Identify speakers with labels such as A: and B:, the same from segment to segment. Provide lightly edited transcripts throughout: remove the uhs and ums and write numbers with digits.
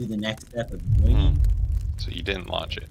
A: do the next step of doing it.
B: So you didn't launch it.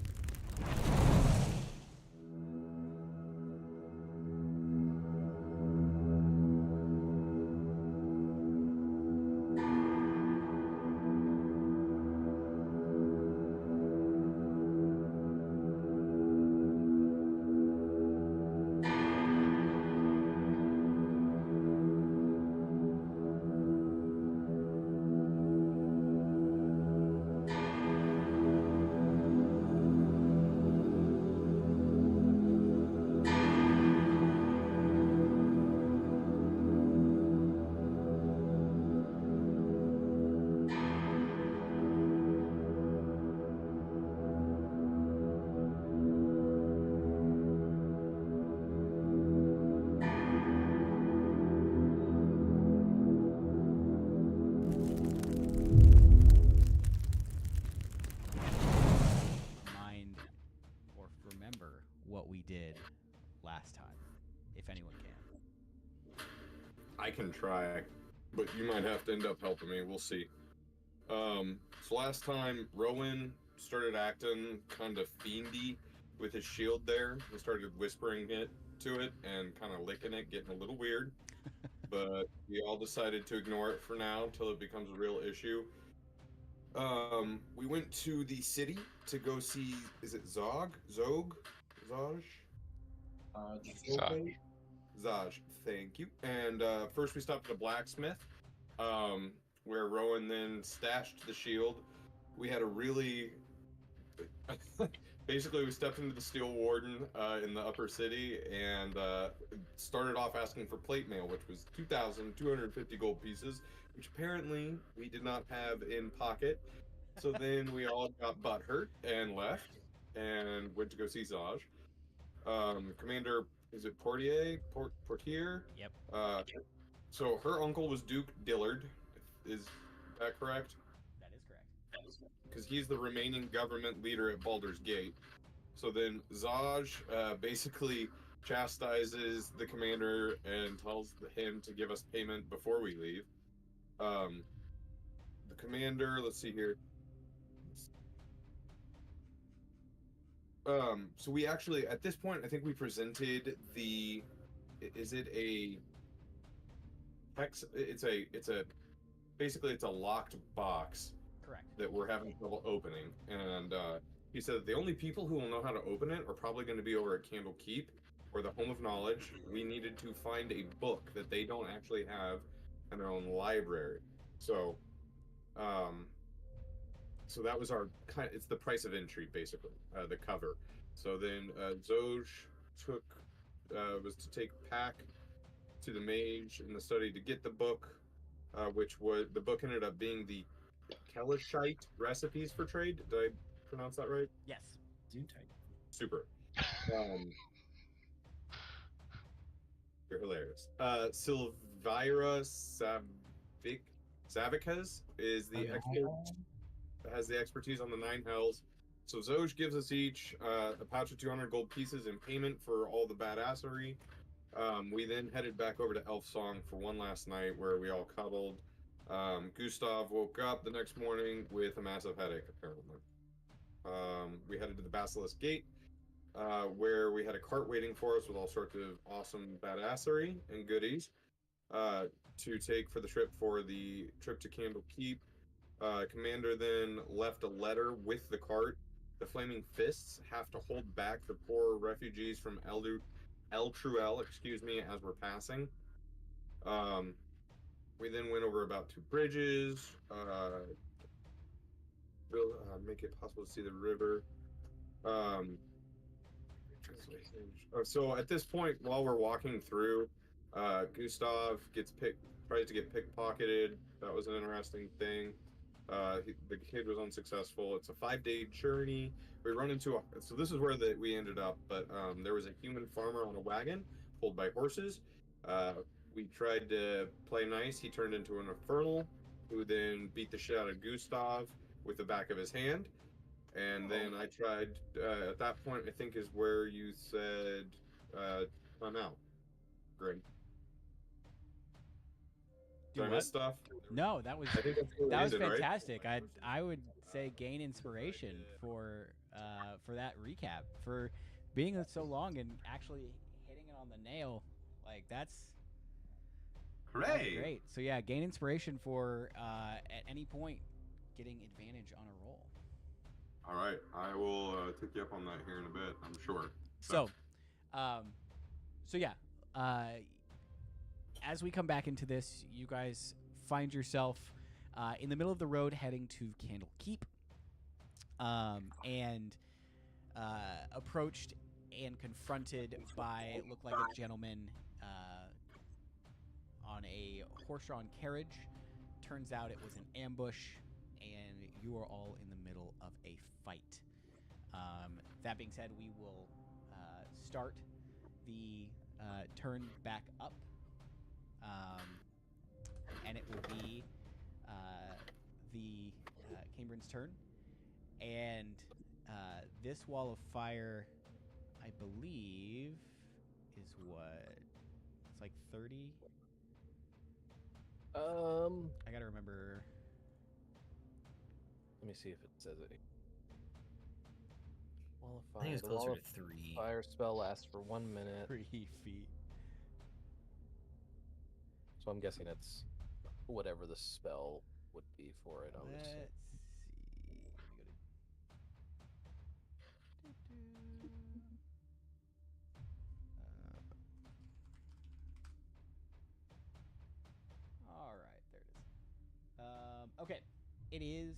C: Mind or remember what we did last time, if anyone can.
D: I can try, but you might have to end up helping me. We'll see. So last time, Rowan started acting kind of fiendy with his shield there. He started whispering it to it and kind of licking it, getting a little weird. But we all decided to ignore it for now until it becomes a real issue. We went to the city to go see, is it Zog? Zog? Zaj?
B: Zaj.
D: Zaj, thank you. And first we stopped at a blacksmith, where Rowan then stashed the shield. We had a really... Basically, we stepped into the Steel Warden in the upper city and started off asking for plate mail, which was 2,250 gold pieces, which apparently we did not have in pocket. So then we all got butthurt and left and went to go see Zaj. Commander, is it Portier?
C: Yep.
D: So her uncle was Duke Dillard. Is that correct?
C: That is correct.
D: Because he's the remaining government leader at Baldur's Gate. So then Zaj basically chastises the commander and tells him to give us payment before we leave. The commander, let's see here. So we actually, at this point, I think we presented the, is it a hex? Basically it's a locked box.
C: Correct.
D: That we're having trouble opening. And he said that the only people who will know how to open it are probably going to be over at Candle Keep or the Home of Knowledge. We needed to find a book that they don't actually have in their own library. So, so that was our kind. It's the price of entry, basically, the cover. So then Zoj was to take Pack to the mage in the study to get the book, which was the book ended up being the Kelishite recipes for trade. Did I pronounce that right?
C: Yes.
D: Super. You're hilarious. Silvira Savicas is the expert. Has the expertise on the Nine Hells. So Zoj gives us each a pouch of 200 gold pieces in payment for all the badassery. We then headed back over to Elf Song for one last night where we all cuddled. Gustav woke up the next morning with a massive headache, apparently. We headed to the Basilisk Gate, where we had a cart waiting for us with all sorts of awesome badassery and goodies to take for the trip to Candle Keep. Commander then left a letter with the cart. The Flaming Fists have to hold back the poor refugees from El Truel, as we're passing. We then went over about 2 bridges. Make it possible to see the river. So at this point, while we're walking through, Gustav tries to get pickpocketed. That was an interesting thing. The kid was unsuccessful. It's a 5-day journey. We run into so this is where we ended up, but there was a human farmer on a wagon pulled by horses. We tried to play nice. He turned into an infernal, who then beat the shit out of Gustav with the back of his hand. And then I tried, at that point, I think is where you said, I'm out. Great.
C: Do
D: Did I
C: what?
D: miss stuff?
C: No, that was
D: I think that's where we
C: that was
D: ended, right?
C: fantastic. I would say gain inspiration for that recap, for being so long and actually hitting it on the nail. Like that's
B: Hooray!
C: great. So yeah, gain inspiration for at any point getting advantage on a roll.
D: All right, I will take you up on that here in a bit. I'm sure.
C: So, so yeah, as we come back into this, you guys find yourself in the middle of the road heading to Candle Keep, and approached and confronted by, it looked like a gentleman on a horse-drawn carriage. Turns out it was an ambush, and you are all in the middle of a fight. That being said, we will start the turn back up, and it will be the Cambrin's turn. And this wall of fire, I believe, is what? It's like 30? I gotta remember.
E: Let me see if it says it. Wall of
A: I
E: fire.
A: think it's
E: The
A: closer
E: wall
A: to
E: of
A: 3.
E: fire spell lasts for 1 minute,
C: 3 feet.
E: so I'm guessing it's whatever the spell would be for it.
C: Let's
E: Obviously.
C: see. Let me go to. All right, there it is. Okay, it is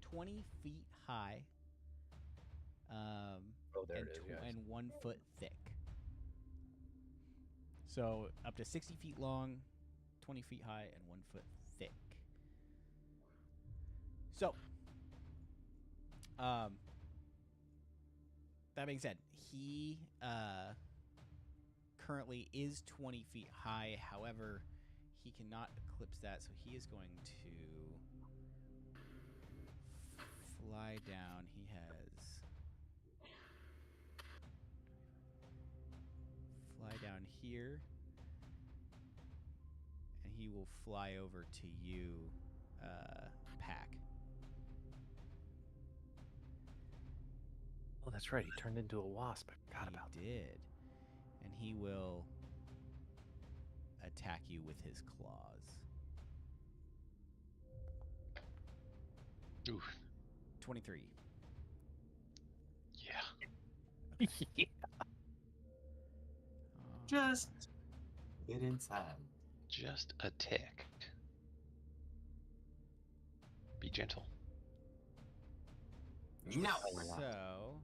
C: 20 feet high.
E: Oh, there it is. Yes.
C: And 1 foot thick. So up to 60 feet long, 20 feet high, and 1 foot thick. So, that being said, he currently is 20 feet high. However, he cannot eclipse that, so he is going to fly down. He has fly down here, and he will fly over to you, Pack.
E: Oh, that's right. He turned into a wasp. I forgot about that.
C: He did. And he will attack you with his claws.
F: Oof.
C: 23.
F: Yeah.
E: Yeah.
B: Just get inside.
F: Just a tick. Be gentle.
B: No.
C: So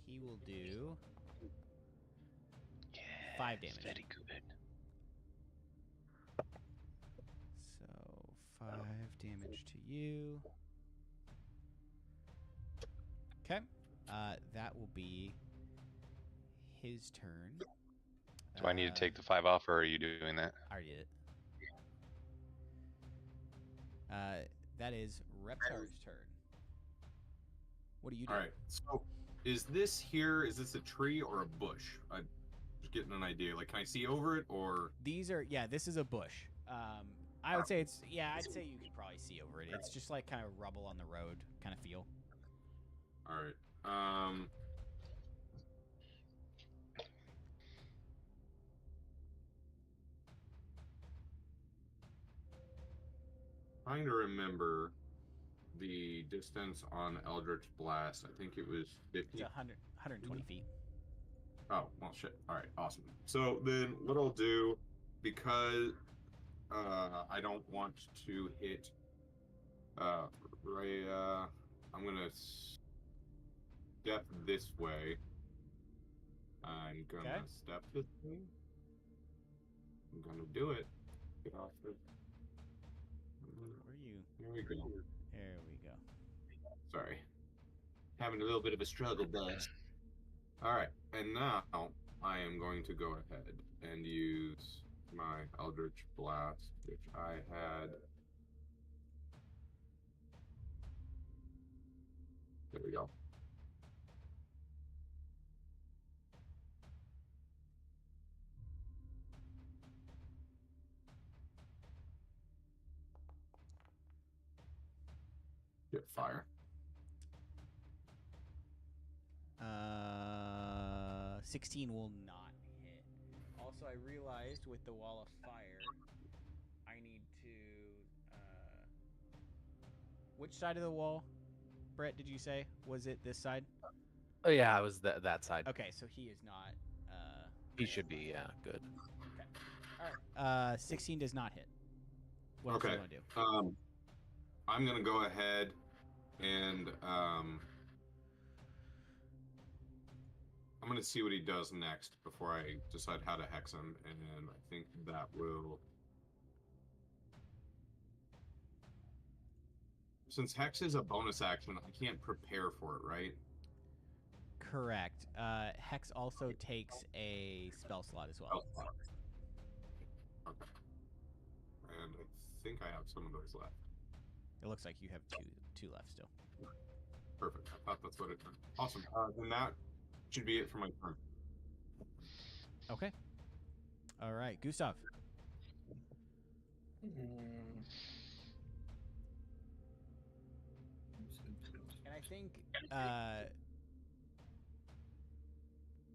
C: he will do
F: Yeah.
C: 5 damage.
F: Very good.
C: So 5 damage to you. Okay. That will be his turn.
F: Do I need to take the 5 off, or are you doing that?
C: I already did it. That is Reptar's turn. What do you do?
D: All right. So, is this a tree or a bush? I'm just getting an idea. Like, can I see over it, or?
C: This is a bush. I would say I'd say you could probably see over it. It's just like kind of rubble on the road kind of feel.
D: All right. Trying to remember the distance on Eldritch Blast. I think it was 50.
C: It's 120 feet.
D: Oh, well, shit. All right, awesome. So then what I'll do, because I don't want to hit Rhea, I'm going to step this way. I'm going to step this way. I'm going to do it. Get off the...
C: Where are you?
D: Here we go.
C: There we go.
D: Sorry. Having a little bit of a struggle, bud. Alright, and now I am going to go ahead and use my Eldritch Blast, which I had. There we go. Get fire.
C: 16 will not hit. Also, I realized with the wall of fire, I need to. Which side of the wall, Brett? Did you say was it this side?
E: Oh yeah, it was that side.
C: Okay, so he is not.
E: He should be good.
C: Okay. All right. 16 does not hit. What else do you want to do?
D: I'm gonna go ahead and I'm gonna see what he does next before I decide how to hex him, and I think that will. Since hex is a bonus action, I can't prepare for it, right?
C: Correct. Hex also takes a spell slot as well.
D: Okay. And I think I have some of those left.
C: It looks like you have two left still.
D: Perfect. I thought that's what it did. Awesome. Then that should be it for my turn.
C: Okay. All right, Gustav. And I think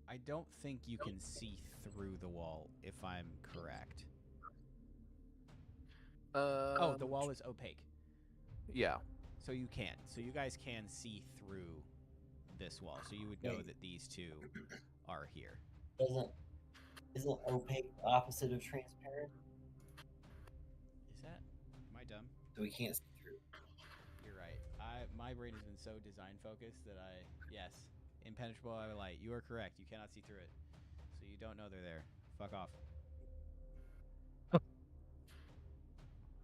C: I don't think you can see through the wall, if I'm correct. Oh, the wall is opaque.
E: Yeah.
C: So you can. So you guys can see through this wall. So you would know that these two are here.
A: Isn't opaque the opposite of transparent?
C: Is that? Am I dumb?
A: So we can't see through.
C: You're right. My brain has been so design focused that yes, impenetrable by light. You are correct. You cannot see through it, so you don't know they're there. Fuck off.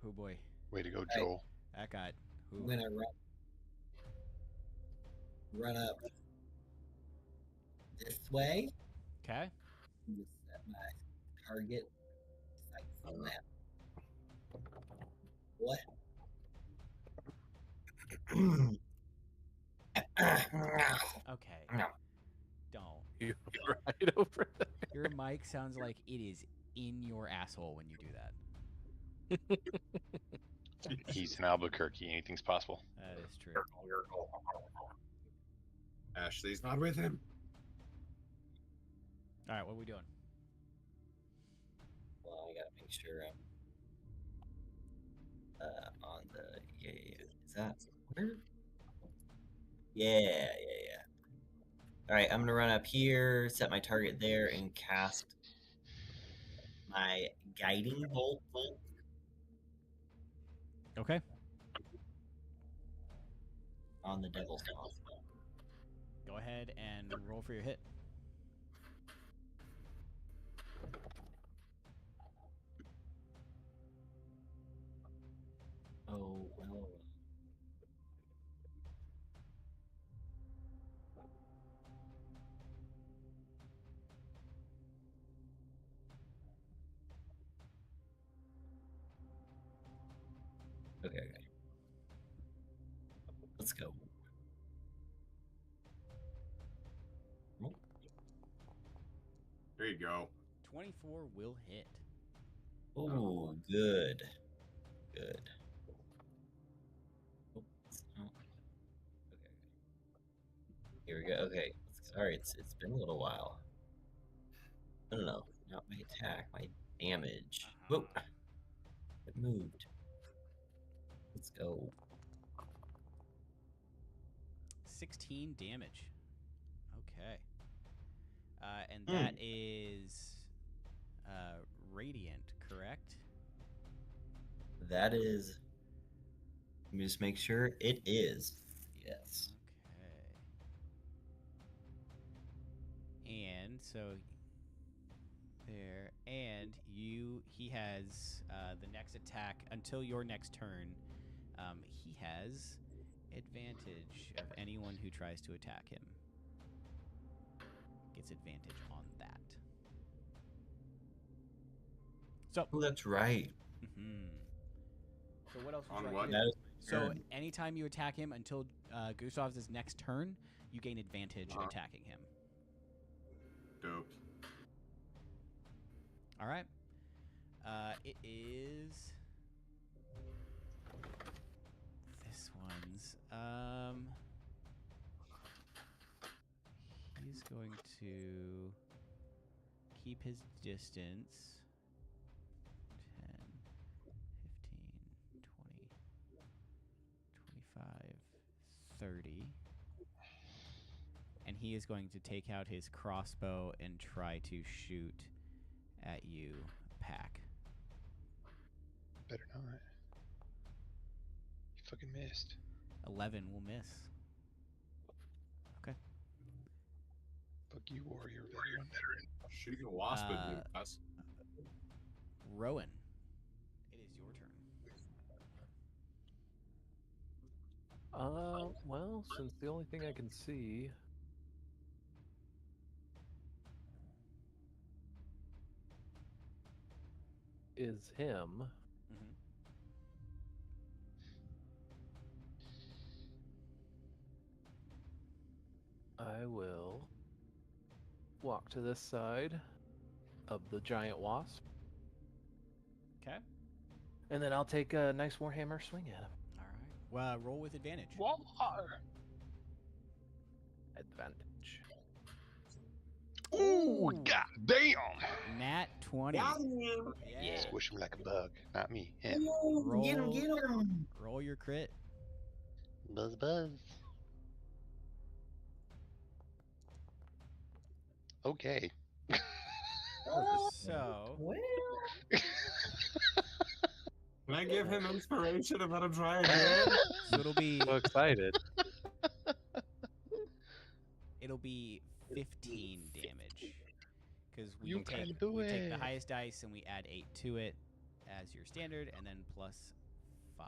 C: Oh boy.
F: Way to go, Joel.
C: That got.
A: I'm gonna run up this way.
C: Okay.
A: Just set my target sights on that. What?
C: Okay.
A: No.
C: Don't.
E: You're right over there.
C: Your mic sounds like it is in your asshole when you do that.
F: He's in Albuquerque. Anything's possible.
C: That is true.
D: Ashley's not with him.
C: All right, what are we doing?
A: Well, I gotta make sure I'm on the Is that where? Yeah. All right, I'm gonna run up here, set my target there, and cast my guiding bolt.
C: Okay.
A: On the devil's mouth.
C: Go ahead and roll for your hit.
A: Oh well. Okay. Let's go.
D: There you go.
C: 24 will hit.
A: Oh, good. Oops. Oh. Okay. Here we go. Okay. Sorry, it's been a little while. No. Not my attack, my damage. Whoa. It moved. Let's go.
C: 16 damage. Okay. And that is radiant, correct?
A: That is. Let me just make sure it is. Yes.
C: Okay. And so there, and he has the next attack until your next turn. He has advantage of anyone who tries to attack him. Gets advantage on that. So.
A: Oh, that's right.
C: Mm-hmm. So what else?
D: On
C: would you
D: what?
C: like to
A: That
C: do?
A: is
C: So
A: turn.
C: anytime you attack him until Gustav's next turn, you gain advantage attacking him.
D: Dope.
C: All right. It is this one's to keep his distance. 10, 15, 20, 25, 30. And he is going to take out his crossbow and try to shoot at you, Pack.
F: Better not. You fucking missed.
C: 11 will miss. Okay.
F: Fuck you, warrior veteran.
B: Shooting a wasp would be us.
C: Rowan, it is your turn.
E: Well, since the only thing I can see is him,
C: Mm-hmm.
E: I will walk to this side of the giant wasp,
C: Okay.
E: and then I'll take a nice warhammer swing at him.
C: All right. Well, roll with advantage.
F: War.
E: Advantage.
F: Ooh, goddamn!
C: Nat 20. Yeah.
F: Squish him like a bug. Not me, him.
C: Roll,
A: Get him!
C: roll your crit.
F: Buzz, buzz. Okay.
C: So,
A: Well,
B: Can I give him inspiration and let him try again?
C: so it'll be
E: So excited.
C: 15 damage. Because we
F: You
C: take
F: can do
C: we take the
F: it.
C: highest dice and we add 8 to it as your standard, and then plus 5.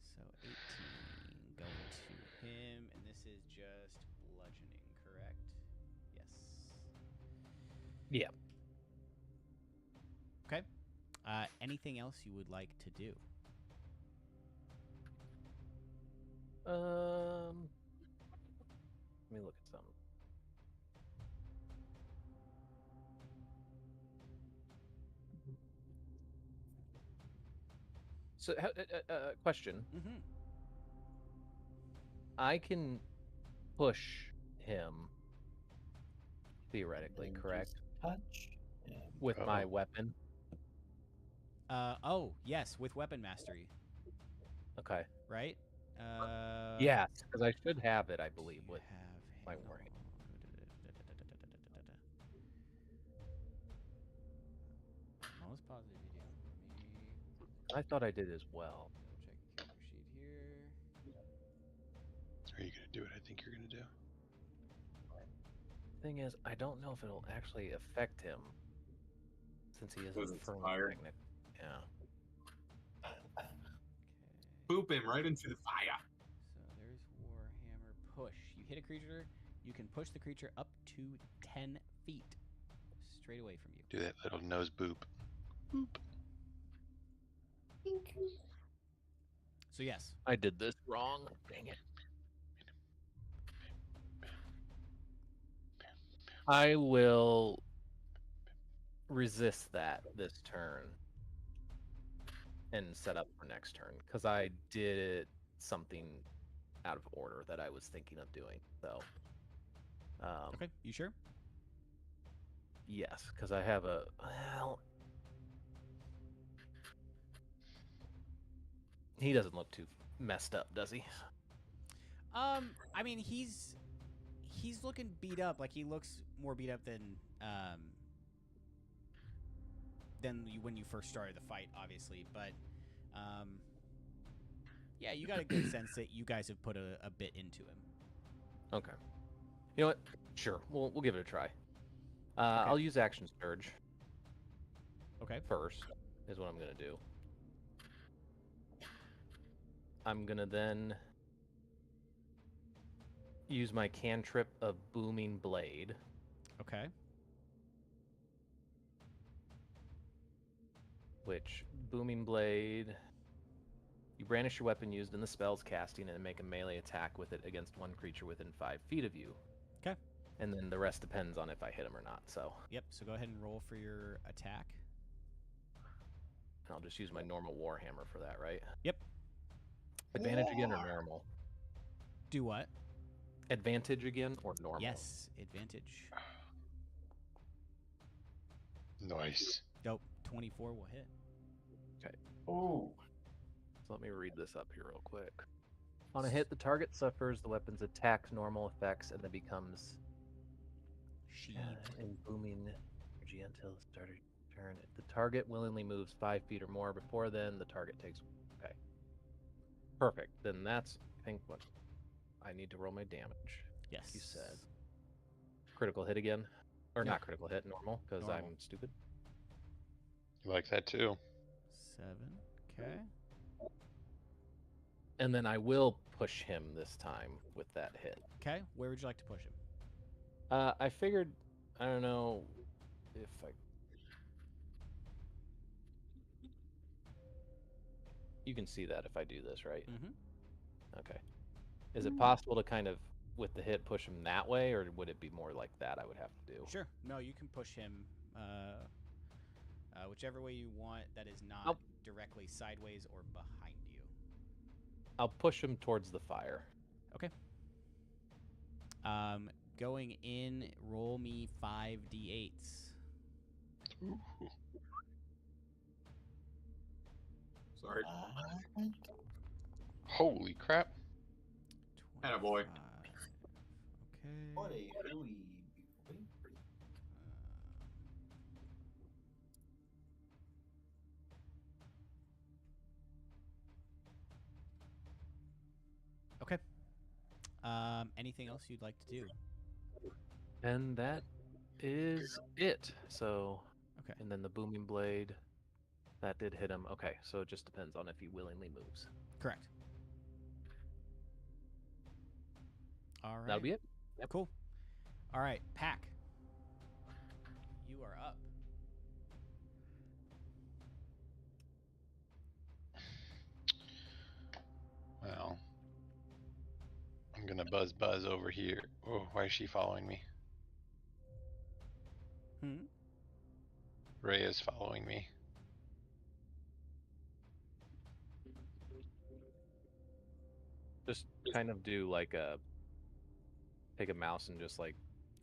C: So 18 going to him, and this is just bludgeoning, correct? Yes.
E: Yeah.
C: Okay. Anything else you would like to do?
E: Let me look at something. So, question.
C: Mm-hmm.
E: I can push him theoretically, correct?
A: touch. Yeah.
E: With my
F: Uh-oh.
E: weapon.
C: Oh, yes, with weapon mastery,
E: Okay.
C: right?
E: Yes, because I should have it, I believe,
C: You
E: with
C: have
E: my
C: hang
E: warning.
C: on. Almost positive you do. Let me
E: I thought I did as well.
C: double check the sheet here.
F: Are you gonna do what I think you're gonna do?
E: Thing is, I don't know if it'll actually affect him, since he
B: Was
E: isn't
B: it
E: firm
B: fire?
E: magnet. Yeah.
C: Okay.
B: Boop him right into the fire.
C: So there's Warhammer push. You hit a creature, you can push the creature up to 10 feet straight away from you.
F: Do that little nose boop. Boop.
C: So yes.
E: I did this wrong. Dang it. I will resist that this turn and set up for next turn because I did something out of order that I was thinking of doing. So,
C: Okay, you sure?
E: yes, because I have a well. He doesn't look too messed up, does he?
C: I mean, he's looking beat up. Like, he looks more beat up than when you first started the fight, obviously. But yeah, you got a good sense that you guys have put a bit into him.
E: Okay. You know what? Sure, we'll give it a try. I'll use action surge
C: Okay.
E: first. Is what I'm gonna do. I'm gonna then use my cantrip of Booming Blade.
C: Okay.
E: Which Booming Blade, you brandish your weapon used in the spell's casting and make a melee attack with it against one creature within 5 feet of you.
C: Okay.
E: And then the rest depends on if I hit him or not. So
C: Yep. So go ahead and roll for your attack.
E: I'll just use my normal Warhammer for that, right?
C: Yep.
E: Advantage again or normal?
C: Do what?
E: Advantage again or normal?
C: Yes, advantage.
F: Nice.
C: Nope, 24 will hit.
A: Ooh.
E: So let me read this up here real quick. On a hit, the target suffers the weapon's attack's normal effects and then becomes
C: Sheathed.
E: in booming energy until the starter turn. If the target willingly moves 5 feet or more before then, the target takes. Okay. Perfect. Then that's, I think, what I need to roll my damage.
C: Yes.
E: You said. Critical hit again. Or
C: No.
E: not critical hit, normal, because I'm
C: Normal.
E: stupid.
F: You like that too?
C: 7. Okay.
E: And then I will push him this time with that hit.
C: Okay. Where would you like to push him?
E: I figured, I don't know if I. You can see that if I do this, right?
C: Mm-hmm.
E: Okay. Is it possible to kind of, with the hit, push him that way, or would it be more like that I would have to do?
C: Sure. No, you can push him whichever way you want that is not
E: I'll-
C: directly sideways or behind you.
E: I'll push him towards the fire.
C: Going in, roll me 5d8s.
F: Ooh.
D: Sorry.
F: Holy crap.
D: Attaboy.
C: 25. Okay.
A: What a hooey.
C: Okay. Anything else you'd like to do?
E: And that is it. So,
C: Okay.
E: and then the booming blade, that did hit him. Okay, so it just depends on if he willingly moves.
C: Correct. All right.
E: That'll be it.
C: Cool. All right, Pack. You are up.
F: Well, I'm gonna buzz over here. Oh, why is she following me?
C: Hmm.
F: Ray is following me.
E: Just kind of do like a, take a mouse and just like,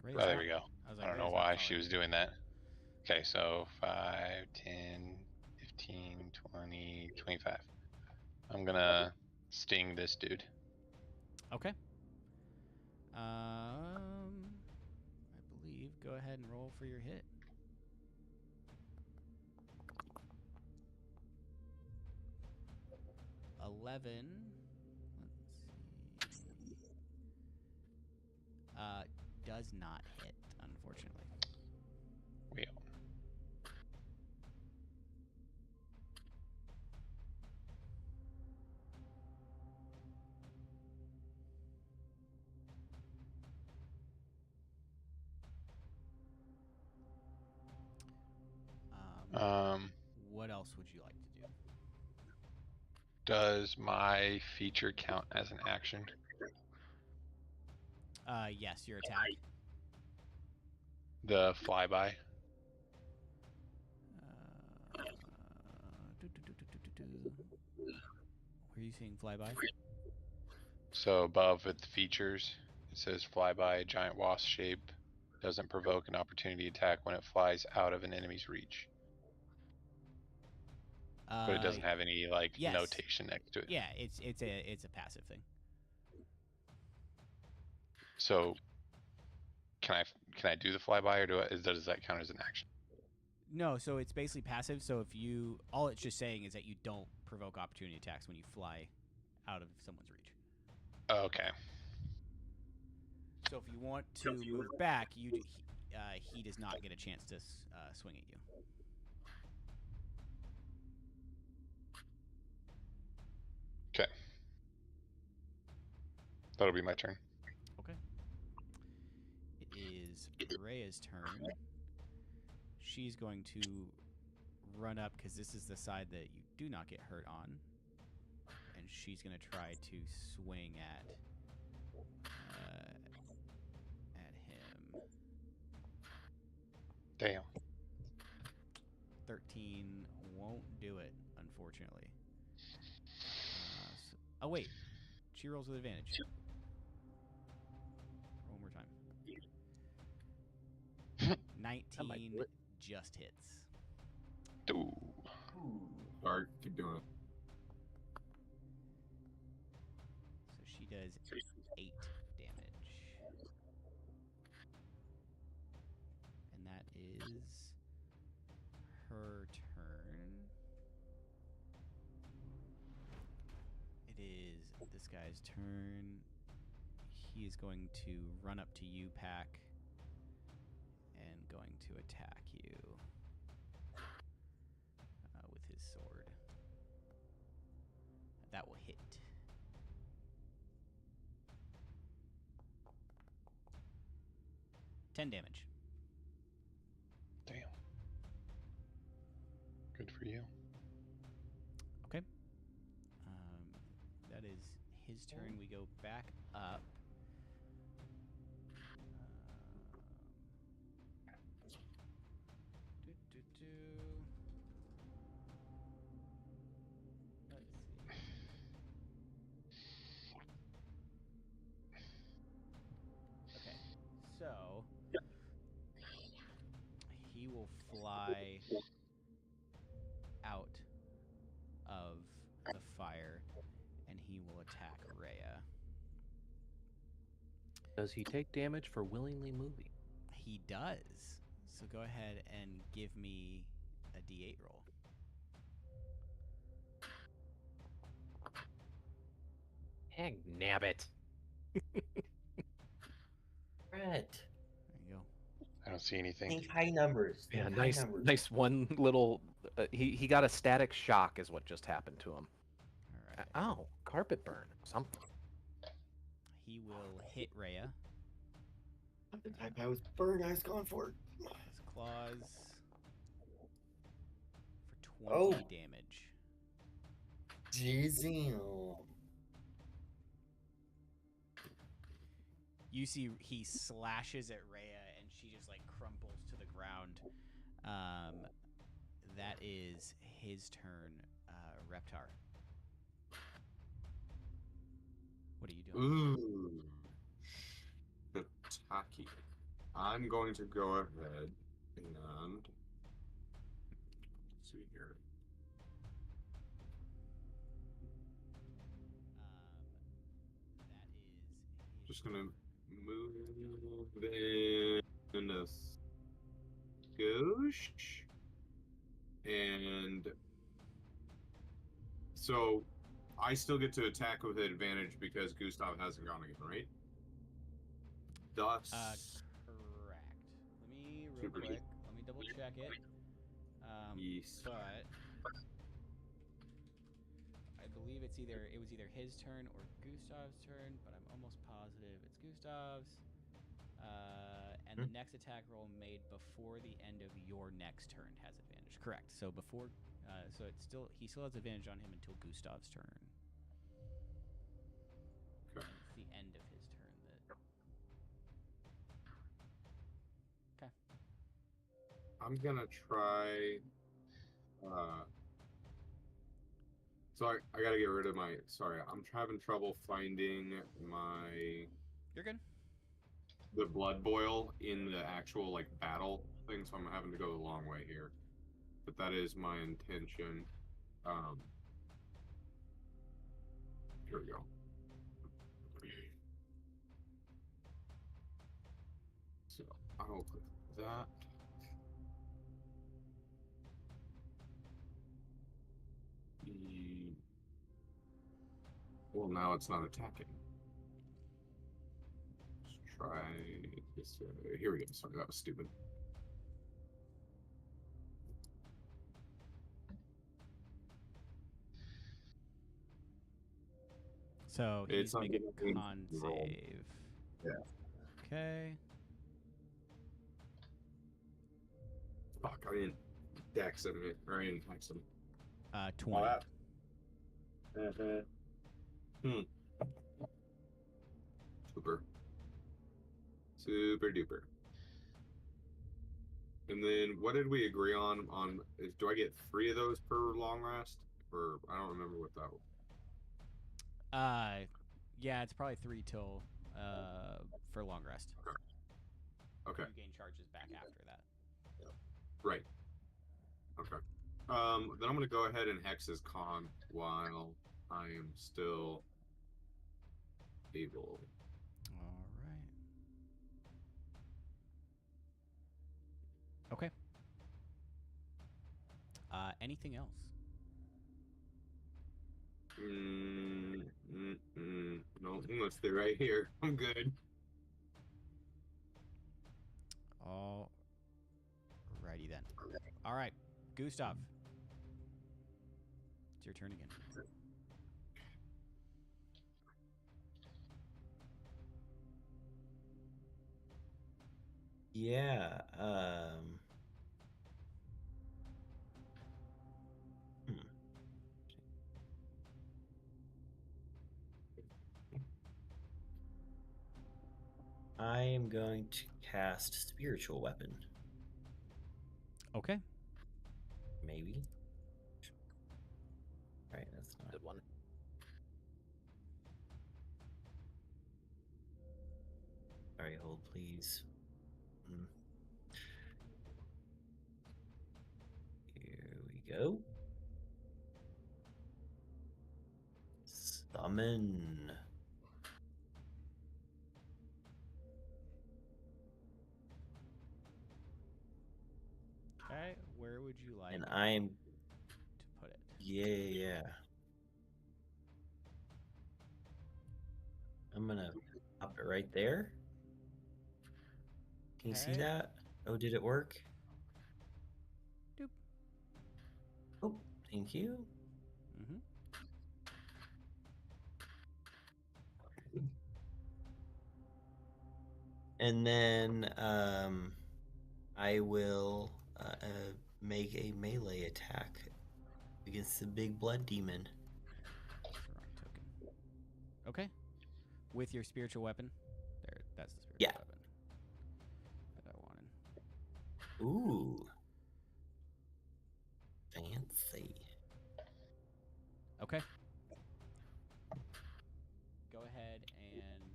C: Ray's
F: Oh, there
C: not-
F: we go.
C: I was
F: I
C: like,
F: don't know
C: Ray's not
F: why she
C: following
F: was
C: you.
F: doing that. Okay, so 5, 10, 15, 20, 25. I'm gonna sting this dude.
C: Okay. I believe. Go ahead and roll for your hit. $11. Let's see. Does not hit, unfortunately.
F: Wheel.
C: What else would you like to do?
F: Does my feature count as an action?
C: Yes, your attack.
F: The flyby.
C: Where are you seeing flyby?
F: So above with the features, it says flyby, giant wasp shape, doesn't provoke an opportunity attack when it flies out of an enemy's reach. But it doesn't have any like
C: yes.
F: notation next to it.
C: Yeah, it's a passive thing.
F: So can I do the flyby, or does that count as an action?
C: No, so it's basically passive. So if you, all it's just saying is that you don't provoke opportunity attacks when you fly out of someone's reach.
F: Okay.
C: So if you want to move back, he does not get a chance to swing at you.
F: Okay. That'll be my turn.
C: Okay. It is Rhea's turn. She's going to run up because this is the side that you do not get hurt on, and she's going to try to swing at him.
F: Damn.
C: 13 won't do it, unfortunately. Oh wait, she rolls with advantage.
E: might
C: 19
E: do it.
C: just hits.
F: Ooh.
D: Sorry, keep doing it.
C: So she does 8 damage. And that is her turn. It is this guy's turn. He is going to run up to you, Pack, and going to attack you with his sword. That will hit. $10 damage.
F: Damn. Good for you.
C: Okay. That is his turn. We go back up. Let's see. Okay, so he will fly out of the fire and he will attack Rhea.
E: Does he take damage for willingly moving?
C: He does. So go ahead and give me a d8 roll.
E: Hang nabbit.
A: Brett,
C: There you go.
F: I don't see anything.
A: think high numbers.
E: Yeah,
A: Think high
E: nice,
A: numbers.
E: nice one little. He got a static shock, is what just happened to him.
C: All right.
E: Ow, carpet burn, something.
C: He will hit Rhea.
A: I'm the type I was burned. I was going for it.
C: His claws for 20
A: Oh.
C: damage.
A: Jeez.
C: You see he slashes at Rhea and she just like crumples to the ground. That is his turn, Reptar. What are you doing?
D: Ooh. Shiitake. I'm going to go ahead and let's see here.
C: That is his
D: Just gonna move in a skosh. And so I still get to attack with advantage because Gustav hasn't gone again, right? Thus,
C: correct. Let me real
D: Super
C: quick. Let me double check it.
D: yes.
C: But I believe it was either his turn or Gustav's turn, but I'm almost positive it's Gustav's. And the next attack roll made before the end of your next turn has advantage. Correct. So before, so he still has advantage on him until Gustav's turn.
D: Okay.
C: And it's the end of his turn that. Okay.
D: I'm gonna try. So I gotta get rid of my. Sorry, I'm having trouble finding my
C: You're good.
D: the blood boil in the actual like battle thing, so I'm having to go the long way here. But that is my intention. Here we go. So I'll click that. Well, now it's not attacking. Let's try this. Here we go. Sorry, that was stupid.
C: So
D: It's
C: he's making
D: not
C: a
D: getting
C: con
D: roll.
C: save.
D: Yeah.
C: Okay.
D: Fuck, I didn't dex him, or I didn't hex him.
C: 20.
D: Super. Super duper. And then what did we agree on? Do I get 3 of those per long rest? Or I don't remember what that was.
C: Yeah, it's probably 3 till for long rest.
D: Okay.
C: You gain charges back after that.
D: Right. Okay. Then I'm gonna go ahead and hex his con while I am still able.
C: All right. Okay. Anything else?
D: No, unless they're right here. I'm good.
C: All righty then. All right, Gustav. It's your turn again.
A: Yeah. I am going to cast Spiritual Weapon.
C: Okay.
A: Maybe. All right, that's not.
E: Good one.
A: All right, hold please. Here we go. Summon.
C: Okay. Where would you like
A: And I'm.
C: to put it?
A: Yeah. I'm gonna pop it right there. Can you see
C: Okay.
A: that? Oh, did it work?
C: Doop.
A: Oh, thank you.
C: Mm-hmm.
A: And then I will make a melee attack against the big blood demon.
C: That's the wrong token. Okay. With your spiritual weapon. There. That's the spiritual
A: Yeah.
C: weapon that I wanted.
A: Ooh. Fancy.
C: Okay. Go ahead and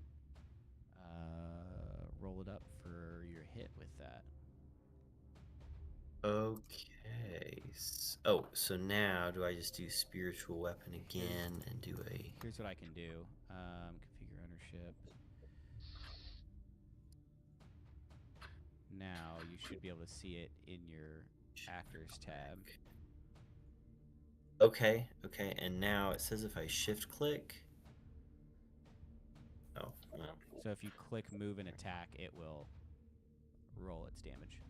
C: roll it up for your hit with that.
A: Okay. Oh, so now do I just do spiritual weapon again and do a...
C: Here's what I can do. Configure ownership. Now you should be able to see it in your actors tab.
A: Okay, and now it says if I shift click... Oh, well.
C: So if you click move and attack, it will roll its damage.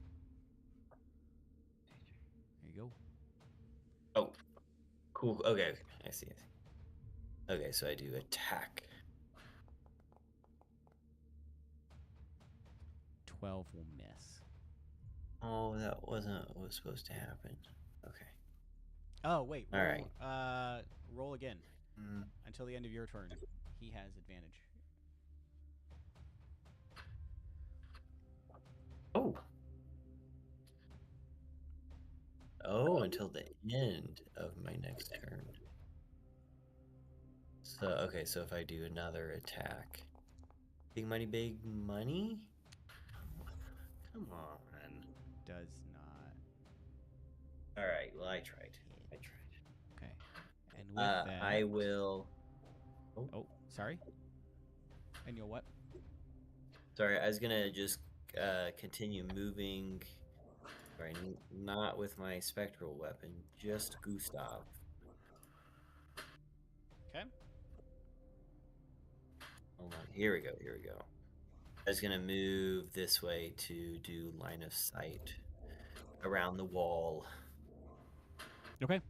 C: There you go.
A: Oh, cool. Okay, I see. Okay, so I do attack.
C: 12 will miss.
A: Oh, that wasn't what was supposed to happen. Okay.
C: Oh, wait.
A: All
C: Roll,
A: right.
C: Roll again. Until the end of your turn, he has advantage.
A: Oh. Oh, until the end of my next turn. So, okay, so if I do another attack. Big money? Come on.
C: Does not.
A: All right, well, I tried.
C: Okay. And with that...
A: I will...
C: Oh, sorry? And you'll what?
A: Sorry, I was gonna just continue moving. Sorry, not with my spectral weapon, just Gustav.
C: Okay.
A: Hold on, here we go. I was gonna move this way to do line of sight around the wall.
C: Okay.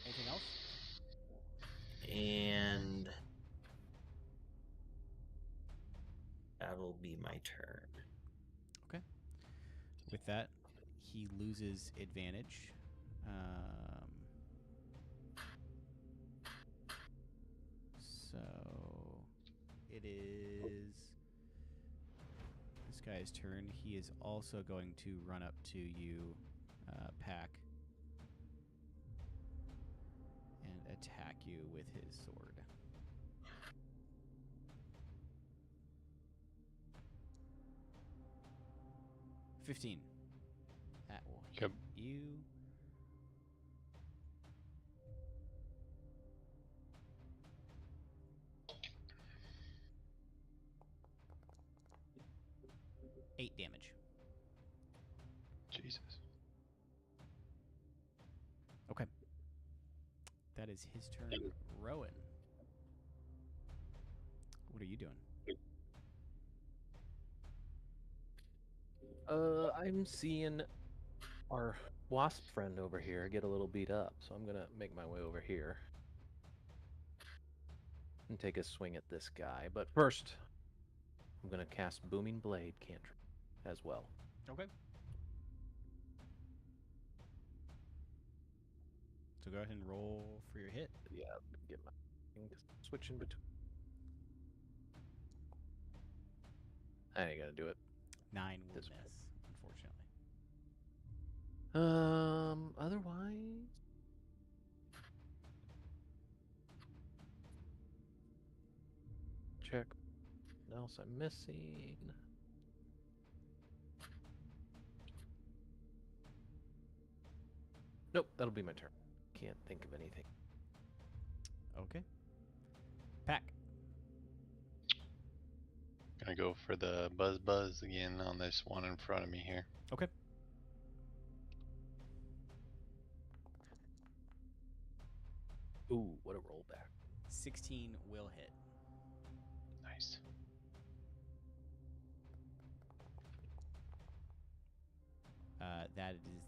C: Anything else?
A: And that'll be my turn.
C: Okay. With that, he loses advantage. So it is this guy's turn. He is also going to run up to you, Pack, and attack you with his sword. 15. That will hit
F: Yep.
C: you. Eight damage.
F: Jesus.
C: Okay. That is his turn. Rowan. What are you doing?
E: I'm seeing our wasp friend over here get a little beat up, so I'm gonna make my way over here and take a swing at this guy. But first, I'm gonna cast Booming Blade cantrip as well.
C: Okay. So go ahead and roll for your hit.
E: Yeah, get my thing to switch in between. I ain't gonna do it.
C: 9 will
E: This
C: miss, unfortunately.
E: Otherwise, check. What else I'm missing? Nope, that'll be my turn. Can't think of anything.
C: Okay. Pack.
F: Gonna go for the buzz again on this one in front of me here.
C: Okay.
E: Ooh, what a rollback.
C: 16 will hit.
F: Nice.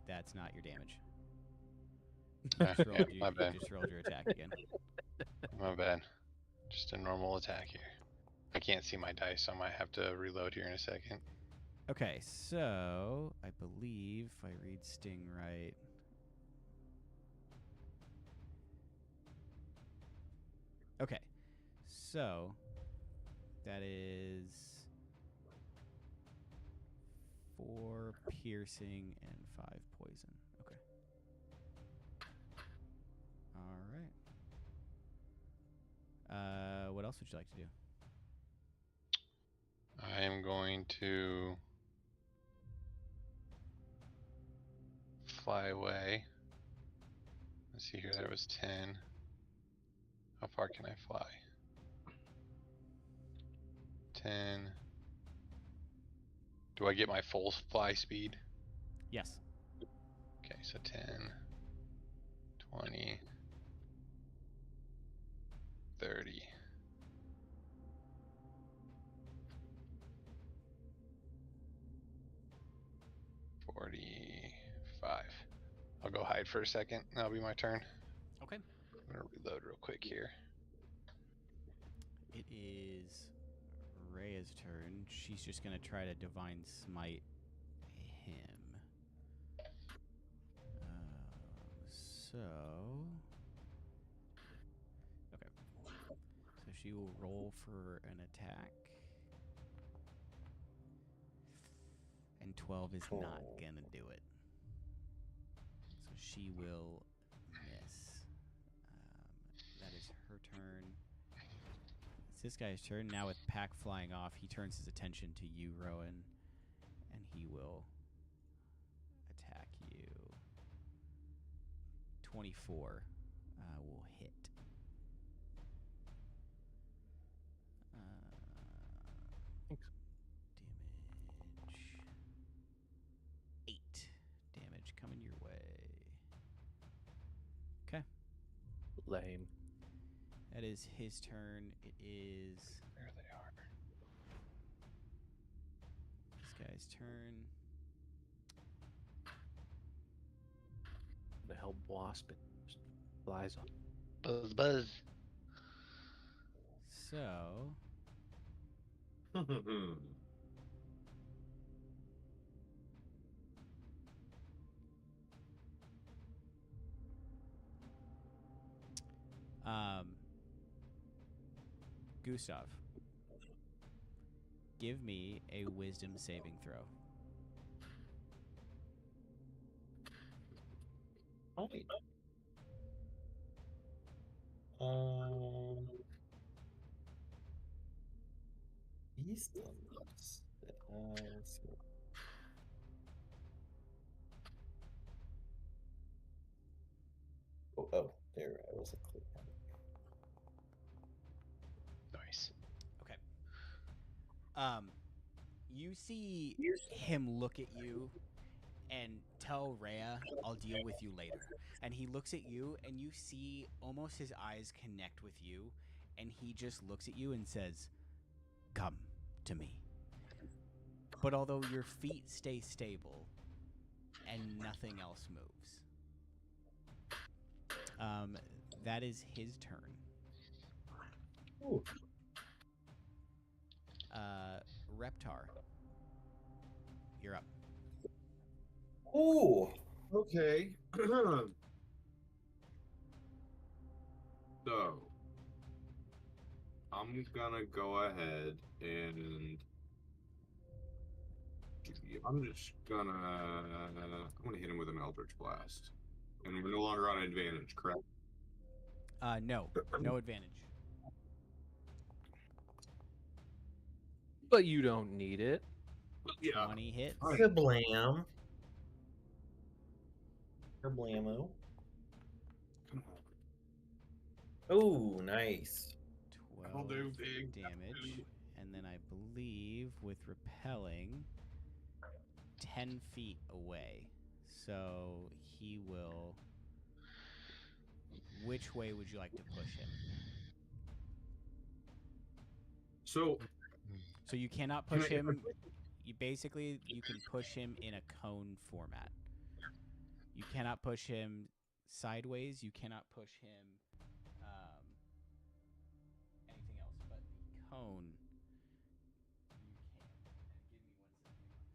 C: That's not your damage.
F: Ah,
C: Just rolled
F: yeah,
C: you
F: my bad.
C: just rolled your attack again.
F: My bad. Just a normal attack here. I can't see my dice, so I might have to reload here in a second.
C: Okay, so I believe if I read Sting right. Okay, so that is 4 piercing and 5 poison. Okay. All right. What else would you like to do?
F: I am going to fly away. Let's see here, that was 10. How far can I fly? 10. Do I get my full fly speed?
C: Yes.
F: Okay, so 10, 20, 30. 45. I'll go hide for a second. That'll be my turn.
C: Okay.
F: I'm gonna reload real quick here.
C: It is Rhea's turn. She's just going to try to Divine Smite him. So. Okay. So she will roll for an attack. And 12 is not going to do it. So she will miss. That is her turn. It's this guy's turn. Now with Pack flying off, he turns his attention to you, Rowan, and he will attack you. 24 will hit.
E: Thanks.
C: Damage. 8 damage coming your way. Okay.
E: Lame.
C: That is his turn. It is
F: There they are.
C: this guy's turn.
E: The hell wasp it just flies off.
F: Buzz.
C: So, Gustav, give me a wisdom saving throw.
A: Right. He's done this. Let's see. wasn't clear.
F: Nice.
C: Okay. You see him look at you and tell Rhea, "I'll deal with you later." And he looks at you, and you see almost his eyes connect with you, and he just looks at you and says, "Come to me." But although your feet stay stable and nothing else moves, that is his turn.
A: Ooh.
C: Reptar, you're up.
A: Ooh.
D: Okay. So, I'm gonna go ahead and I'm gonna hit him with an Eldritch Blast, and we're no longer on advantage, correct?
C: No advantage.
E: But you don't need it.
D: Yeah.
C: 20 hits.
A: Kablam. Kablamo.
D: Come on.
A: Oh, nice.
C: 12
D: do big.
C: damage. And then I believe with repelling, 10 feet away. So he will. Which way would you like to push him?
D: So,
C: So you cannot
D: Can
C: push
D: I-
C: him. You can push him in a cone format. You cannot push him sideways. You cannot push him anything else. But the cone, you can. And give me 1 second.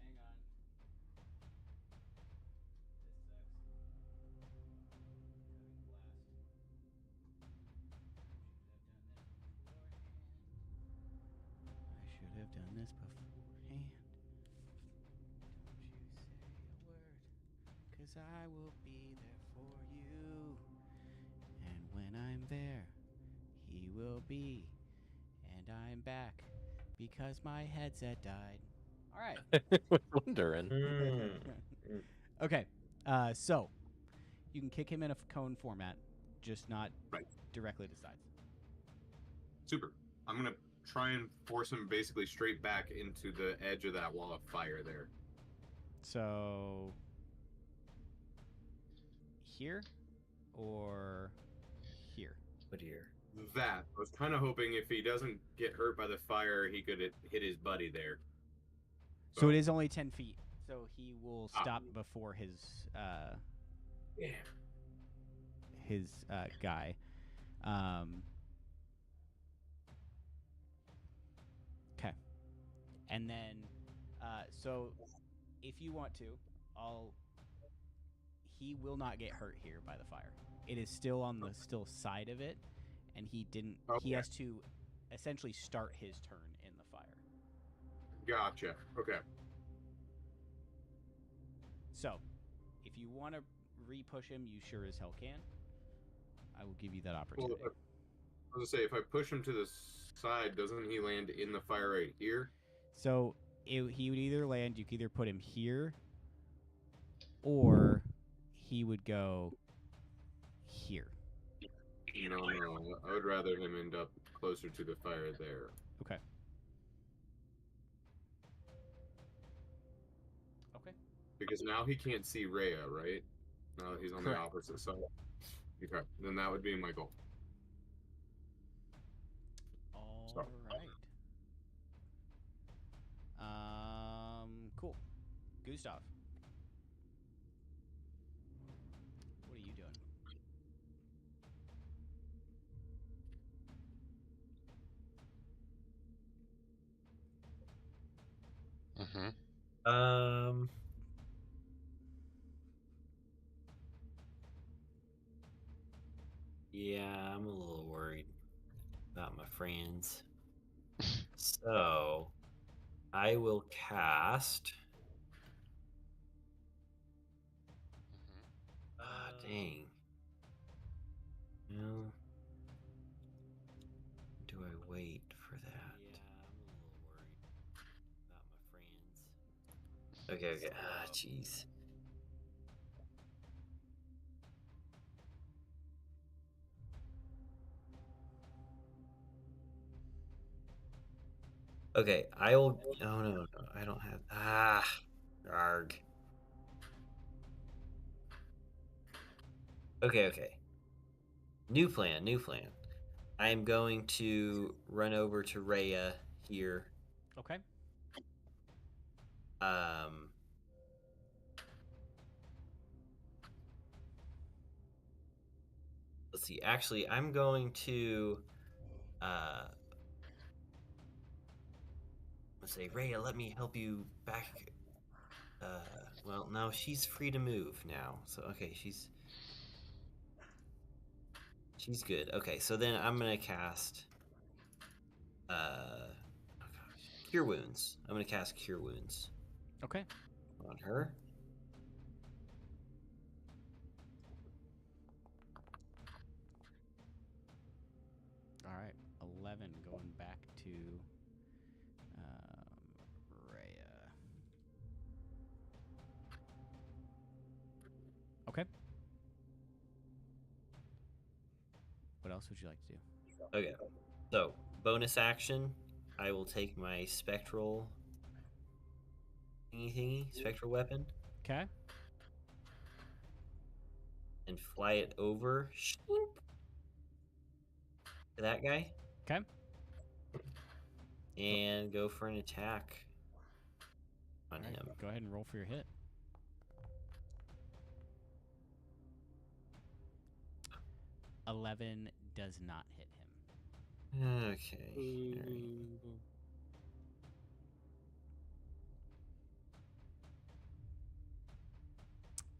C: Hang on. This sucks. Cutting blast. I should have done this beforehand. Don't you say a word, 'cause I will be there for you. And when I'm there, he will be. And I'm back because my headset died. All right.
E: Was wondering.
A: Mm.
C: Okay. So you can kick him in a cone format, just not
D: Right.
C: directly to sides.
D: super. I'm gonna try and force him basically straight back into the edge of that wall of fire there.
C: So here or here?
A: What here?
D: That I was kind of hoping if he doesn't get hurt by the fire, he could hit his buddy there.
C: So it is only 10 feet. So he will
D: Ah.
C: stop before his
D: Yeah.
C: guy. Okay. And then, so if you want to, he will not get hurt here by the fire. It is still on the side of it, and he didn't. He
D: Okay.
C: has to essentially start his turn in the fire.
D: Gotcha. Okay.
C: So, if you want to re-push him, you sure as hell can. I will give you that
D: Well,
C: opportunity.
D: I was gonna say if I push him to the side, doesn't he land in the fire right here?
C: So he would either land. You could either put him here, or he would go here.
D: No, I would rather him end up closer to the fire there.
C: Okay. Okay.
D: Because now he can't see Rhea, right? Now that he's on
C: Correct.
D: the opposite side. Okay, then that would be my goal.
C: All
D: So-
C: right. Cool. Gustav. What are you doing?
F: Mm-hmm.
A: Yeah, I'm a little worried about my friends. So, I will cast Dang. No. Do I wait for that? Yeah, I'm a little worried about my friends. Okay, okay. Ah, jeez. Okay, I will. Oh no, no, I don't have. Ah, arg. Okay, okay. New plan, new plan. I am going to run over to Rhea here.
C: Okay.
A: Um. Let's see. Actually, I'm going to. Let's say, Rhea, let me help you back. Well, no, she's free to move now. So okay, she's good. Okay, so then I'm gonna cast. Oh gosh, Cure Wounds. I'm gonna cast Cure Wounds
C: Okay.
A: on her.
C: All right. 11 going back to Rhea. Okay. What else would you like to do?
A: Okay, so bonus action, I will take my spectral spectral weapon,
C: Okay.
A: and fly it over to that guy,
C: Okay.
A: and go for an attack on
C: All right.
A: him.
C: Go ahead and roll for your hit. 11 does not hit him.
A: Okay.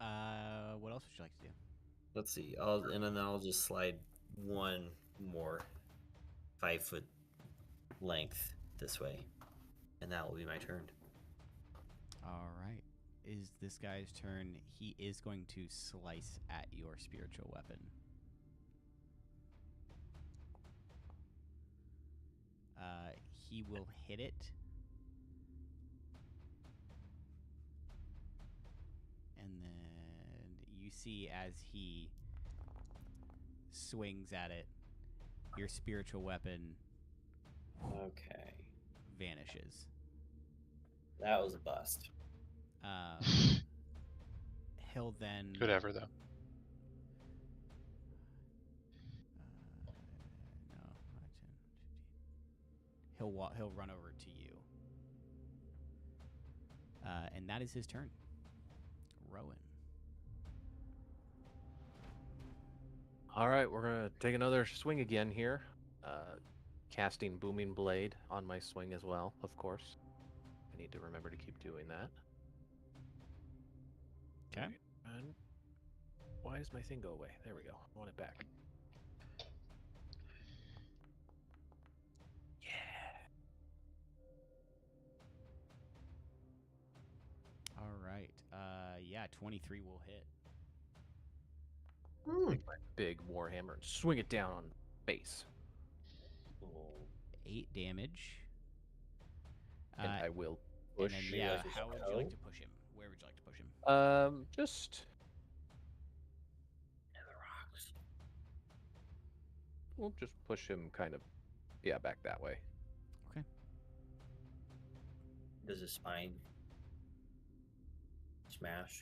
A: All right.
C: What else would you like to do?
A: Let's see. And then I'll just slide one more 5-foot length this way, and that will be my turn.
C: All right. Is this guy's turn? He is going to slice at your spiritual weapon. He will hit it. And then you see as he swings at it, your spiritual weapon
A: Okay.
C: vanishes.
A: That was a bust.
C: He'll then
F: Good ever though.
C: no, not 10, 15. He'll run over to you. And that is his turn. Rowan.
E: All right, we're gonna take another swing again here. Casting Booming Blade on my swing as well, of course. I need to remember to keep doing that.
C: Okay.
E: And why does my thing go away? There we go. I want it back.
C: All right. Yeah, 23 will hit.
E: Take my big warhammer and swing it down on base.
C: 8 damage.
E: And I will
C: And
E: push.
C: then,
A: Sure you
C: yeah,
A: like to
C: how would you
A: go?
C: like to push him? Where would you like to push him?
E: Just
A: And the rocks.
E: we'll just push him kind of, yeah, back that way.
C: Okay.
A: Does his spine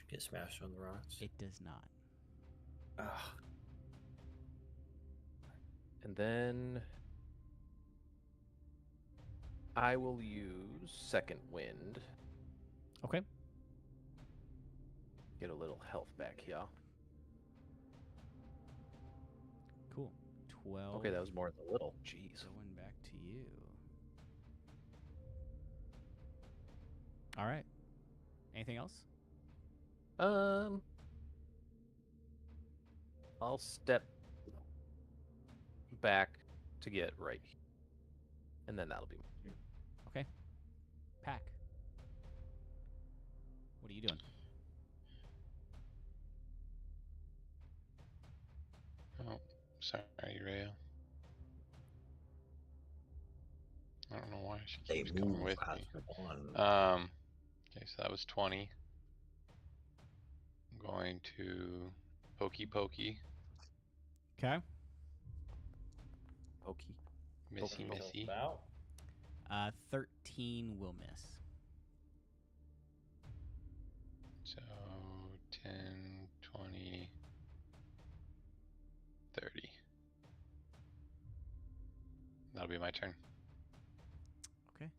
A: get smashed on the rocks?
C: It does not.
A: Ugh.
E: And then I will use Second Wind.
C: Okay.
E: Get a little health back here.
C: Cool. 12.
E: Okay, that was more than a little. Jeez.
C: Going back to you. All right. Anything else?
E: I'll step back to get right, and then that'll be.
C: Okay. Pack. What are you doing?
F: Ready, Rhea? I don't know why she
A: They
F: keeps coming
A: move
F: with
A: as
F: me.
A: one.
F: Okay, so that was 20. I'm going to pokey pokey,
C: Okay.
E: Pokey.
F: missy
A: Talk
F: missy.
A: about.
C: 13 will miss.
F: So 10, 20, 30. That'll be my turn.
C: Okay.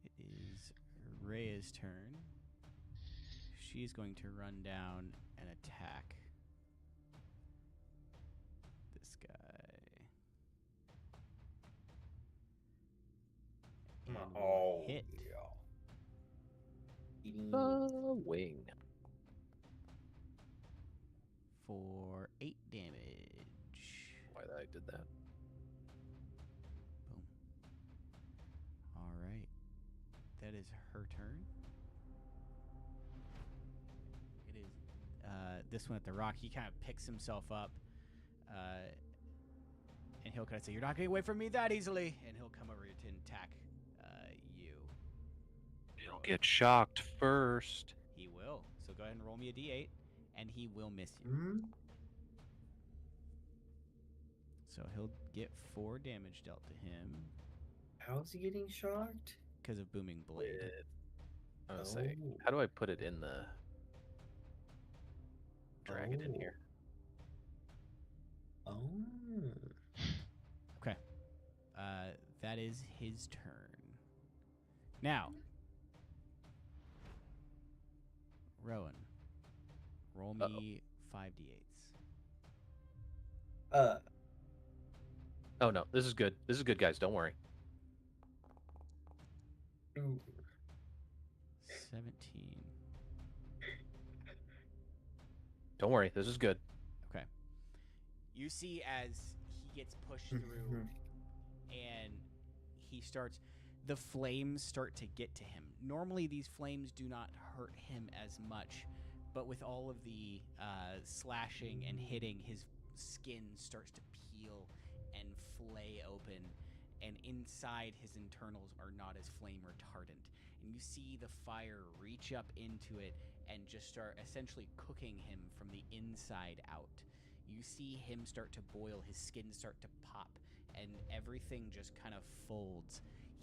C: It is Rhea's turn. She's going to run down and attack this guy. And will
A: Oh,
C: hit
A: yeah.
E: Wing.
C: for 8 damage.
E: Why I did that?
C: Boom. All right. That is her turn. It is this one at the rock. He kind of picks himself up. And he'll kind of say, "You're not getting away from me that easily." And he'll come over to attack you.
E: He'll get shocked first.
C: He will. So go ahead and roll me a d8. And he will miss you.
B: Hmm?
C: So he'll get 4 damage dealt to him
A: How's he getting shocked?
C: because of Booming Blade.
E: I was say,
A: Oh.
E: how do I put it in the? Drag it in
A: Oh.
E: here.
A: Oh.
C: Okay. That is his turn. Now, Rowan, roll me 5d8s.
E: Oh no, this is good. This is good, guys. Don't worry.
A: Ooh.
C: 17.
E: Don't worry. This is good.
C: Okay. You see as he gets pushed through and he starts, the flames start to get to him. Normally these flames do not hurt him as much, but with all of the slashing and hitting, his skin starts to peel and flay open, and inside his internals are not as flame retardant. And you see the fire reach up into it and just start essentially cooking him from the inside out. You see him start to boil, his skin start to pop, and everything just kind of folds.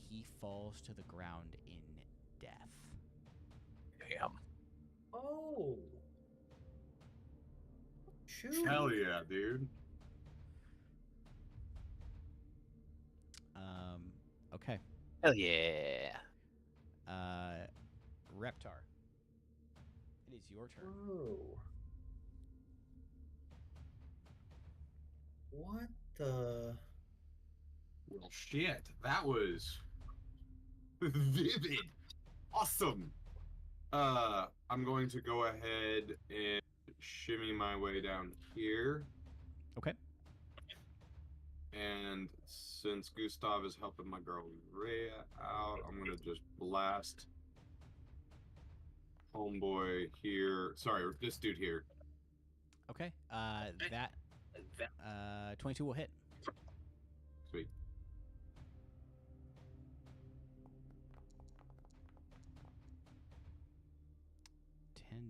C: He falls to the ground in death.
E: Damn.
A: Oh. Shoot.
B: Hell yeah, dude.
C: Okay.
E: Hell yeah.
C: Reptar. It is your turn.
A: Whoa. What the?
B: Well, shit. That was vivid. Awesome. I'm going to go ahead and shimmy my way down here.
C: Okay.
B: And since Gustav is helping my girl Rhea out, I'm gonna just blast homeboy here. Sorry, this dude here.
C: Okay. That 22 will hit.
B: Sweet.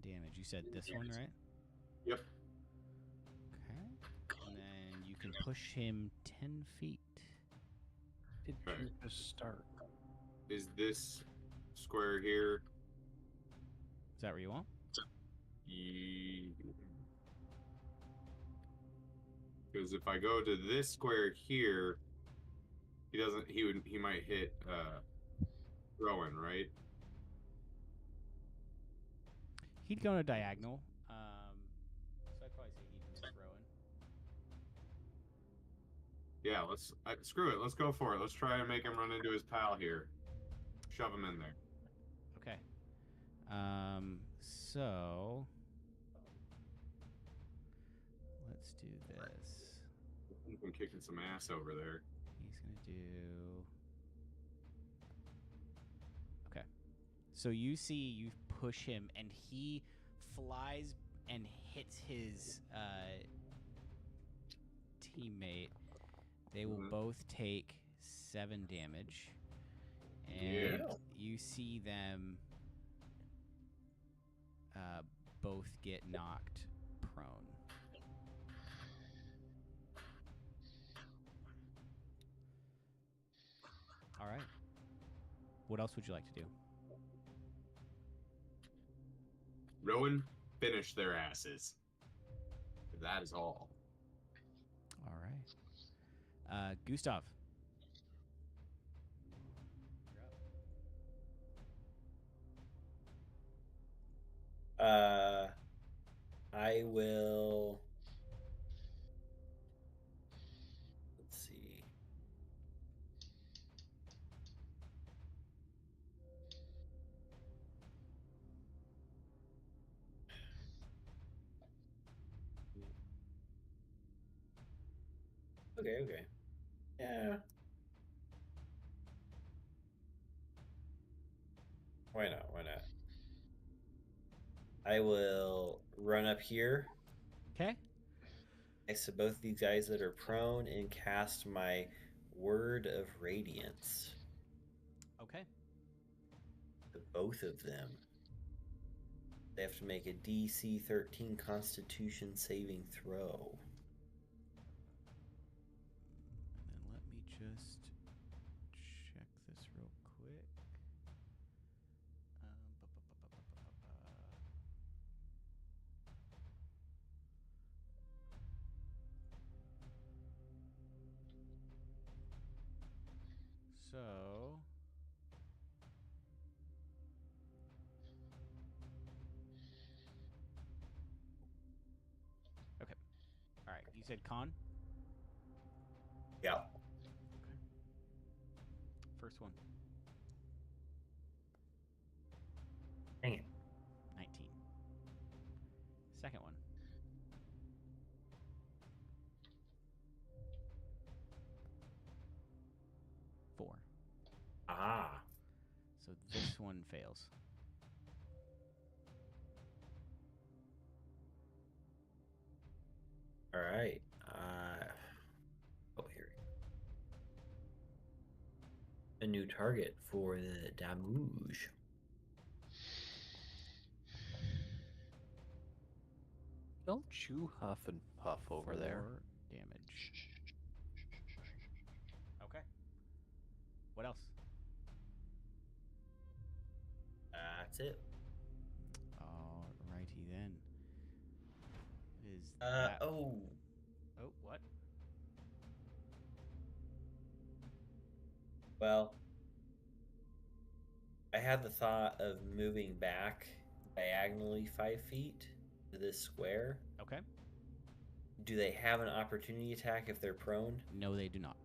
C: Damage. You said this one, right?
B: Yep.
C: Okay. And then you can push him 10 feet.
E: Did
B: Okay.
E: you just start?
B: Is this square here?
C: Is that where you want?
B: Because if I go to this square here, he might hit Rowan, right?
C: He'd go on a diagonal. So I'd probably say he'd miss Rowan.
B: Yeah, screw it. Let's go for it. Let's try and make him run into his pal here. Shove him in there.
C: Okay. So let's do this.
B: He's been kicking some ass over there.
C: He's gonna do. Okay. So you see, you push him, and he flies and hits his teammate. They will both take 7 damage.
D: Yeah.
C: And you see them both get knocked prone. All right. What else would you like to do?
B: Rowan, finish their asses. That is all.
C: All right. Gustav.
A: I will. Let's see. Okay. Yeah. Why not? I will run up here
C: Okay.
A: next to both these guys that are prone and cast my Word of Radiance
C: Okay.
A: to both of them. They have to make a DC 13 Constitution saving throw.
C: And then let me just check this real quick. So okay. All right. You said con?
A: Yeah.
C: Okay. First one.
A: Dang it.
C: 19. Second one. 4.
A: Ah.
C: So this one fails.
A: All right. Oh, here. A new target for the damage.
E: Don't you huff and puff over there.
C: 4 damage. Okay. What else?
A: That's it.
C: Alrighty then. Is that...
A: Oh,
C: Oh, what?
A: well, I had the thought of moving back diagonally 5 feet to this square.
C: Okay.
A: Do they have an opportunity attack if they're prone?
C: No, they do not.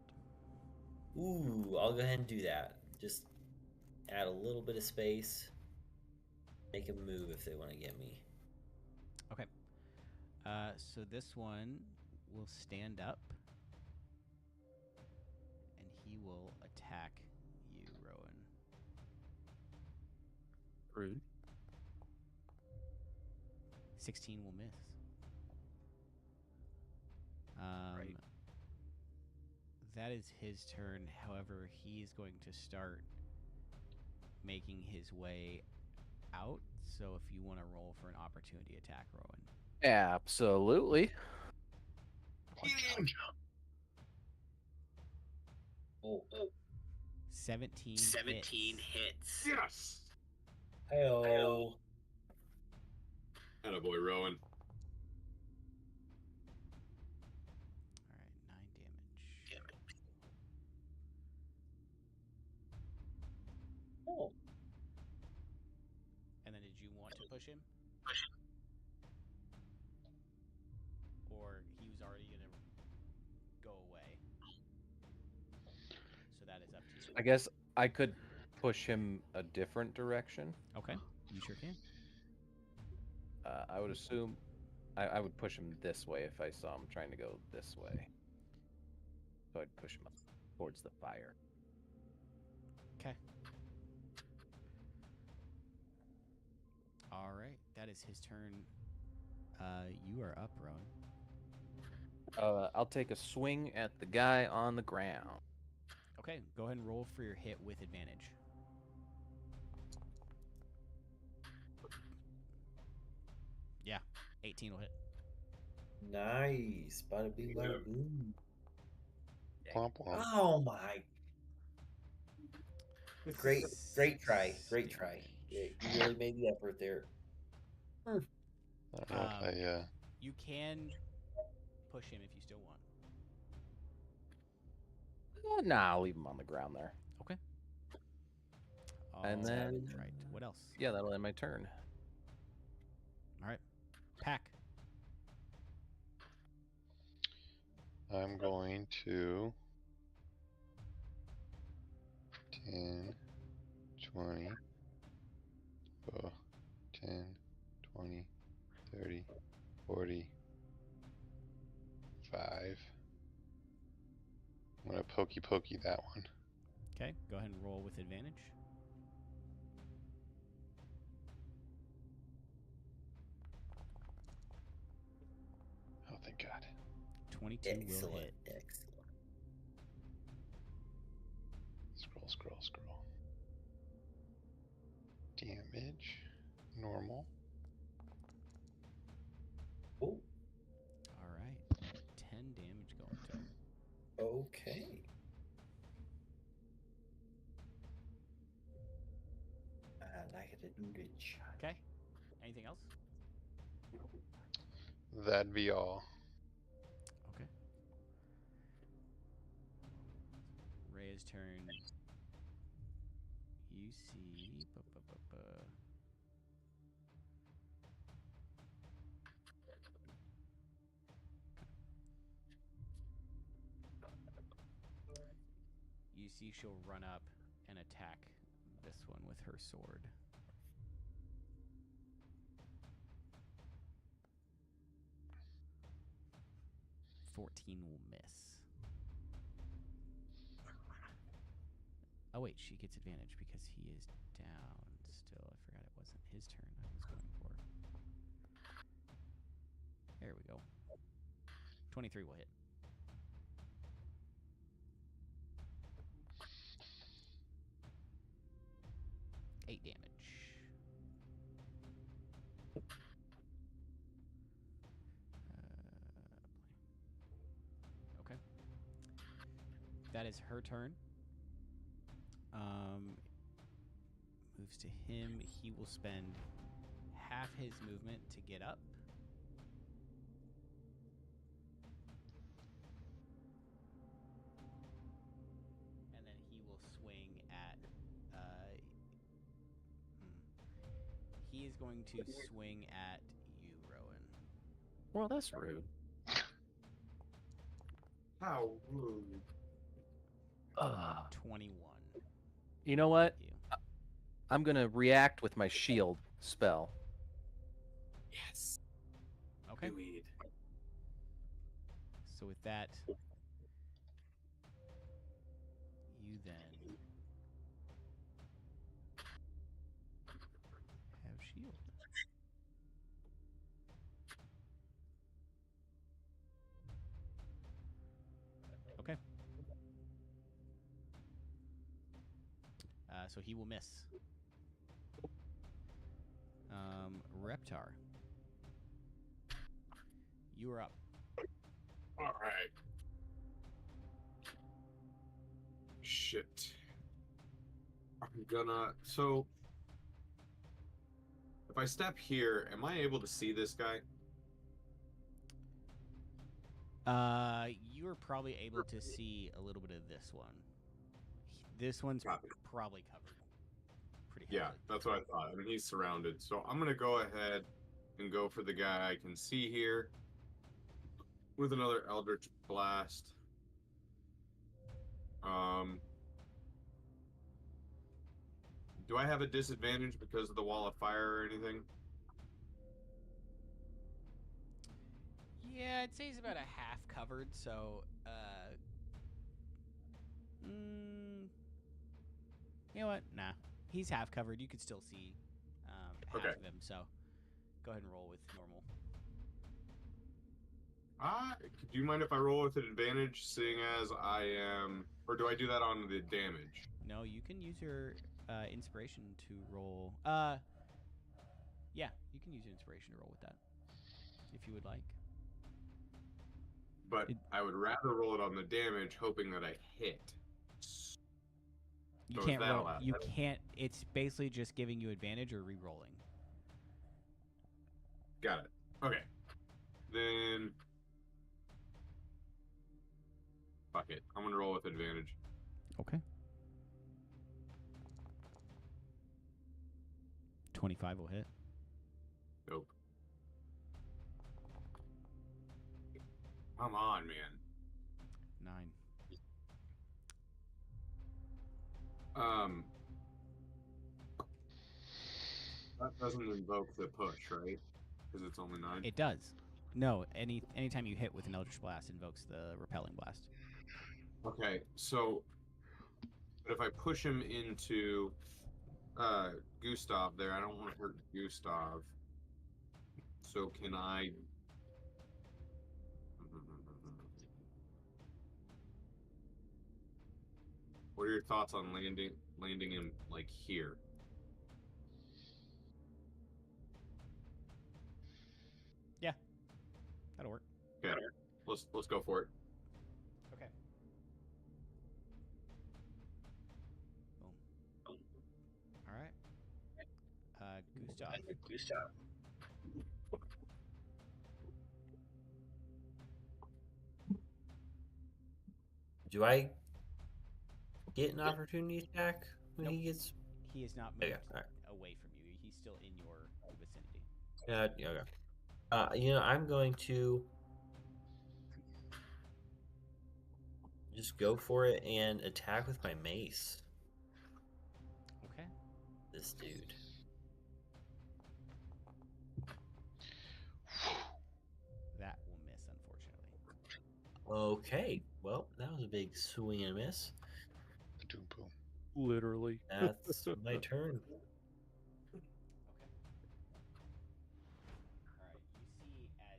A: Ooh, I'll go ahead and do that. Just add a little bit of space. Make them move if they want to get me.
C: Okay. So this one will stand up. And he will attack you, Rowan.
E: Rude.
C: 16 will miss.
E: Right.
C: That is his turn. However, he is going to start making his way out. So if you want to roll for an opportunity attack, Rowan.
E: Absolutely.
A: Oh,
C: 17
A: hits.
B: Yes!
A: Hello.
B: Attaboy, Rowan.
C: All right, 9 damage.
A: Oh.
C: And then did you want to push him? Or he was already going to go away? So that is up to you.
E: I guess I could push him a different direction.
C: Okay, you sure can.
E: I would assume I would push him this way if I saw him trying to go this way. So I'd push him up towards the fire.
C: Okay. All right, that is his turn. You are up, Rowan.
E: I'll take a swing at the guy on the ground.
C: Okay, go ahead and roll for your hit with advantage. Yeah, 18 will hit.
A: Nice. Bada bing, bada boom.
F: Womp womp.
A: Oh my. Great try. Great try. You really made the effort there.
F: I don't know if I.
C: You can push him if you still want.
E: Nah, I'll leave him on the ground there.
C: Okay.
E: And then-
C: Right. What else?
E: Yeah, that'll end my turn.
C: All right. Pack.
F: I'm going to 10, 20, 10, 20, 30, 40, 5. I'm going to pokey that one.
C: Okay. Go ahead and roll with advantage.
F: Oh, thank God.
C: 22 will
A: Excellent.
C: hit.
A: Excellent.
F: Scroll. Damage. Normal.
A: Oh,
C: All right. 10 damage going to him.
A: okay. I like it in good shot.
C: Okay. Anything else?
F: That'd be all.
C: Okay. Rhea's turn. You see. You see she'll run up and attack this one with her sword. "14 will miss. Oh wait, she gets advantage because he is down still. I forgot it wasn't his turn I was going for. There we go. 23 will hit. Eight damage. Okay. That is her turn. Moves to him. He will spend half his movement to get up. And then he will swing at. He is going to swing at you, Rowan.
E: Well, that's rude.
D: How rude.
C: 21.
E: You know what?
C: You.
E: I'm gonna react with my shield spell.
D: Yes.
C: Okay.
D: Do it.
C: So with that, you then have shield. Okay. So he will miss. Reptar, you are up.
D: All right. Shit. I'm gonna. So, if I step here, am I able to see this guy?
C: You are probably able to see a little bit of this one. This one's
D: Copy.
C: probably covered. Pretty
D: Yeah,
C: heavily.
D: that's what I thought. I mean, he's surrounded. So I'm gonna go ahead and go for the guy I can see here with another Eldritch Blast. Do I have a disadvantage because of the wall of fire or anything?
C: Yeah, I'd say he's about a half covered, so you know what? Nah. He's half covered. You could still see half
D: Okay.
C: of him, so go ahead and roll with normal.
B: Do you mind if I roll with an advantage, seeing as I am, or do I do that on the damage?
C: No, you can use your inspiration to roll. Yeah, you can use your inspiration to roll with that, if you would like.
B: But I would rather roll it on the damage, hoping that I hit.
C: You
B: So is
C: can't
B: that
C: roll.
B: allowed?
C: You can't. It's basically just giving you advantage or re-rolling.
B: Got it. Okay. Then. Fuck it. I'm gonna roll with advantage.
C: Okay. 25 will hit.
B: Nope. Come on, man.
C: 9.
B: That doesn't invoke the push, right? Because it's only 9.
C: It does. No, anytime you hit with an Eldritch Blast invokes the Repelling Blast.
B: Okay, so but if I push him into Gustav there, I don't want to hurt Gustav. So can I? What are your thoughts on landing him like here?
C: Yeah, that'll work.
B: Okay, let's go for it.
C: Okay. Boom. All right. Gustav.
A: Do I get an opportunity attack when he gets?
C: He is not
A: Okay,
C: moved
A: all right.
C: away from you. He's still in your vicinity.
A: Yeah. Okay. I'm going to just go for it and attack with my mace.
C: Okay.
A: This dude.
C: That will miss, unfortunately.
A: Okay. Well, that was a big swing and a miss.
F: Ba-doom-boom.
E: Literally.
A: That's my turn.
C: Okay. All right. You see as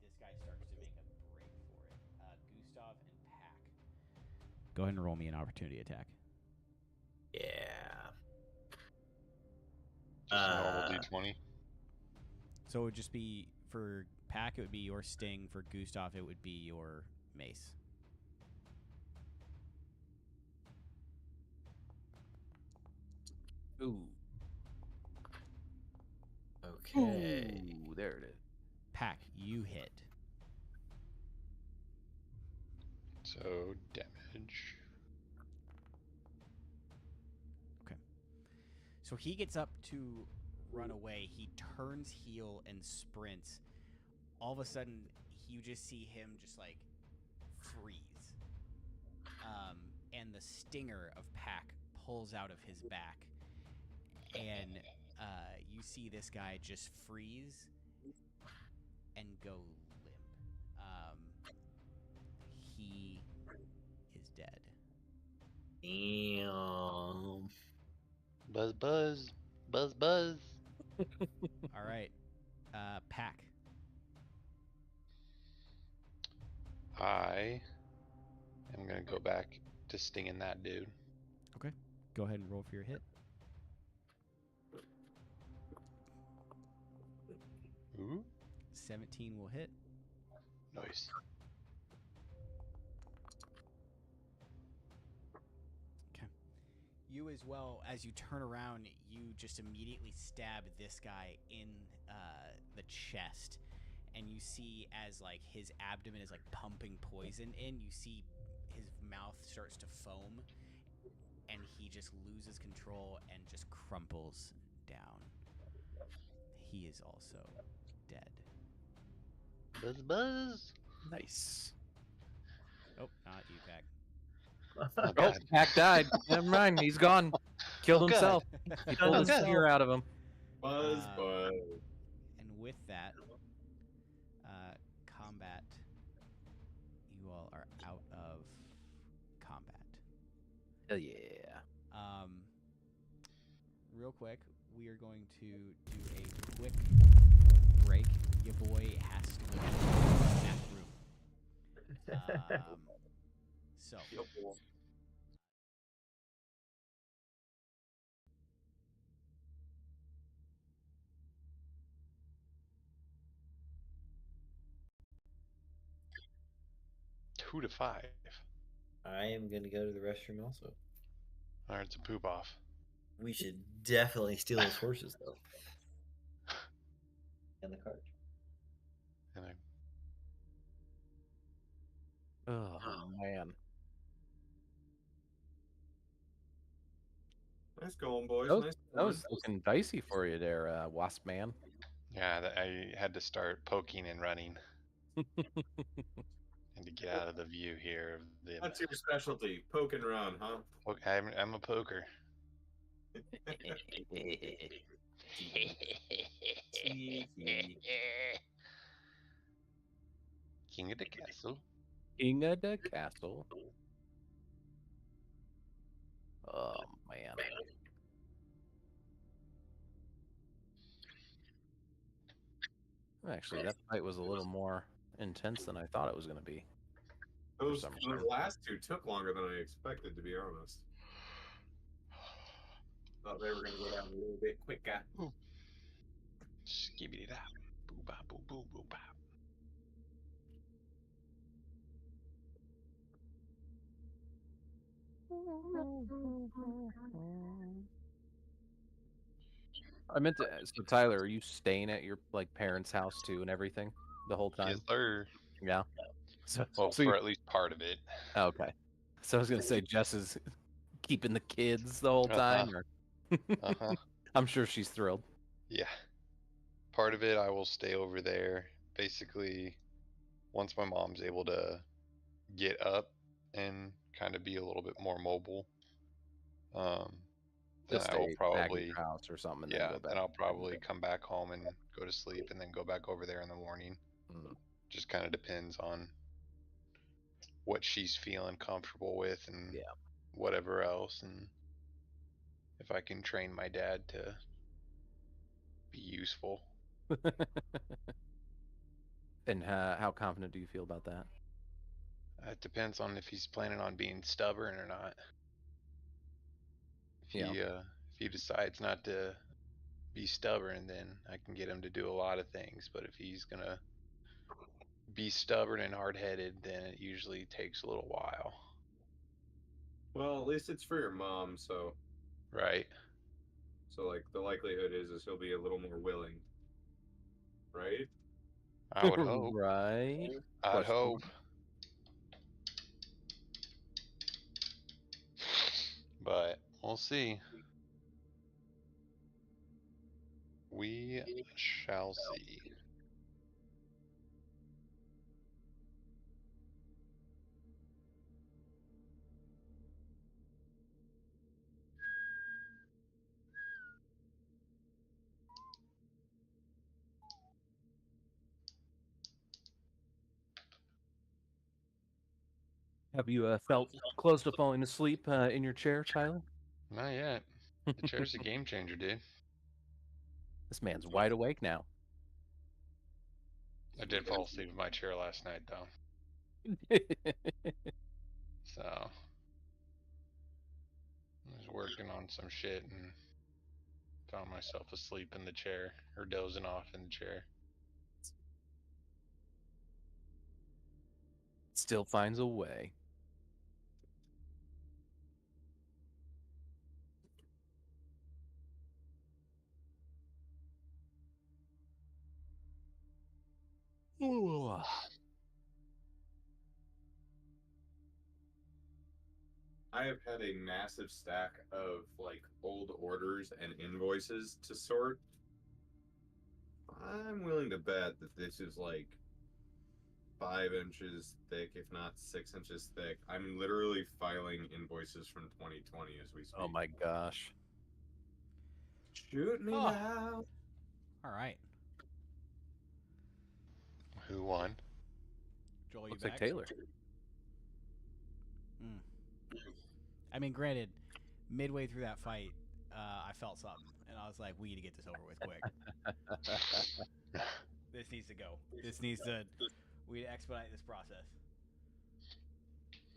C: this guy starts to make a break for it. Gustav and Pack. Go ahead and roll me an opportunity attack.
A: Yeah.
F: Just a normal D20.
C: So it would just be for Pack, it would be your sting. For Gustav, it would be your mace.
E: Ooh.
A: Okay.
E: Ooh, there it is.
C: Pack, you hit.
F: So damage.
C: So he gets up to run away. He turns heel and sprints. All of a sudden, you just see him just like freeze. And the stinger of Pack pulls out of his back. And you see this guy just freeze and go limp. He is dead.
A: Damn.
F: Buzz, buzz. Buzz, buzz.
C: All right. Pack.
F: I am going to go back to stinging that dude.
C: Okay. Go ahead and roll for your hit.
F: Ooh.
C: 17 will hit.
F: Nice.
C: You as well, as you turn around, you just immediately stab this guy in the chest, and you see as like his abdomen is like pumping poison in, you see his mouth starts to foam, and he just loses control and just crumples down. He is also dead.
F: Buzz, buzz.
E: Nice.
C: Oh, not you, Pack.
F: Oh,
E: Oh,
F: God.
E: Pack died. Never mind. He's gone. Killed
F: Oh, God.
E: himself. He pulled
F: Oh,
E: his
F: God.
E: spear out of him.
D: Buzz.
C: And with that, combat, you all are out of combat.
E: Hell yeah.
C: Real quick, we are going to do a quick break. Your boy has to go So
B: Yep.
F: 2 to 5.
A: I am gonna go to the restroom also.
F: Alright, it's a poop off.
A: We should definitely steal those horses though. And the cart.
F: And I,
E: Oh man.
B: Nice going, boys.
E: That was,
B: Nice
E: that
B: going.
E: was looking dicey for you there, Wasp Man.
F: yeah, I had to start poking and running and to get out of the view here of the.
B: That's your specialty, poking around, huh?
F: Okay, I'm a poker. King of the castle.
E: King of the castle. Oh man. Actually, that fight was a little more intense than I thought it was going to be.
B: Those
E: some reason.
B: last two took longer than I expected, to be honest. Thought they were going to go down a little bit quicker.
F: Skibbity da. Boo ba boo boo boo ba.
E: I meant to. So Tyler, are you staying at your like parents' house too and everything the whole time?
F: Yes, sir.
E: Yeah. So,
F: Well,
E: so
F: for at least part of it.
E: okay. So I was gonna say Jess is keeping the kids the whole time, or
F: Uh-huh.
E: I'm sure she's thrilled.
F: Yeah. Part of it I will stay over there. Basically, once my mom's able to get up and kind of be a little bit more mobile, then
E: Just
F: I will
E: stay back at
F: probably,
E: your house or something, and then
F: yeah,
E: go back.
F: then I'll probably come back home and go to sleep and then go back over there in the morning.
E: Mm.
F: Just kind of depends on what she's feeling comfortable with and
E: Yeah.
F: whatever else, and if I can train my dad to be useful.
E: And how confident do you feel about that?
F: It depends on if he's planning on being stubborn or not. If
E: Yeah.
F: he decides not to be stubborn, then I can get him to do a lot of things. But if he's gonna be stubborn and hard-headed, then it usually takes a little while.
B: Well, at least it's for your mom, so
F: Right.
B: like the likelihood is he'll be a little more willing, right?
F: I would hope.
E: Right.
F: I'd
E: Question
F: hope. But we'll see. We shall see.
E: Have you felt close to falling asleep in your chair, Tyler?
F: Not yet. The chair's a game changer, dude.
E: This man's wide awake now.
F: I did fall asleep in my chair last night, though. So I was working on some shit and found myself asleep in the chair, or dozing off in the chair.
E: Still finds a way. Ooh.
B: I have had a massive stack of like old orders and invoices to sort. I'm willing to bet that this is like 5 inches thick, if not 6 inches thick. I'm literally filing invoices from 2020 as we speak.
E: Oh my gosh.
B: Shoot me
C: Oh.
B: now.
C: all right,
F: Who won?
C: Joel, you
E: Looks
C: back?
E: like Taylor.
C: I mean, granted, midway through that fight, I felt something, and I was like, "We need to get this over with quick. This needs to go. We need to expedite this process."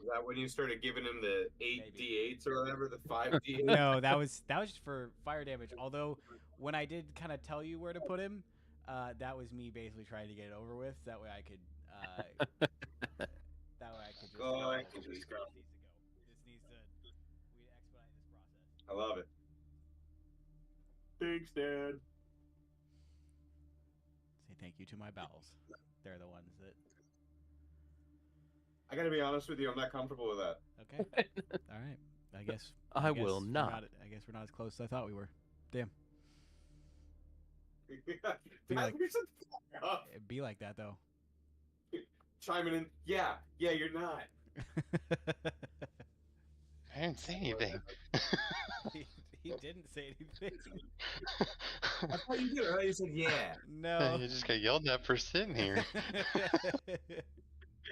B: Was that when you started giving him the 8
C: Maybe.
B: d8s or whatever, the 5 d8s?
C: No, that was just for fire damage. Although when I did kind of tell you where to put him, that was me basically trying to get it over with. That way I could just
B: Oh,
C: say,
B: I
C: "This
B: can
C: needs
B: just
C: to
B: go.
C: go. This needs to we expedite this process."
B: I love it. Thanks, Dad.
C: Say thank you to my bowels. They're the ones that.
B: I gotta be honest with you, I'm not comfortable with that.
C: Okay. All right. I guess.
E: I will
C: we're
E: not.
C: I guess we're not as close as I thought we were. Damn.
B: Dad, you're so fucked up.
C: It'd be like that though.
B: Chiming in. Yeah, you're not.
F: I didn't say anything.
C: he didn't say anything.
A: I thought you did. Right? You said yeah.
C: No.
F: You just got yelled at for sitting here.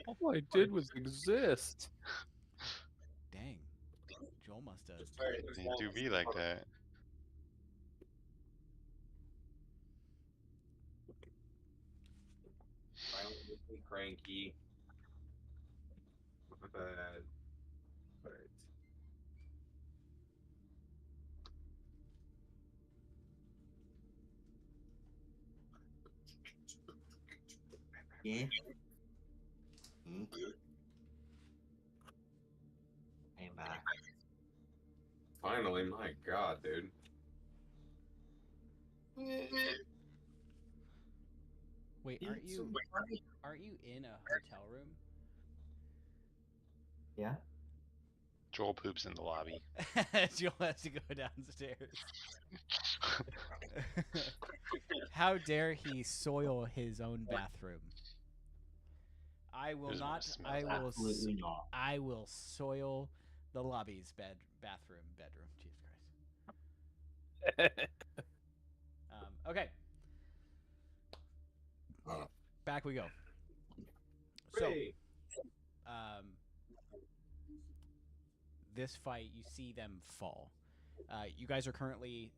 E: All I did was exist.
C: Dang. Joel must have.
B: Sorry,
F: They do be like that.
B: Violently cranky. My bad. Alright.
A: Yeah. Came back.
B: Finally, my god, dude.
C: Wait, aren't you in a hotel room?
A: Yeah.
F: Joel poops in the lobby.
C: Joel has to go downstairs. How dare he soil his own bathroom? I will
F: There's one
C: not.
F: that smells
C: I will.
A: Absolutely not.
C: I will soil the lobby's bedroom. Jesus Christ. Okay. Back we go. So,
B: Hey.
C: this fight, you see them fall. You guys are currently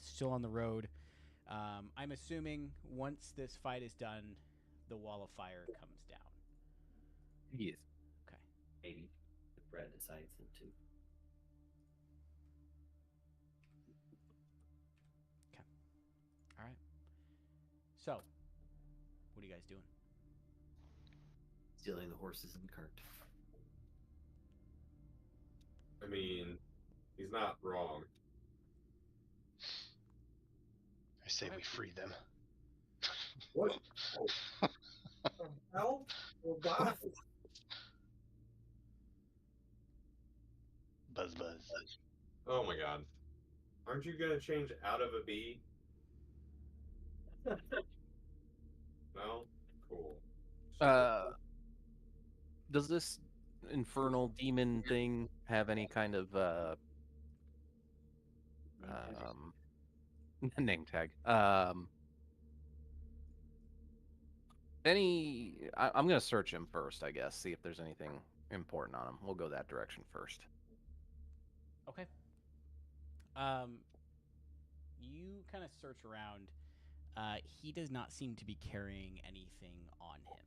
C: still on the road. I'm assuming once this fight is done, the wall of fire comes down.
E: Yes.
C: Okay.
A: Maybe if Brett decides him to.
C: All right. So, what are you guys doing?
A: Stealing the horses and cart.
B: I mean, he's not wrong.
F: I say we free them.
B: What? Hell? Why?
F: Buzz.
B: Oh my god. Aren't you gonna change out of a bee? No? Cool.
E: Does this infernal demon thing have any kind of name tag? I'm gonna search him first, I guess. See if there's anything important on him. We'll go that direction first.
C: Okay. You kind of search around. He does not seem to be carrying anything on him.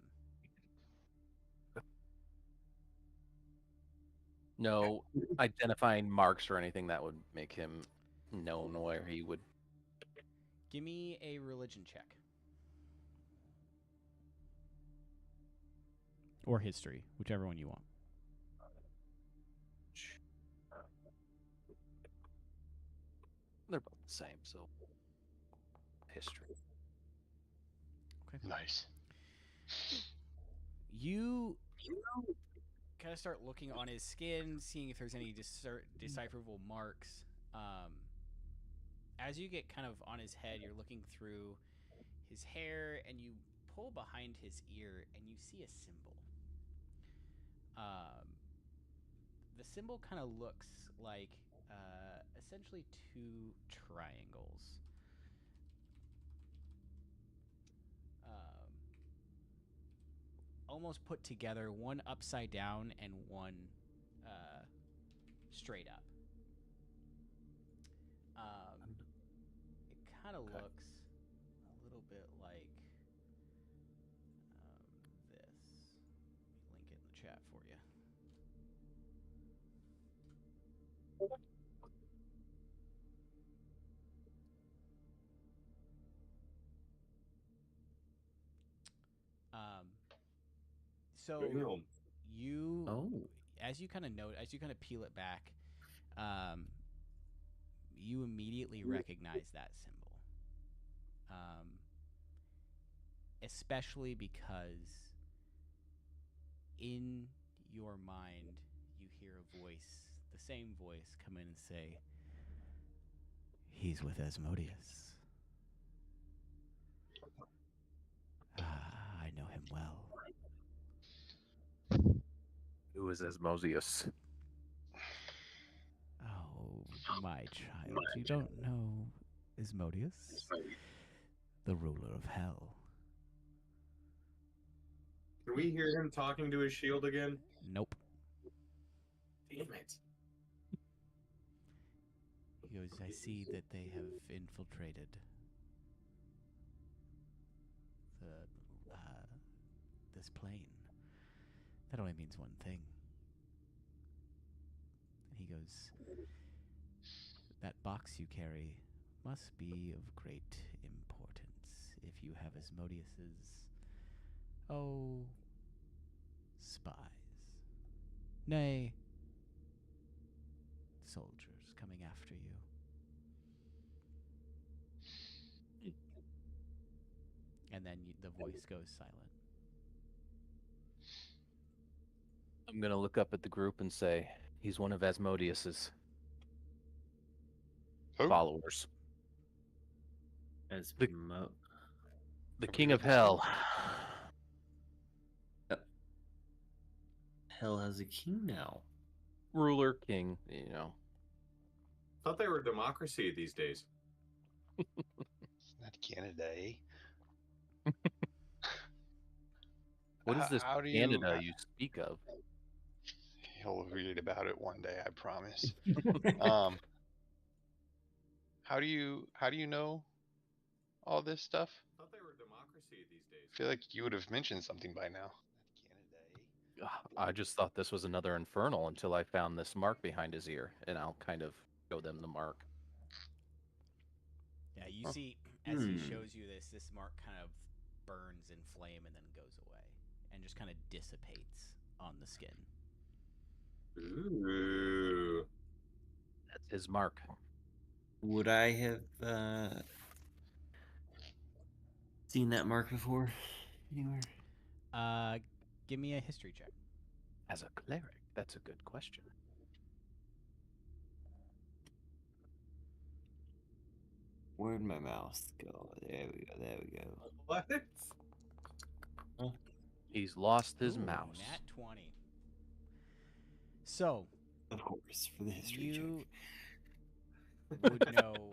E: No identifying marks or anything that would make him known where he would.
C: Give me a religion check. Or history, whichever one you want.
E: They're both the same, so history.
C: Okay.
F: Nice.
C: You kind of start looking on his skin, seeing if there's any decipherable marks. As you get kind of on his head, you're looking through his hair, and you pull behind his ear, and you see a symbol. The symbol kind of looks like essentially two triangles. Almost put together, one upside down and one straight up. It kind of looks a little bit like this. Let me link it in the chat for you. So
D: Damn.
C: you,
A: Oh.
C: as you kind of peel it back, you immediately recognize that symbol. Especially because in your mind you hear a voice, the same voice, come in and say, "He's with Asmodeus. I know him well."
E: Who is Asmodeus?
C: Oh, my child, you don't know Asmodeus, the ruler of hell.
D: Can we hear him talking to his shield again?
C: Nope.
D: Damn it.
C: He goes, "I see that they have infiltrated the this plane. That only means one thing." And he goes, "That box you carry must be of great importance if you have Asmodeus's, spies. Nay, soldiers coming after you." And then the voice goes silent.
E: I'm gonna look up at the group and say, he's one of Asmodeus's
F: Who?
E: followers.
A: As
E: The-
A: mo-
E: The King of Hell.
A: Hell has a king now.
E: Ruler, king, you know.
D: Thought they were a democracy these days.
F: It's not Canada, eh?
E: What is this
F: How do
E: Canada you speak of?
F: You'll read about it one day, I promise. um, how do you know all this stuff?
D: Thought they were a democracy these days.
F: I feel like you would have mentioned something by now. Canada, eh?
E: I just thought this was another infernal until I found this mark behind his ear, and I'll kind of show them the mark.
C: Yeah, you see, as he
A: Hmm.
C: shows you this mark kind of burns in flame and then goes away and just kind of dissipates on the skin.
D: Ooh.
E: That's his mark.
A: Would I have seen that mark before anywhere?
C: Give me a history check.
E: As a cleric, that's a good question.
A: Where'd my mouse go? There we go. There we go.
D: What?
E: He's lost his
C: Ooh,
E: mouse.
C: Nat 20. So,
A: Of course, for the history
C: you
A: check.
C: would know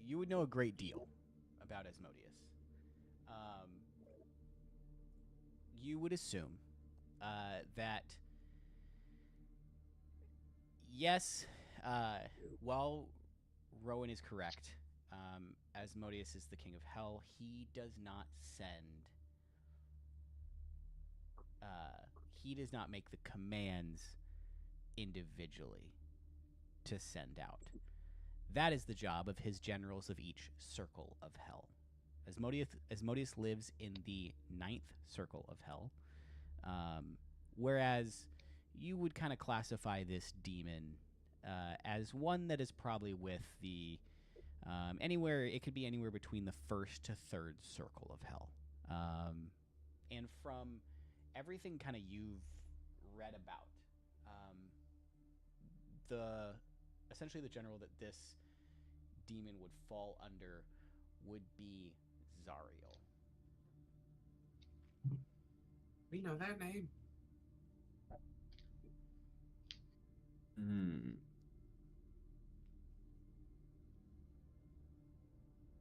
C: you would know a great deal about Asmodeus. You would assume that yes, while Rowan is correct, Asmodeus is the king of hell. He does not send. He does not make the commands individually to send out. That is the job of his generals of each circle of hell. Asmodeus lives in the 9th circle of hell, whereas you would kind of classify this demon as one that is probably with the anywhere. It could be anywhere between the 1st to 3rd circle of hell, and from everything kind of you've read about, essentially the general that this demon would fall under would be Zariel.
D: We know that name.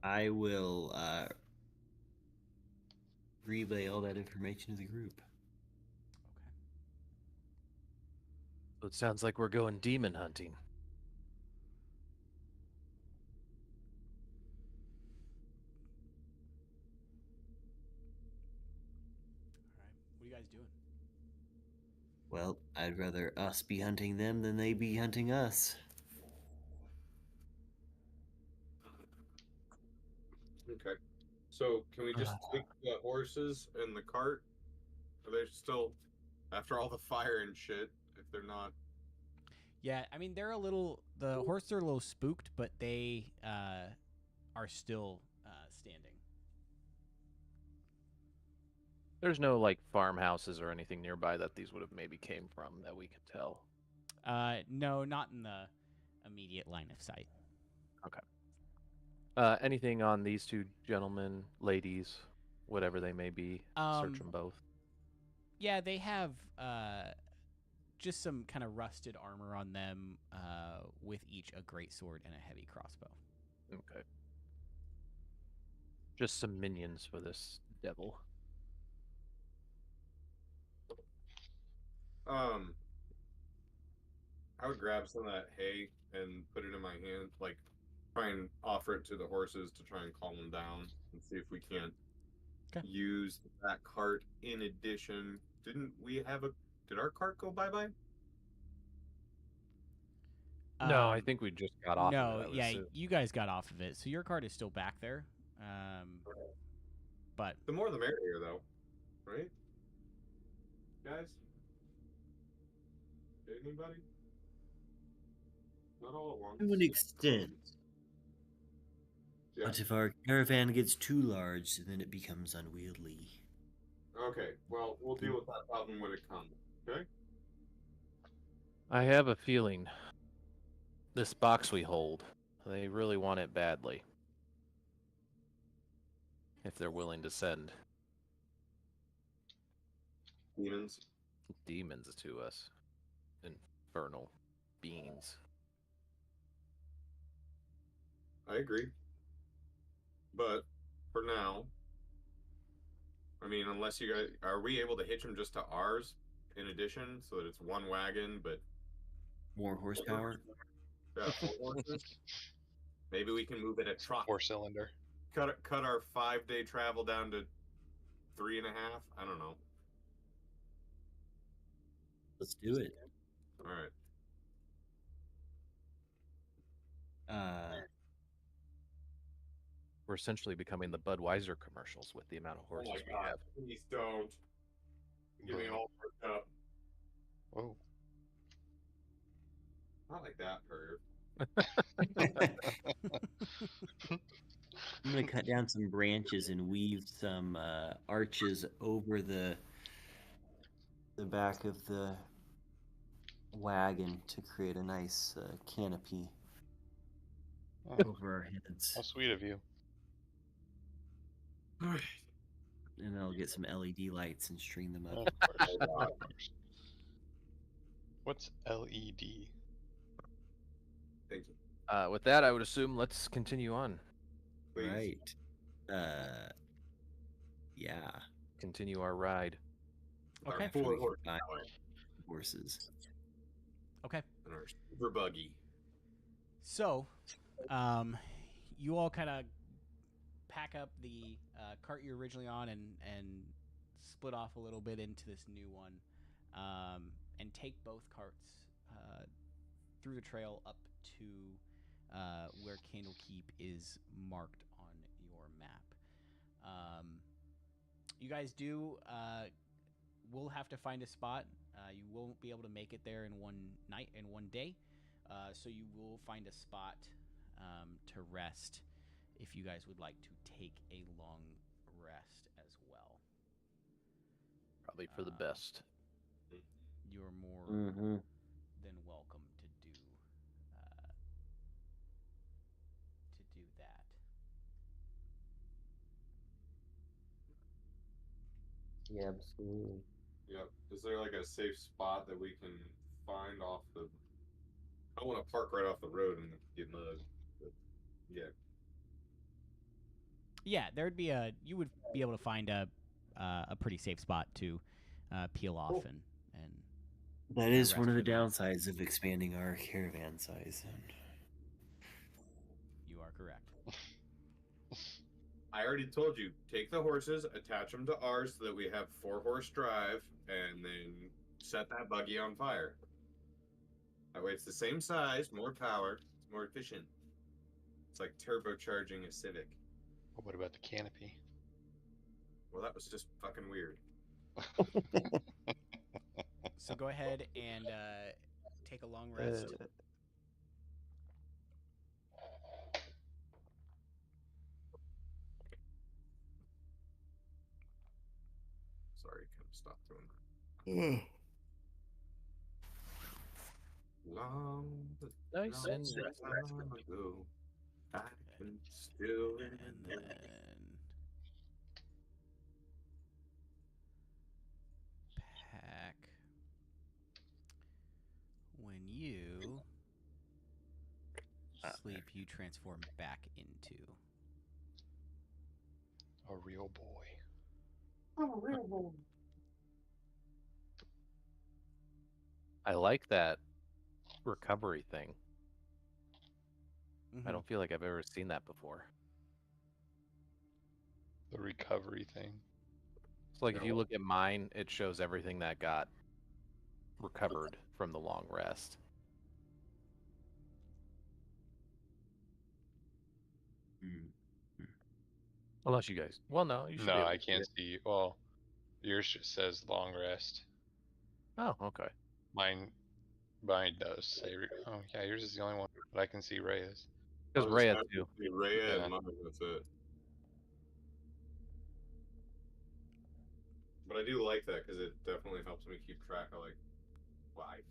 A: I will relay all that information to the group.
C: Okay.
E: So it sounds like we're going demon hunting.
C: All right. What are you guys doing?
A: Well, I'd rather us be hunting them than they be hunting us.
D: Okay. So can we just take the horses and the cart Are they still, after all the fire and shit, if they're not...
C: Yeah, I mean the horses are a little spooked, but they are still standing.
E: There's no like farmhouses or anything nearby that these would have maybe came from that we could tell.
C: No, not in the immediate line of sight.
E: Anything on these two gentlemen, ladies, whatever they may be? Search them both.
C: Yeah, they have just some kind of rusted armor on them, with each a greatsword and a heavy crossbow.
E: Okay. Just some minions for this devil.
D: I would grab some of that hay and put it in my hand, like try and offer it to the horses to try and calm them down and see if we can't use that cart in addition. Did our cart go bye-bye?
E: No, I think we just got off
C: No,
E: of it.
C: yeah, you guys got off of it, so your cart is still back there. But
D: The more the merrier, though, right? Guys? Anybody? Not all at once.
A: To an extent.
D: Yeah.
A: But if our caravan gets too large, then it becomes unwieldy.
D: Okay, well, we'll deal with that problem when it comes, okay?
E: I have a feeling this box we hold, they really want it badly. If they're willing to send demons to us. Infernal beings.
D: I agree. But for now, I mean, unless you guys are we able to hitch them just to ours in addition, so that it's one wagon, but
A: More horsepower?
D: yeah, 4 horses? Maybe we can move it a truck.
F: 4-cylinder.
D: Cut our 5-day travel down to 3.5. I don't know.
A: Let's do it.
D: All right.
E: We're essentially becoming the Budweiser commercials with the amount of
D: Oh
E: horses
D: my
E: we
D: god!
E: have.
D: Please don't. Get me all worked up.
F: Whoa.
D: Not like that, perv.
A: I'm gonna cut down some branches and weave some arches over the back of the wagon to create a nice canopy
F: Oh,
A: over our heads.
F: how sweet of you.
A: And I'll get some LED lights and string them
F: Of
A: up.
F: course. Of course. What's LED?
D: Thank you.
E: With that, I would assume let's continue on.
D: Please.
A: Right. Yeah.
E: Continue our ride.
C: Okay.
D: Our 4
A: After we
D: horse
A: can find
D: power
A: horses.
C: okay.
D: and our super buggy.
C: So, you all kind of pack up the cart you're originally on and split off a little bit into this new one, and take both carts through the trail up to where Candlekeep is marked on your map. You guys will have to find a spot. You won't be able to make it there in one night and one day. So you will find a spot to rest if you guys would like to take a long rest as well.
E: Probably for the best.
C: You're more
A: Mm-hmm.
C: than welcome to do that.
A: Yeah, absolutely.
D: Yep. Is there like a safe spot that we can find off the? I want to park right off the road and get mugged. But yeah.
C: Yeah, you would be able to find a pretty safe spot to peel off
D: Cool.
C: and
A: That is
C: rest
A: one of the
C: for the night.
A: downsides of expanding our caravan size.
C: You are correct.
D: I already told you, take the horses, attach them to ours so that we have 4-horse drive, and then set that buggy on fire. That way it's the same size, more power, it's more efficient. It's like turbocharging a Civic.
F: What about the canopy?
D: Well, that was just fucking weird.
C: So go ahead and take a long rest.
B: Sorry, kind of stopped doing that. Long,
E: Nice
B: long
E: and
B: time ago, I can still
C: And
B: remember.
C: then pack. When you sleep, you transform back into.
F: A real boy.
B: I'm a real boy.
E: I like that recovery thing. I don't feel like I've ever seen that before.
F: The recovery thing.
E: It's like if you look at mine, it shows everything that got recovered from the long rest. Unless you guys, well, no, you should
F: No,
E: be able
F: I
E: to see
F: can't
E: it.
F: see. Well, yours just says long rest.
E: Oh, okay.
F: Mine does say. Oh, yeah, yours is the only one that I can see. Reyes.
E: Because Rhea too.
B: Rhea
F: Yeah.
B: and mine, that's it. But I do like that because it definitely helps me keep track of like life.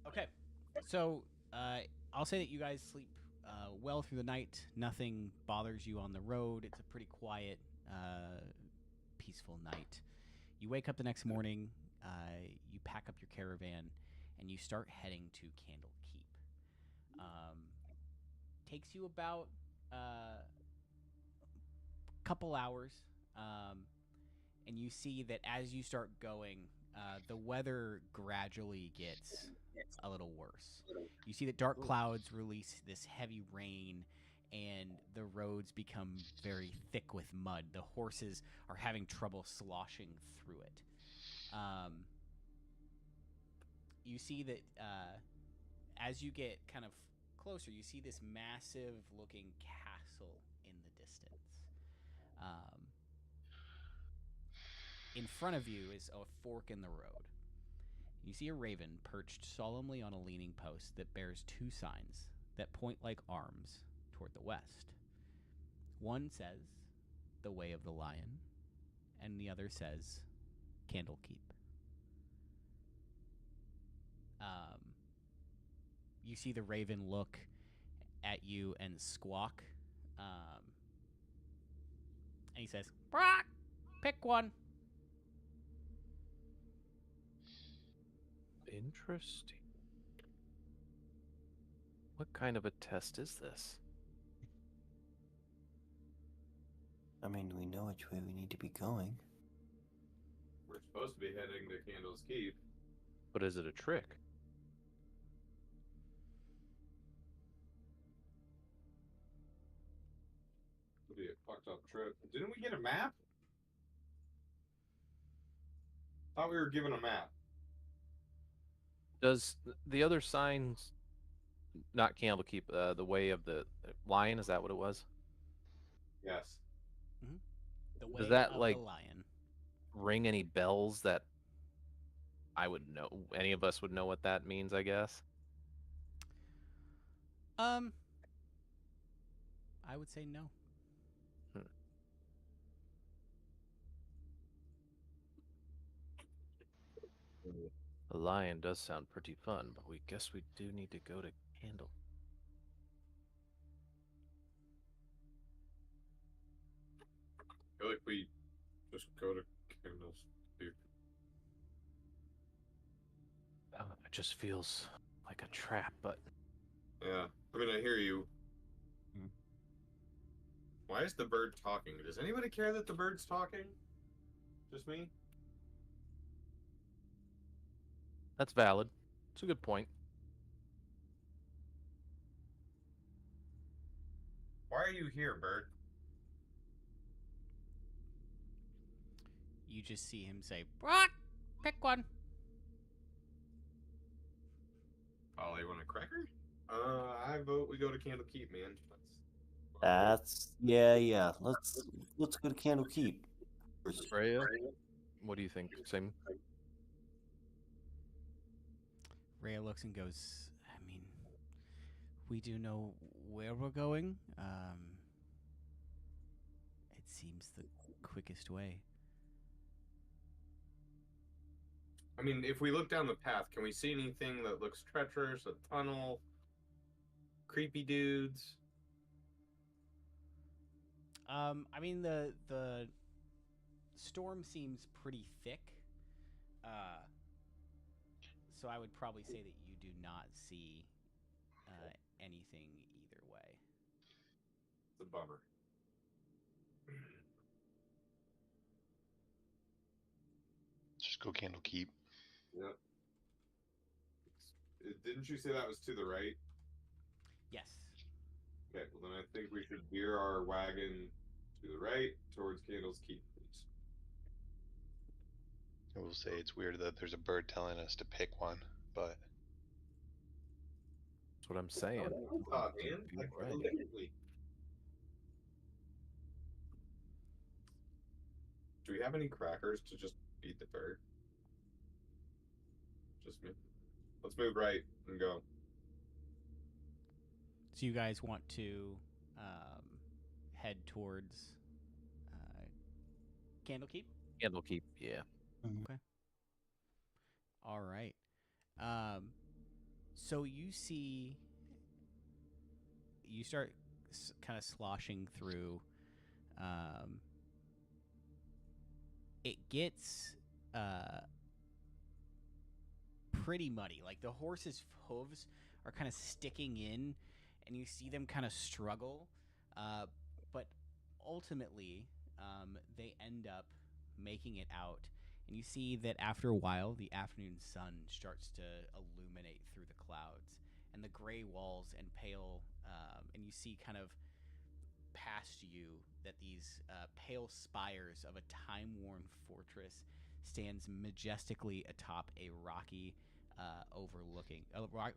C: Okay, so I'll say that you guys sleep well through the night. Nothing bothers you on the road. It's a pretty quiet, peaceful night. You wake up the next morning. You pack up your caravan, and you start heading to Candle Keep. Takes you about a couple hours, and you see that as you start going, the weather gradually gets a little worse. You see that dark clouds release this heavy rain, and the roads become very thick with mud. The horses are having trouble sloshing through it. You see that as you get kind of closer, you see this massive-looking castle in the distance. In front of you is a fork in the road. You see a raven perched solemnly on a leaning post that bears two signs that point like arms toward the west. One says, "The Way of the Lion," and the other says, "Candlekeep." You see the raven look at you and squawk, and he says, "Brock, pick one."
E: Interesting. What kind of a test is this?
G: I mean, we know which way we need to be going.
B: We're supposed to be heading to Candle's Keep.
E: But is it a trick?
B: It'll be a fucked up trip. Didn't we get a map? Thought we were given a map.
E: Does the other signs, not Candlekeep, the Way of the Lion, is that what it was?
B: Yes.
C: The Way
E: Does that,
C: of
E: like,
C: the Lion.
E: ring any bells that I would know? Any of us would know what that means, I guess?
C: I would say no.
E: The lion does sound pretty fun, but we guess we do need to go to Candle.
B: I feel like we just go to Candle's Keep.
E: It just feels like a trap, but
B: Yeah. I mean, I hear you. Why is the bird talking? Does anybody care that the bird's talking? Just me?
E: that's valid. It's a good point.
B: Why are you here, bird?
C: You just see him say, "Brock, pick one."
B: Oh, you want a cracker? I vote we go to Candle Keep, man.
G: Yeah. Let's go to Candlekeep. First.
E: Freya, what do you think? Same.
C: Rhea looks and goes, I mean, we do know where we're going. It seems the quickest way.
D: I mean, if we look down the path, can we see anything that looks treacherous? A tunnel? Creepy dudes?
C: I mean, the storm seems pretty thick. So I would probably say that you do not see anything either way.
D: It's a bummer.
F: Just go Candlekeep.
D: Yep. Didn't you say that was to the right?
C: Yes.
D: Okay, well then I think we should veer our wagon to the right towards Candle's Keep, please.
F: I will say it's weird that there's a bird telling us to pick one, but
E: That's what I'm saying.
D: Oh, man. Like,
E: Right.
D: literally. Do we have any crackers to just feed the bird? Just me. Let's move right and go.
C: So you guys want to head towards Candlekeep?
E: Candlekeep, yeah.
C: Okay. All right. So you start kind of sloshing through. It gets pretty muddy. Like the horse's hooves are kind of sticking in, and you see them kind of struggle. But ultimately, they end up making it out. And you see that after a while, the afternoon sun starts to illuminate through the clouds, and the gray walls and pale, and you see kind of past you that these pale spires of a time-worn fortress stands majestically atop a rocky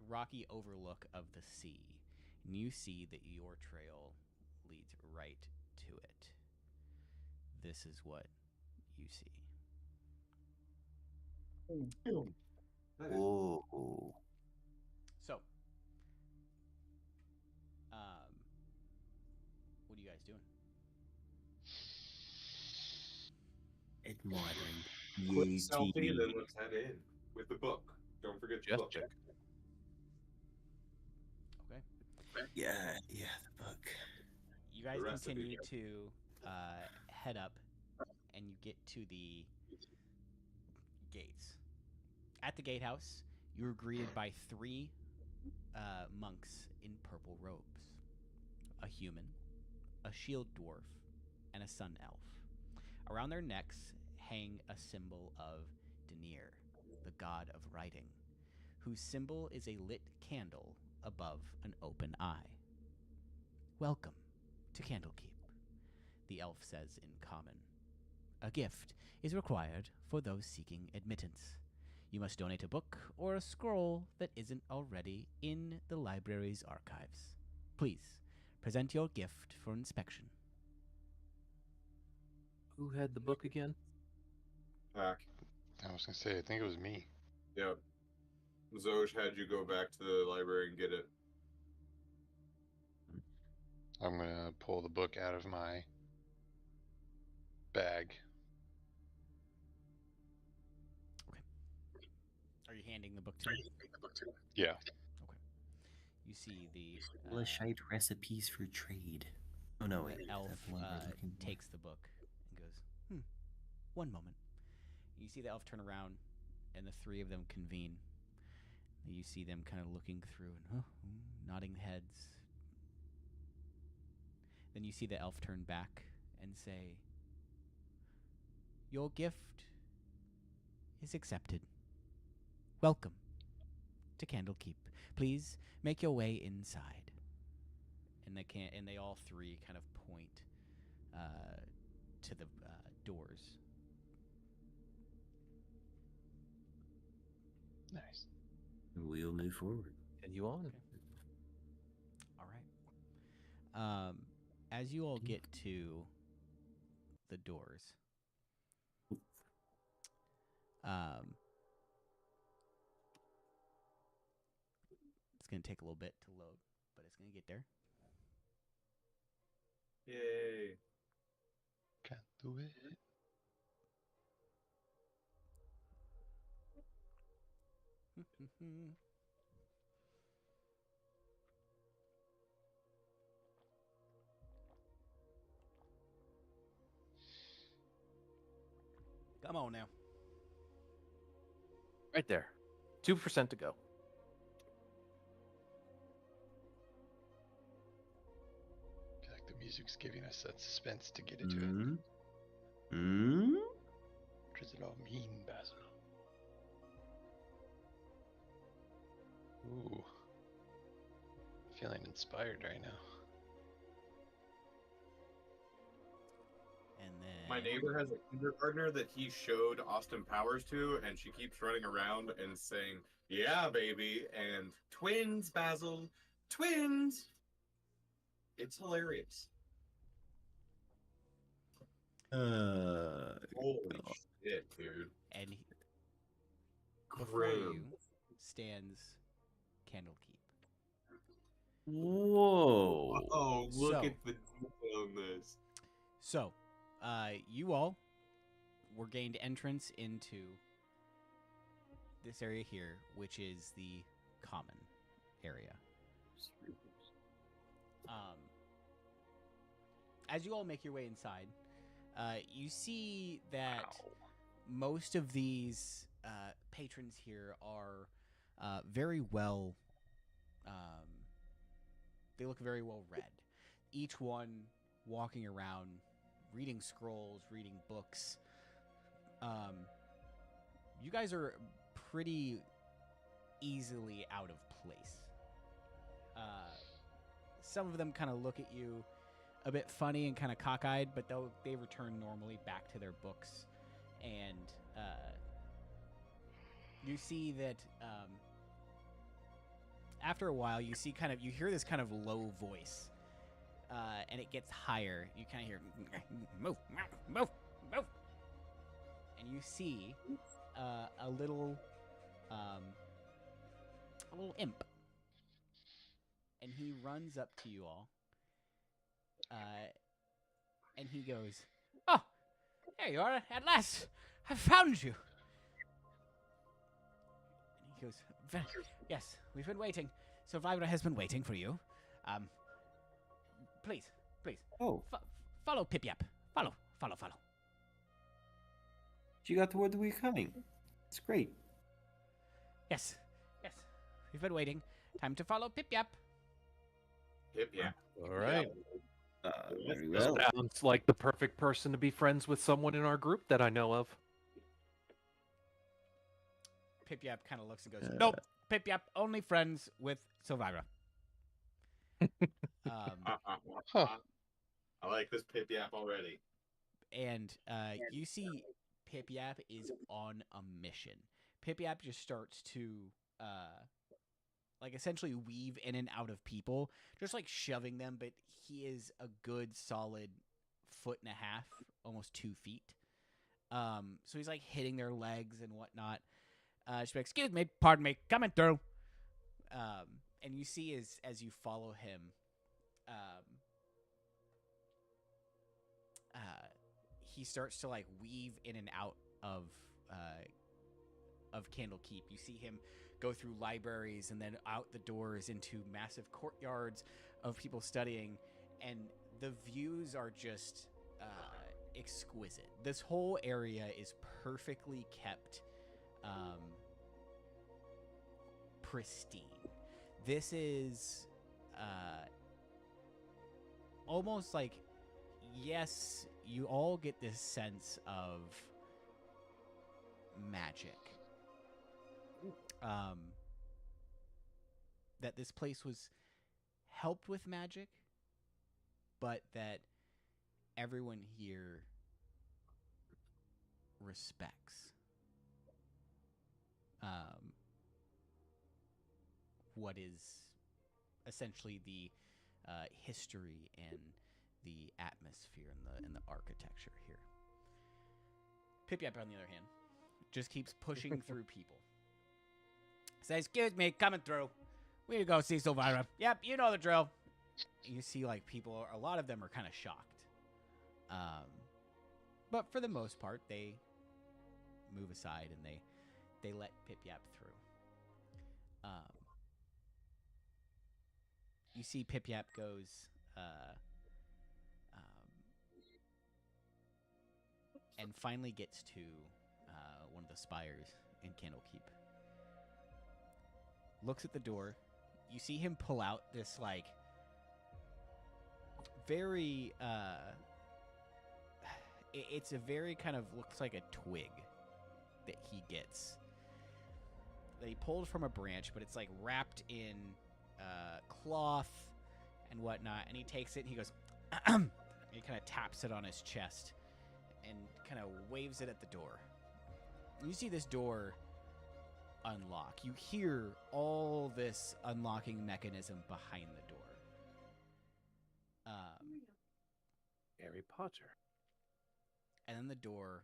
C: rocky overlook of the sea. And you see that your trail leads right to it. This is what you see.
G: Whoa.
C: So, what are you guys doing?
G: Admiring
D: Quick
G: Ye's
D: selfie,
G: TV.
D: and then let's head in with the book. Don't forget the
E: Just
D: book.
E: check.
C: Okay.
G: Yeah, the book.
C: You guys
D: The recipe.
C: continue to head up, and you get to the gates. At the gatehouse, you are greeted by three monks in purple robes: a human, a shield dwarf, and a sun elf. Around their necks hang a symbol of Denir, the god of writing, whose symbol is a lit candle above an open eye. Welcome to Candlekeep, the elf says in common. A gift is required for those seeking admittance. You must donate a book or a scroll that isn't already in the library's archives. Please, present your gift for inspection.
E: Who had the book again?
D: Back.
F: I was gonna say I think it was me.
D: Yep. Zoj had you go back to the library and get it.
F: I'm gonna pull the book out of my bag.
C: Are you handing the book to him?
F: Yeah.
C: You see the
G: Lishite recipes for trade. Oh no, wait.
C: the elf
G: that's the one we're looking for.
C: takes the book and goes, one moment. You see the elf turn around, and the three of them convene. You see them kind of looking through and nodding heads. Then you see the elf turn back and say, your gift is accepted. Welcome to Candlekeep. Please make your way inside. And they all three kind of point to the doors.
F: Nice.
G: We'll move forward.
E: And you on?
C: All right. as you all get to the doors, it's going to take a little bit to load, but it's going to get there.
B: Yay.
F: Can't do it.
C: Come on now.
E: Right there. 2% to go.
F: I feel like the music's giving us that suspense to get into it.
A: Mm-hmm.
F: What does it all mean, Basil? Ooh. Feeling inspired right now.
C: And then
B: My neighbor has a kindergartner that he showed Austin Powers to, and she keeps running around and saying, "Yeah, baby," and twins, Basil, twins. It's hilarious. Holy shit, dude.
C: and before
B: Grim.
C: you stands Candlekeep.
A: Whoa.
B: Oh, look
C: So-
B: at the detail in this.
C: So, you all were gained entrance into this area here, which is the common area. As you all make your way inside, you see that
F: Wow.
C: most of these patrons here are very well. They look very well read. Each one walking around, reading scrolls, reading books. You guys are pretty easily out of place. Some of them kind of look at you a bit funny and kind of cockeyed, but they return normally back to their books. And you see that after a while, you hear this kind of low voice, and it gets higher. You kind of hear, move, move, move, and you see a little imp, and he runs up to you all, and he goes, "Oh, there you are! At last, I found you." And he goes, "Yes, we've been waiting. Survivor has been waiting for you. Please,
G: Oh,
C: follow Pip Yap. Follow.
G: she got the word that we're coming. It's great.
C: Yes, we've been waiting. Time to follow Pip Yap."
B: Yep, yeah.
E: All right.
G: Very well.
E: Sounds like the perfect person to be friends with someone in our group that I know of.
C: Pip Yap kind of looks and goes, "Nope, Pip Yap only friends with Survivor."
F: Huh.
B: I like this Pip Yap already.
C: And you see Pip Yap is on a mission. Pip Yap just starts to essentially weave in and out of people, just like shoving them, but he is a good solid 1.5 feet, almost 2 feet. So he's like hitting their legs and whatnot. She's like, "Excuse me, pardon me, coming through." And you see as you follow him, he starts to like weave in and out of Candlekeep. You see him go through libraries and then out the doors into massive courtyards of people studying, and the views are just exquisite. This whole area is perfectly kept, pristine. This is almost like, yes, you all get this sense of magic. That this place was helped with magic, but that everyone here respects what is essentially the history and the atmosphere and the architecture here. Pip-Yap, on the other hand, just keeps pushing through people. Says, "Excuse me, coming through. We need to go see Silvira." "Yep, you know the drill." You see, like, people, a lot of them are kind of shocked. But for the most part, they move aside and they let Pip-Yap through. You see Pip-Yap goes and finally gets to one of the spires in Candlekeep. Looks at the door. You see him pull out this, like, very it's a very kind of looks like a twig that he gets that he pulled from a branch, but it's like wrapped in cloth and whatnot, and he takes it and he goes and he kind of taps it on his chest and kind of waves it at the door. You see this door unlock. You hear all this unlocking mechanism behind the door.
E: Harry Potter.
C: And then the door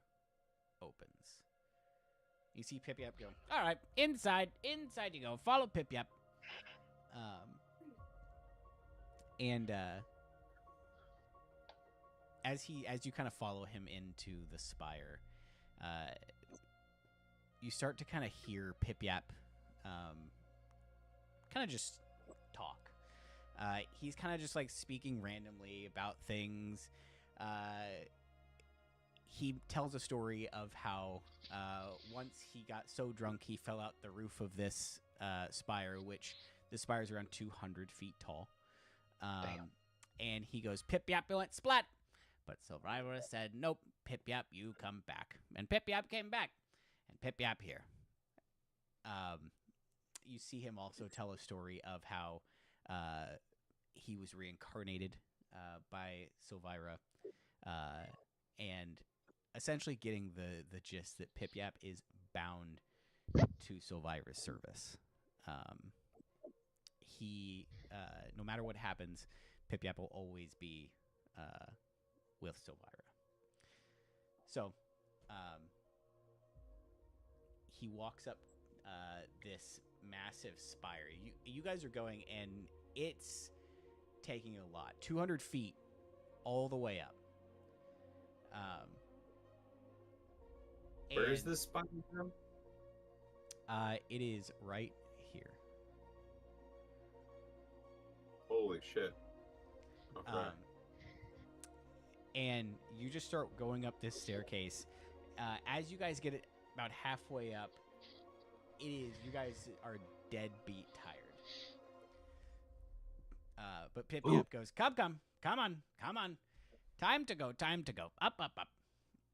C: opens. You see Pip-Yap go, "All right, inside you go. Follow Pip-Yap." And as you kind of follow him into the spire, you start to kind of hear Pip-Yap kind of just talk. He's kind of just like speaking randomly about things. He tells a story of how once he got so drunk he fell out the roof of this spire, which the spire is around 200 feet tall.
F: Damn.
C: And he goes, "Pip-Yap went splat." But Silvira said, "Nope, Pip-Yap, you come back." And Pip-Yap came back. And Pip-Yap here. You see him also tell a story of how he was reincarnated by Silvira, and essentially getting the gist that Pip-Yap is bound to Silvira's service. He, no matter what happens, Pip-Yap will always be with Silvira. So, he walks up this massive spire. You guys are going, and it's taking a lot. 200 feet all the way up.
D: Where is this spot from?
C: It is right here.
D: Holy shit. Okay.
C: And you just start going up this staircase. As you guys get it about halfway up, you guys are dead beat tired. But Pip-Yap goes, come on. Time to go. Up.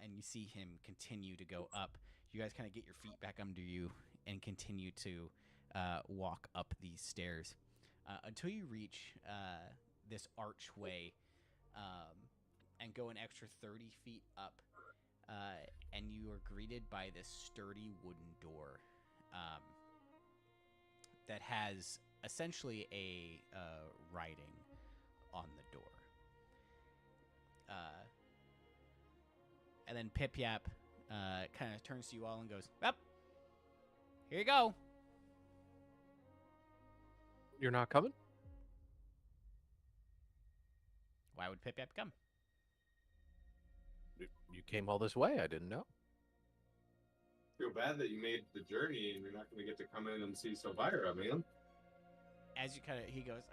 C: And you see him continue to go up. You guys kind of get your feet back under you and continue to walk up these stairs until you reach this archway and go an extra 30 feet up. And you are greeted by this sturdy wooden door that has essentially a writing on the door. And then Pip-Yap kind of turns to you all and goes, "Up, here you go."
E: You're not coming?
C: Why would Pip-Yap come?
E: You came all this way. I didn't know.
D: Feel bad that you made the journey and you're not going to get to come in and see Silvira, man.
C: As you he goes,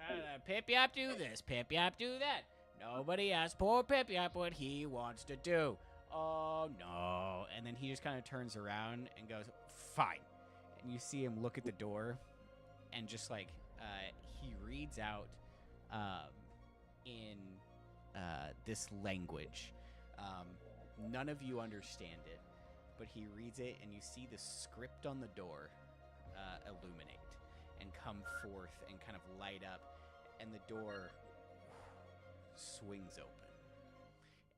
C: "Pip-Yap do this, Pip-Yap do that. Nobody asks poor Pip-Yap what he wants to do. Oh, no." And then he just kind of turns around and goes, "Fine." And you see him look at the door and just like, he reads out in this language. None of you understand it, but he reads it and you see the script on the door illuminate and come forth and kind of light up, and the door swings open.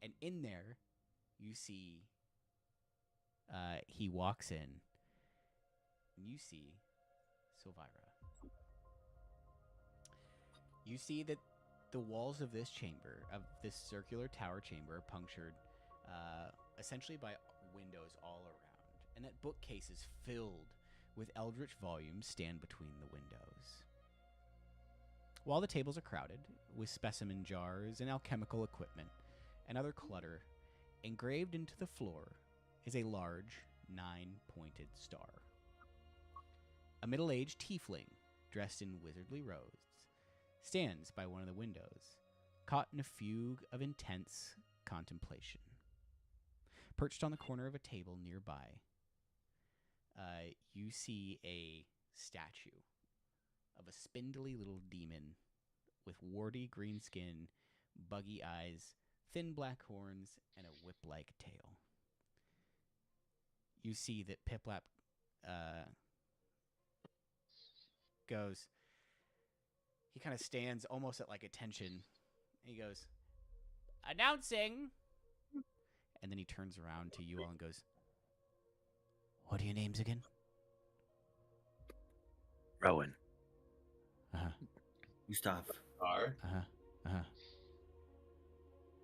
C: And in there, you see he walks in, and you see Silvira. You see that The walls of this chamber, of this circular tower chamber, are punctured essentially by windows all around, and that bookcases filled with eldritch volumes stand between the windows. While the tables are crowded with specimen jars and alchemical equipment and other clutter, engraved into the floor is a large 9-pointed star. A middle-aged tiefling, dressed in wizardly robes, stands by one of the windows, caught in a fugue of intense contemplation. Perched on the corner of a table nearby, you see a statue of a spindly little demon with warty green skin, buggy eyes, thin black horns, and a whip-like tail. You see that Piplap goes... He kind of stands almost at like attention. He goes, "Announcing!" And then he turns around to you all and goes, "What are your names again?"
G: Rowan.
C: Uh-huh.
G: Gustav.
D: Are.
C: Uh-huh. Uh-huh.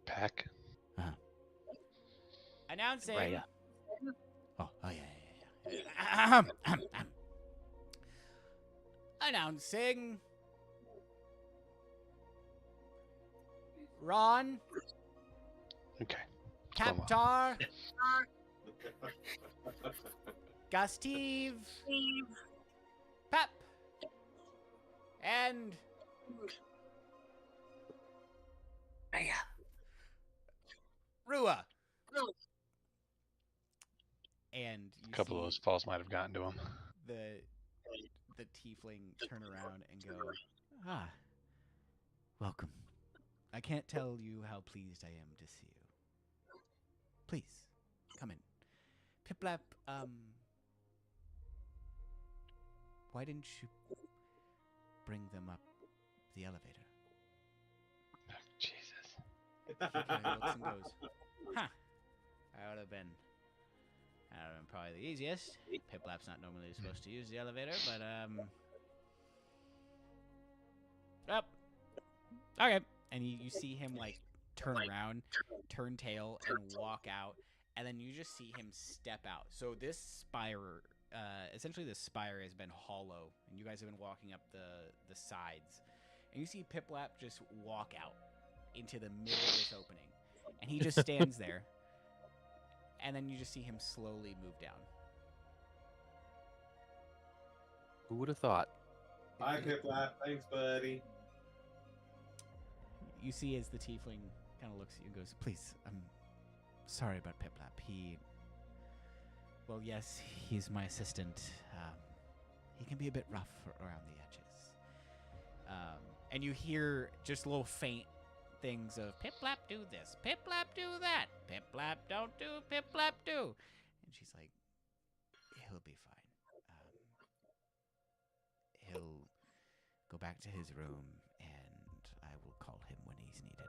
F: Pack.
C: Announcing!
E: Raya.
C: Oh, yeah. Announcing! Ron,
F: Okay. Come on.
C: Kaptar, Gastive, Pep, and Rua. And you
F: A couple of
C: see
F: those falls might have gotten to him.
C: the tiefling turn around and go, "Ah, welcome. I can't tell you how pleased I am to see you. Please, come in. Piplap, why didn't you bring them up the elevator?"
F: Jesus.
C: He kind of looks and goes, "Huh, that would have been probably the easiest. Piplap's not normally supposed to use the elevator, but, oh, okay." And you see him, like, turn around, turn tail, and walk out, and then you just see him step out. So this spire, essentially this spire has been hollow, and you guys have been walking up the sides. And you see Piplap just walk out into the middle of this opening, and he just stands there, and then you just see him slowly move down.
E: Who would have thought?
D: Bye, Piplap. Thanks, buddy.
C: You see as the tiefling kind of looks at you and goes, "Please, I'm sorry about Piplap. Well, yes, he's my assistant. He can be a bit rough around the edges." And you hear just little faint things of, "Piplap, do this. Piplap, do that. Piplap, don't do. Piplap, do." And she's like, "He'll be fine. He'll go back to his room, and I will call him when he's needed.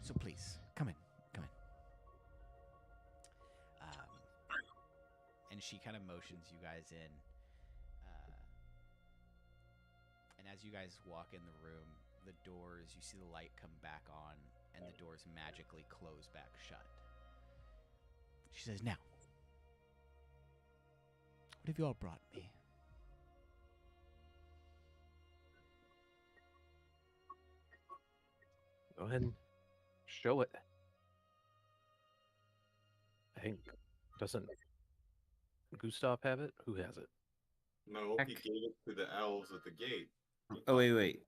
C: So please, come in. And she kind of motions you guys in. And as you guys walk in the room, the doors, you see the light come back on, and the doors magically close back shut. She says, "Now, what have you all brought me?"
E: Go ahead and show it. I think, doesn't Gustav have it? Who has it?
D: No, he
G: Heck.
D: gave it to the elves at the gate.
G: Oh, wait.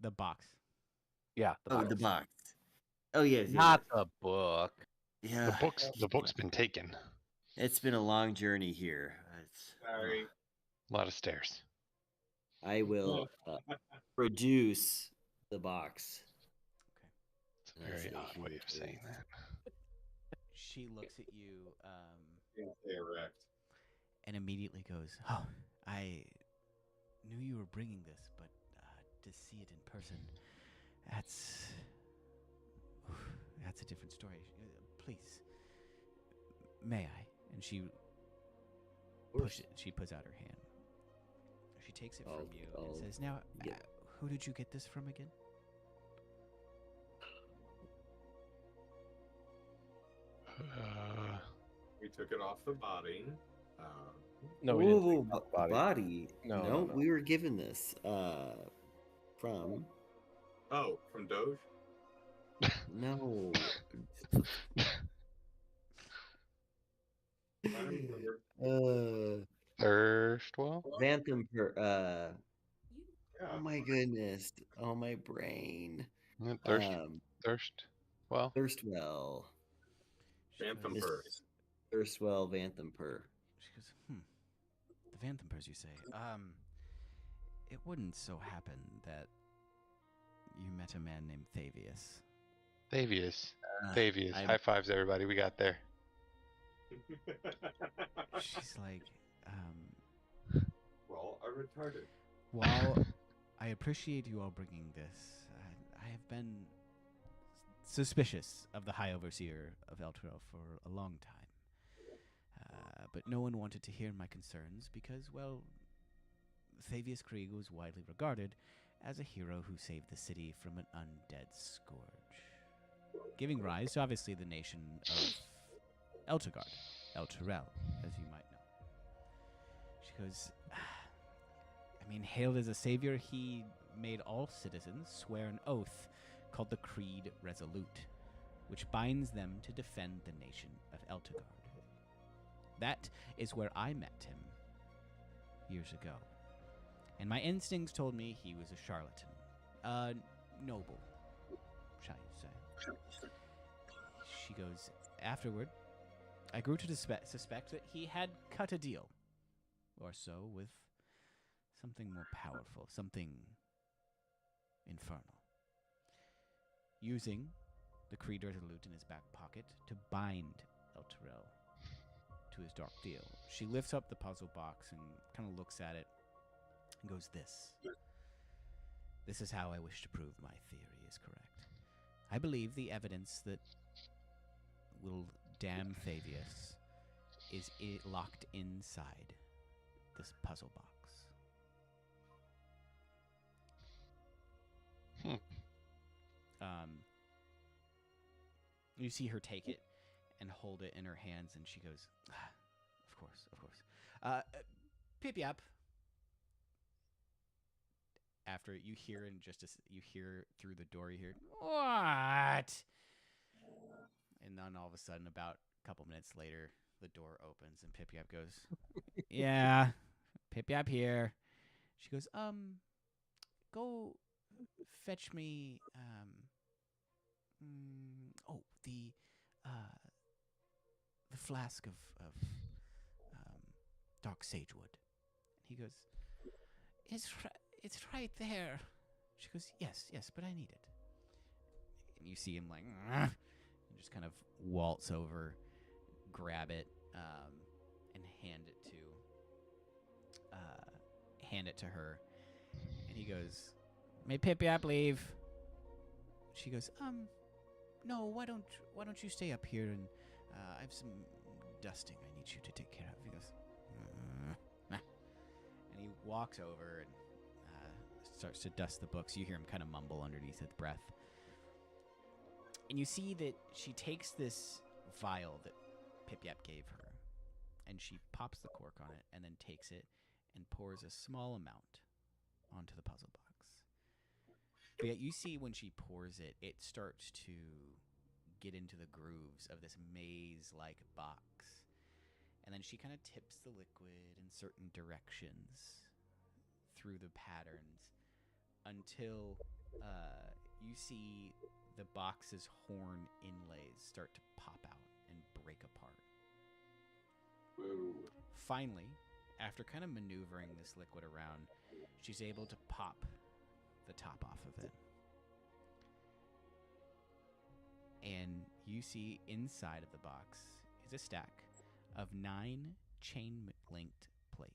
C: The box.
E: Yeah,
G: The box. Oh, yes.
E: Not the book.
G: Yeah.
F: The book's been taken.
G: It's been a long journey here.
D: Sorry.
F: A lot of stairs.
G: I will produce the box.
F: It's a very odd way of saying that.
C: She looks at you
D: Erect.
C: and immediately goes, "Oh, I knew you were bringing this, but to see it in person, that's a different story. Please, may I?" And she puts out her hand. She takes it from you and says, "Now, who did you get this from again?"
D: We took it off the body.
E: No, we didn't.
G: Ooh,
E: Take out the body.
G: body.
E: No,
G: No,
E: no, no.
G: we were given this from
D: From Doge?
G: no.
D: I don't remember.
F: Thirstwell?
G: Vanthampur.
D: Yeah.
G: Oh my goodness. Oh my brain.
F: Thirst. Well,
G: Thirstwell.
D: Vanthampur.
G: Thirstwell Vanthampur.
C: She goes, the vanthampurs, you say? It wouldn't so happen that you met a man named Thavius.
F: Thavius.
G: Uh,
F: Thavius.
G: I'm-
F: High fives, everybody. We got there.
C: She's like,
D: Well, I retarded.
C: while I appreciate you all bringing this, I have been suspicious of the High Overseer of Elturel for a long time. But no one wanted to hear my concerns because, well, Thavius Krieg was widely regarded as a hero who saved the city from an undead scourge, giving rise to obviously the nation of Elturgard, Elturel, as you might know. She goes, I mean, hailed as a savior, he made all citizens swear an oath called the Creed Resolute, which binds them to defend the nation of Elturgard. That is where I met him years ago. And my instincts told me he was a charlatan. Noble, shall you say. She goes, afterward, I grew to suspect that he had cut a deal, or so, with something more powerful, something infernal. Using the Creed Resolute in his back pocket to bind Elturel to his dark deal. She lifts up the puzzle box and kind of looks at it and goes, This is how I wish to prove my theory is correct. I believe the evidence that will damn Thavius is locked inside this puzzle box. You see her take it and hold it in her hands, and she goes, of course. Pip-yap. After you hear you hear through the door, you hear, what? And then all of a sudden, about a couple minutes later, the door opens and Pip-yap goes, yeah, Pip-yap here. She goes, go fetch me, the flask of dark sagewood. And he goes, it's right there. She goes, yes, but I need it. And you see him like, and just kind of waltz over, grab it, and hand it to her. And he goes, may Pip-yap leave? She goes, no, why don't you stay up here and I have some dusting I need you to take care of. He goes, nah. And he walks over and starts to dust the books. You hear him kind of mumble underneath his breath. And you see that she takes this vial that Pip-yap gave her, and she pops the cork on it, and then takes it and pours a small amount onto the puzzle box. But yet you see when she pours it, it starts to get into the grooves of this maze-like box. And then she kind of tips the liquid in certain directions through the patterns until you see the box's horn inlays start to pop out and break apart.
D: Whoa.
C: Finally, after kind of maneuvering this liquid around, she's able to pop the top off of it. And you see inside of the box is a stack of 9 chain-linked plates.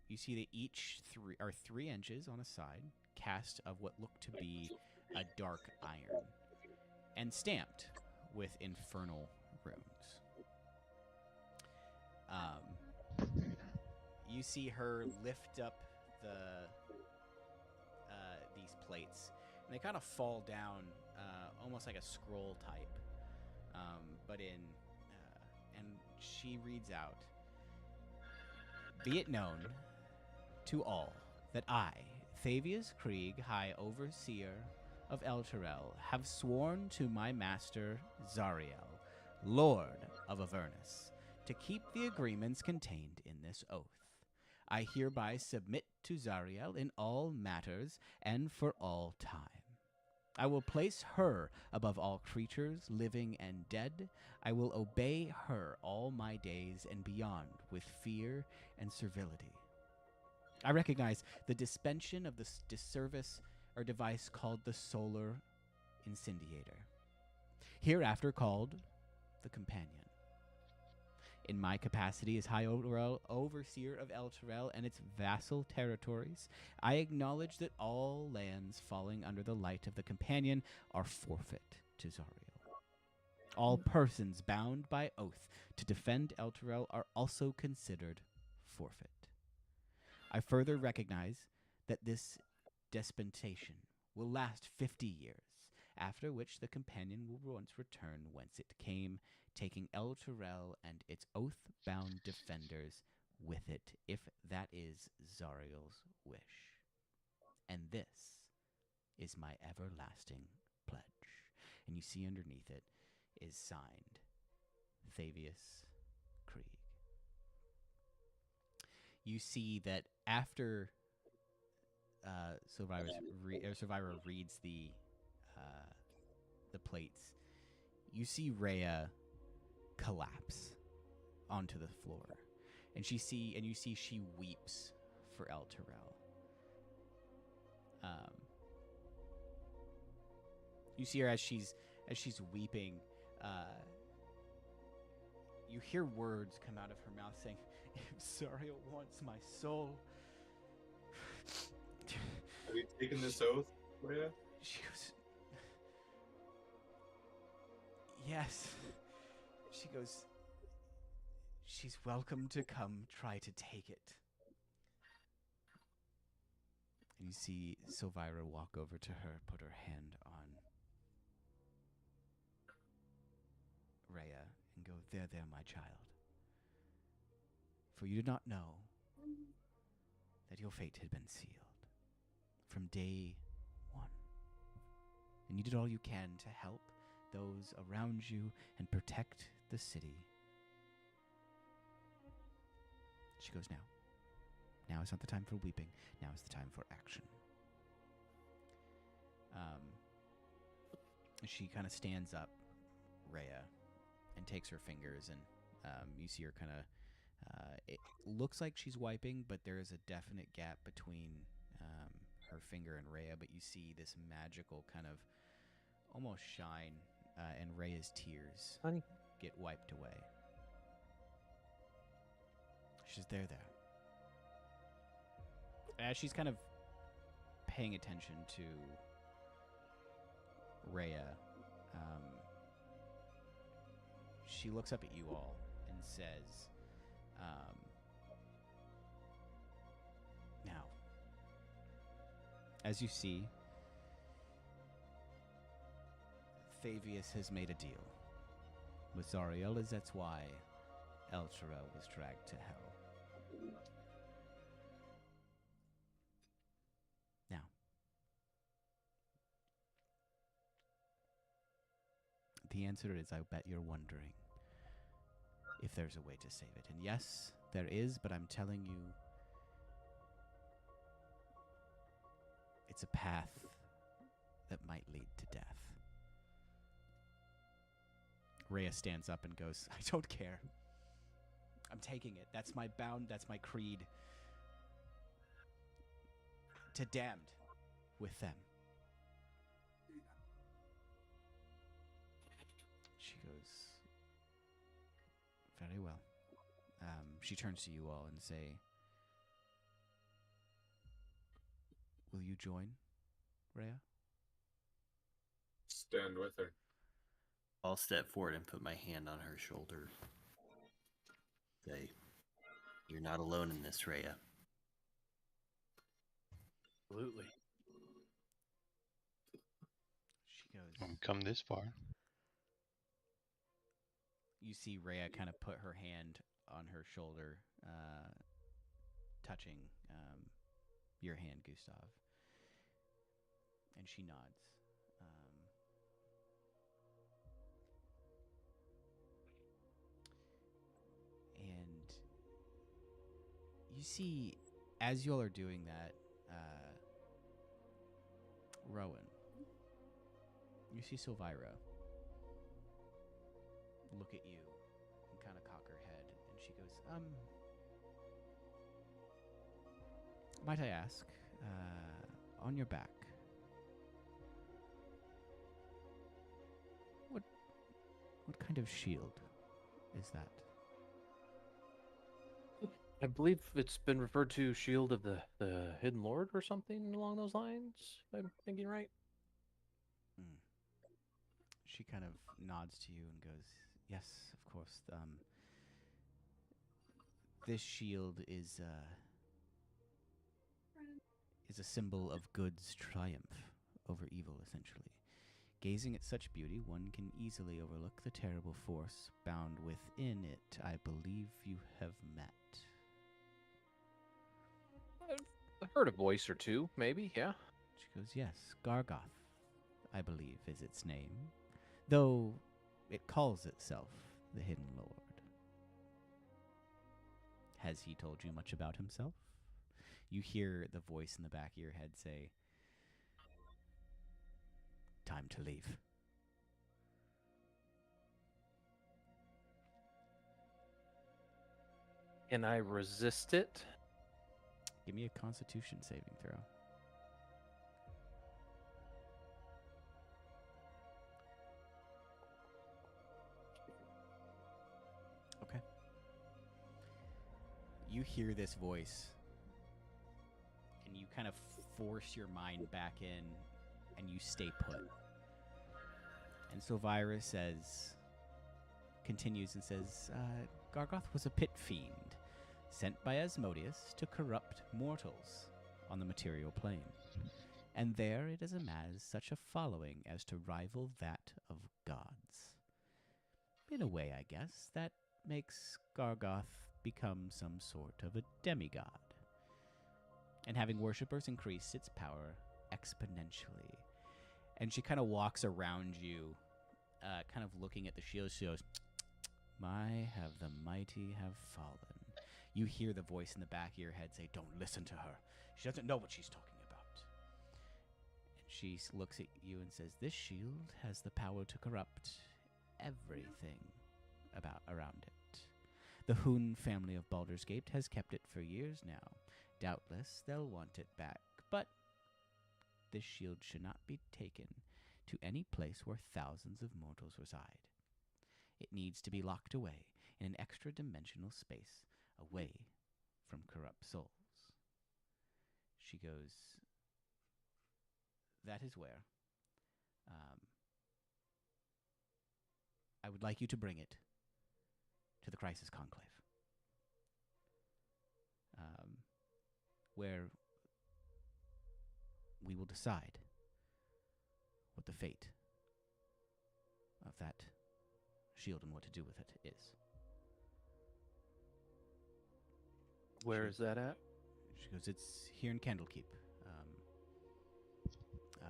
C: You see that each are 3 inches on a side, cast of what look to be a dark iron, and stamped with infernal runes. You see her lift up these plates, and they kind of fall down almost like a scroll type, but in and she reads out, "Be it known to all that I, Thavius Krieg, High Overseer of Elturel, have sworn to my master Zariel, Lord of Avernus, to keep the agreements contained in this oath. I hereby submit to Zariel in all matters and for all time. I will place her above all creatures, living and dead. I will obey her all my days and beyond with fear and servility. I recognize the dispension of this disservice or device called the Solar Incendiator, hereafter called the Companion. In my capacity as High Overseer of Elturel and its vassal territories, I acknowledge that all lands falling under the light of the Companion are forfeit to Zariel. All persons bound by oath to defend Elturel are also considered forfeit. I further recognize that this dispensation will last 50 years, after which the Companion will once return whence it came, taking Elturel and its oath-bound defenders with it, if that is Zariel's wish. And this is my everlasting pledge." And you see underneath it is signed Thavius Krieg. You see that after Survivor reads the plates, you see Rhea collapse onto the floor, and you see she weeps for Elturel. You see her as she's weeping. You hear words come out of her mouth saying, "If Zariel wants my soul."
D: Have you taken this oath, Rhea?
C: She goes, "Yes." She goes, "She's welcome to come try to take it." And you see Silvira walk over to her, put her hand on Rhea, and go, "There, there, my child. For you did not know that your fate had been sealed from day one. And you did all you can to help those around you and protect the city." She goes, "Now. Now is not the time for weeping. Now is the time for action." She kind of stands up, Rhea, and takes her fingers, and you see her kind of, it looks like she's wiping, but there is a definite gap between her finger and Rhea, but you see this magical kind of almost shine, and Rhea's tears get wiped away. She's there. As she's kind of paying attention to Rhea, she looks up at you all and says, "Now, as you see, Thavius has made a deal with Zariel, as that's why Elturel was dragged to hell. Now, the answer is, I bet you're wondering if there's a way to save it. And yes, there is, but I'm telling you, it's a path that might lead to death." Rhea stands up and goes, "I don't care. I'm taking it. That's my bound, that's my creed. To damned with them." She goes, "Very well." She turns to you all and say, "Will you join, Rhea?"
D: Stand with her.
A: I'll step forward and put my hand on her shoulder. Say, "You're not alone in this, Rhea."
E: Absolutely.
C: She goes,
F: I'm come this far.
C: You see Rhea kind of put her hand on her shoulder, touching your hand, Gustav. And she nods. And you see, as y'all are doing that, Rowan, you see Silvira look at you and kind of cock her head, and she goes, might I ask, on your back, what kind of shield is that?
E: I believe it's been referred to Shield of the Hidden Lord or something along those lines. If I'm thinking right.
C: She kind of nods to you and goes, yes, of course. This shield is a symbol of good's triumph over evil, essentially. Gazing at such beauty, one can easily overlook the terrible force bound within it. I believe you have met.
E: I've heard a voice or two, maybe, yeah.
C: She goes, yes, Gargoth, I believe, is its name, though it calls itself the Hidden Lord. Has he told you much about himself? You hear the voice in the back of your head say, time to leave.
E: Can I resist it?
C: Give me a Constitution saving throw. Okay. You hear this voice, and you kind of force your mind back in, and you stay put. And so Virus continues and says, Gargoth was a pit fiend, sent by Asmodeus to corrupt mortals on the material plane. And there it has amassed such a following as to rival that of gods. In a way, I guess, that makes Gargoth become some sort of a demigod. And having worshippers increase its power exponentially. And she kind of walks around you, kind of looking at the shield. She goes, my, have the mighty have fallen. You hear the voice in the back of your head say, don't listen to her. She doesn't know what she's talking about. And she looks at you and says, this shield has the power to corrupt everything around it. The Hoon family of Baulders Gate has kept it for years now. Doubtless they'll want it back, but this shield should not be taken to any place where thousands of mortals reside. It needs to be locked away in an extra-dimensional space, away from corrupt souls. She goes, that is where I would like you to bring it to the Crisis Conclave, where we will decide what the fate of that shield and what to do with it is.
E: Where is that at?
C: She goes, it's here in Candlekeep,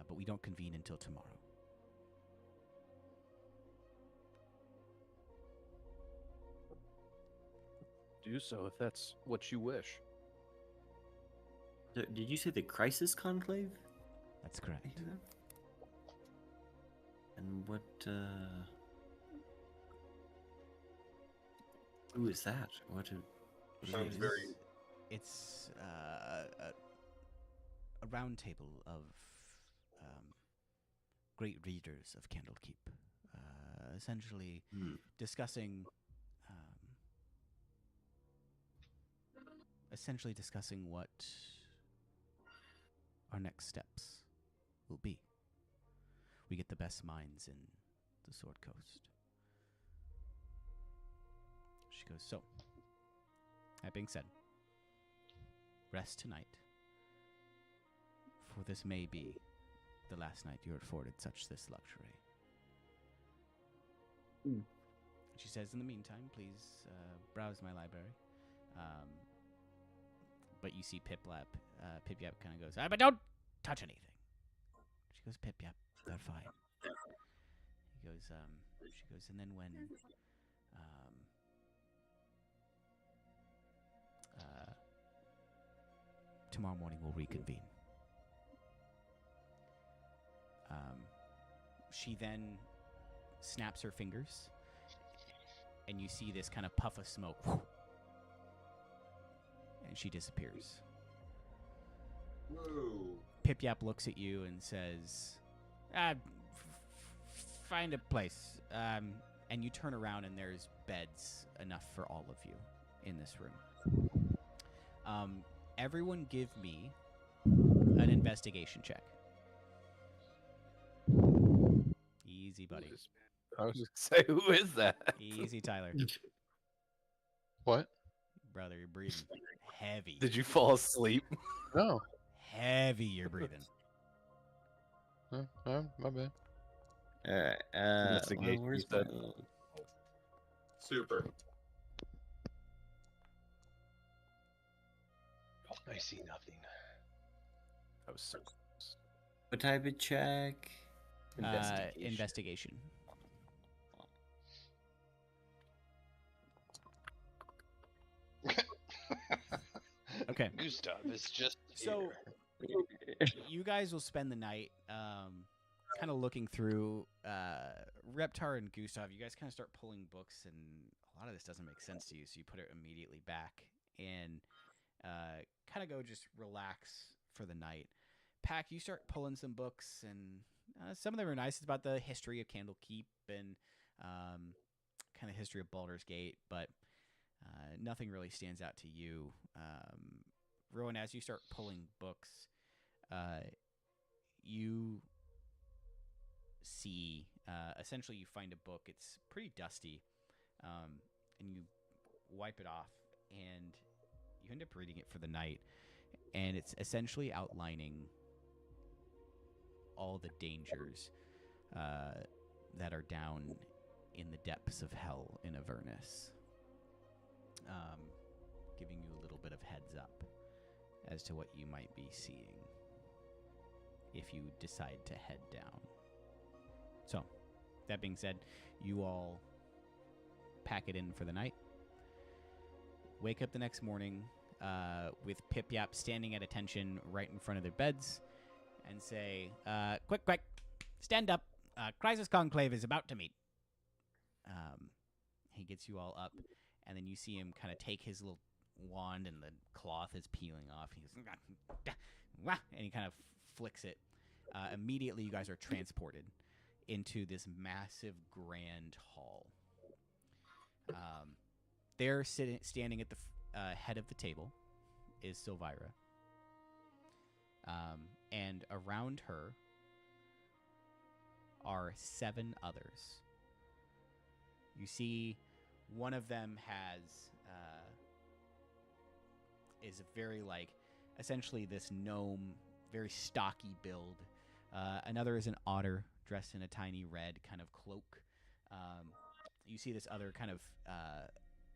C: but we don't convene until tomorrow.
E: Do so if that's what you wish.
G: Did you say the Crisis Conclave?
C: That's correct.
G: And what, who is that? What
D: Sounds very.
C: It's a round table of great readers of Candlekeep, essentially discussing what our next steps will be. We get the best minds in the Sword Coast. She goes, so, that being said, rest tonight, for this may be the last night you're afforded this luxury. She says, in the meantime, please browse my library. But you see Pip-Yap kind of goes, but don't touch anything. She goes, Pip-Yap, they're fine. He goes, she goes, and then when tomorrow morning we'll reconvene. She then snaps her fingers, and you see this kind of puff of smoke, and she disappears.
D: Whoa.
C: Pip-Yap looks at you and says, find a place. And you turn around, and there's beds enough for all of you in this room. Everyone give me an investigation check. Easy, buddy.
E: I was just say, who is that?
C: Easy, Tyler.
F: What?
C: Brother, you're breathing heavy.
E: Did you fall asleep?
F: No.
C: Heavy, you're breathing.
F: My bad.
A: Alright,
E: Investigation,
A: where's
E: you said.
D: Super.
F: I see nothing.
E: That was so.
A: what type of check?
C: Investigation. Okay.
F: Gustav is just
C: So you guys will spend the night kind of looking through Reptar and Gustav. You guys kind of start pulling books, and a lot of this doesn't make sense to you, so you put it immediately back and kind of go just relax for the night. Pack, you start pulling some books, and some of them are nice. It's about the history of Candlekeep and kind of history of Baldur's Gate, but nothing really stands out to you. Rowan, as you start pulling books, you see, essentially you find a book. It's pretty dusty, and you wipe it off, and you end up reading it for the night, and it's essentially outlining all the dangers that are down in the depths of hell in Avernus, giving you a little bit of heads up as to what you might be seeing if you decide to head down. So, that being said, you all pack it in for the night. Wake up the next morning with Pip-Yap standing at attention right in front of their beds and say, quick, stand up. Crisis Conclave is about to meet. He gets you all up, and then you see him kind of take his little wand, and the cloth is peeling off. He goes, and he kind of flicks it. Immediately, you guys are transported into this massive grand hall. There, standing at the head of the table, is Silvira. And around her are 7 others. You see, one of them is a very, essentially this gnome, very stocky build. Another is an otter dressed in a tiny red kind of cloak. You see this other kind of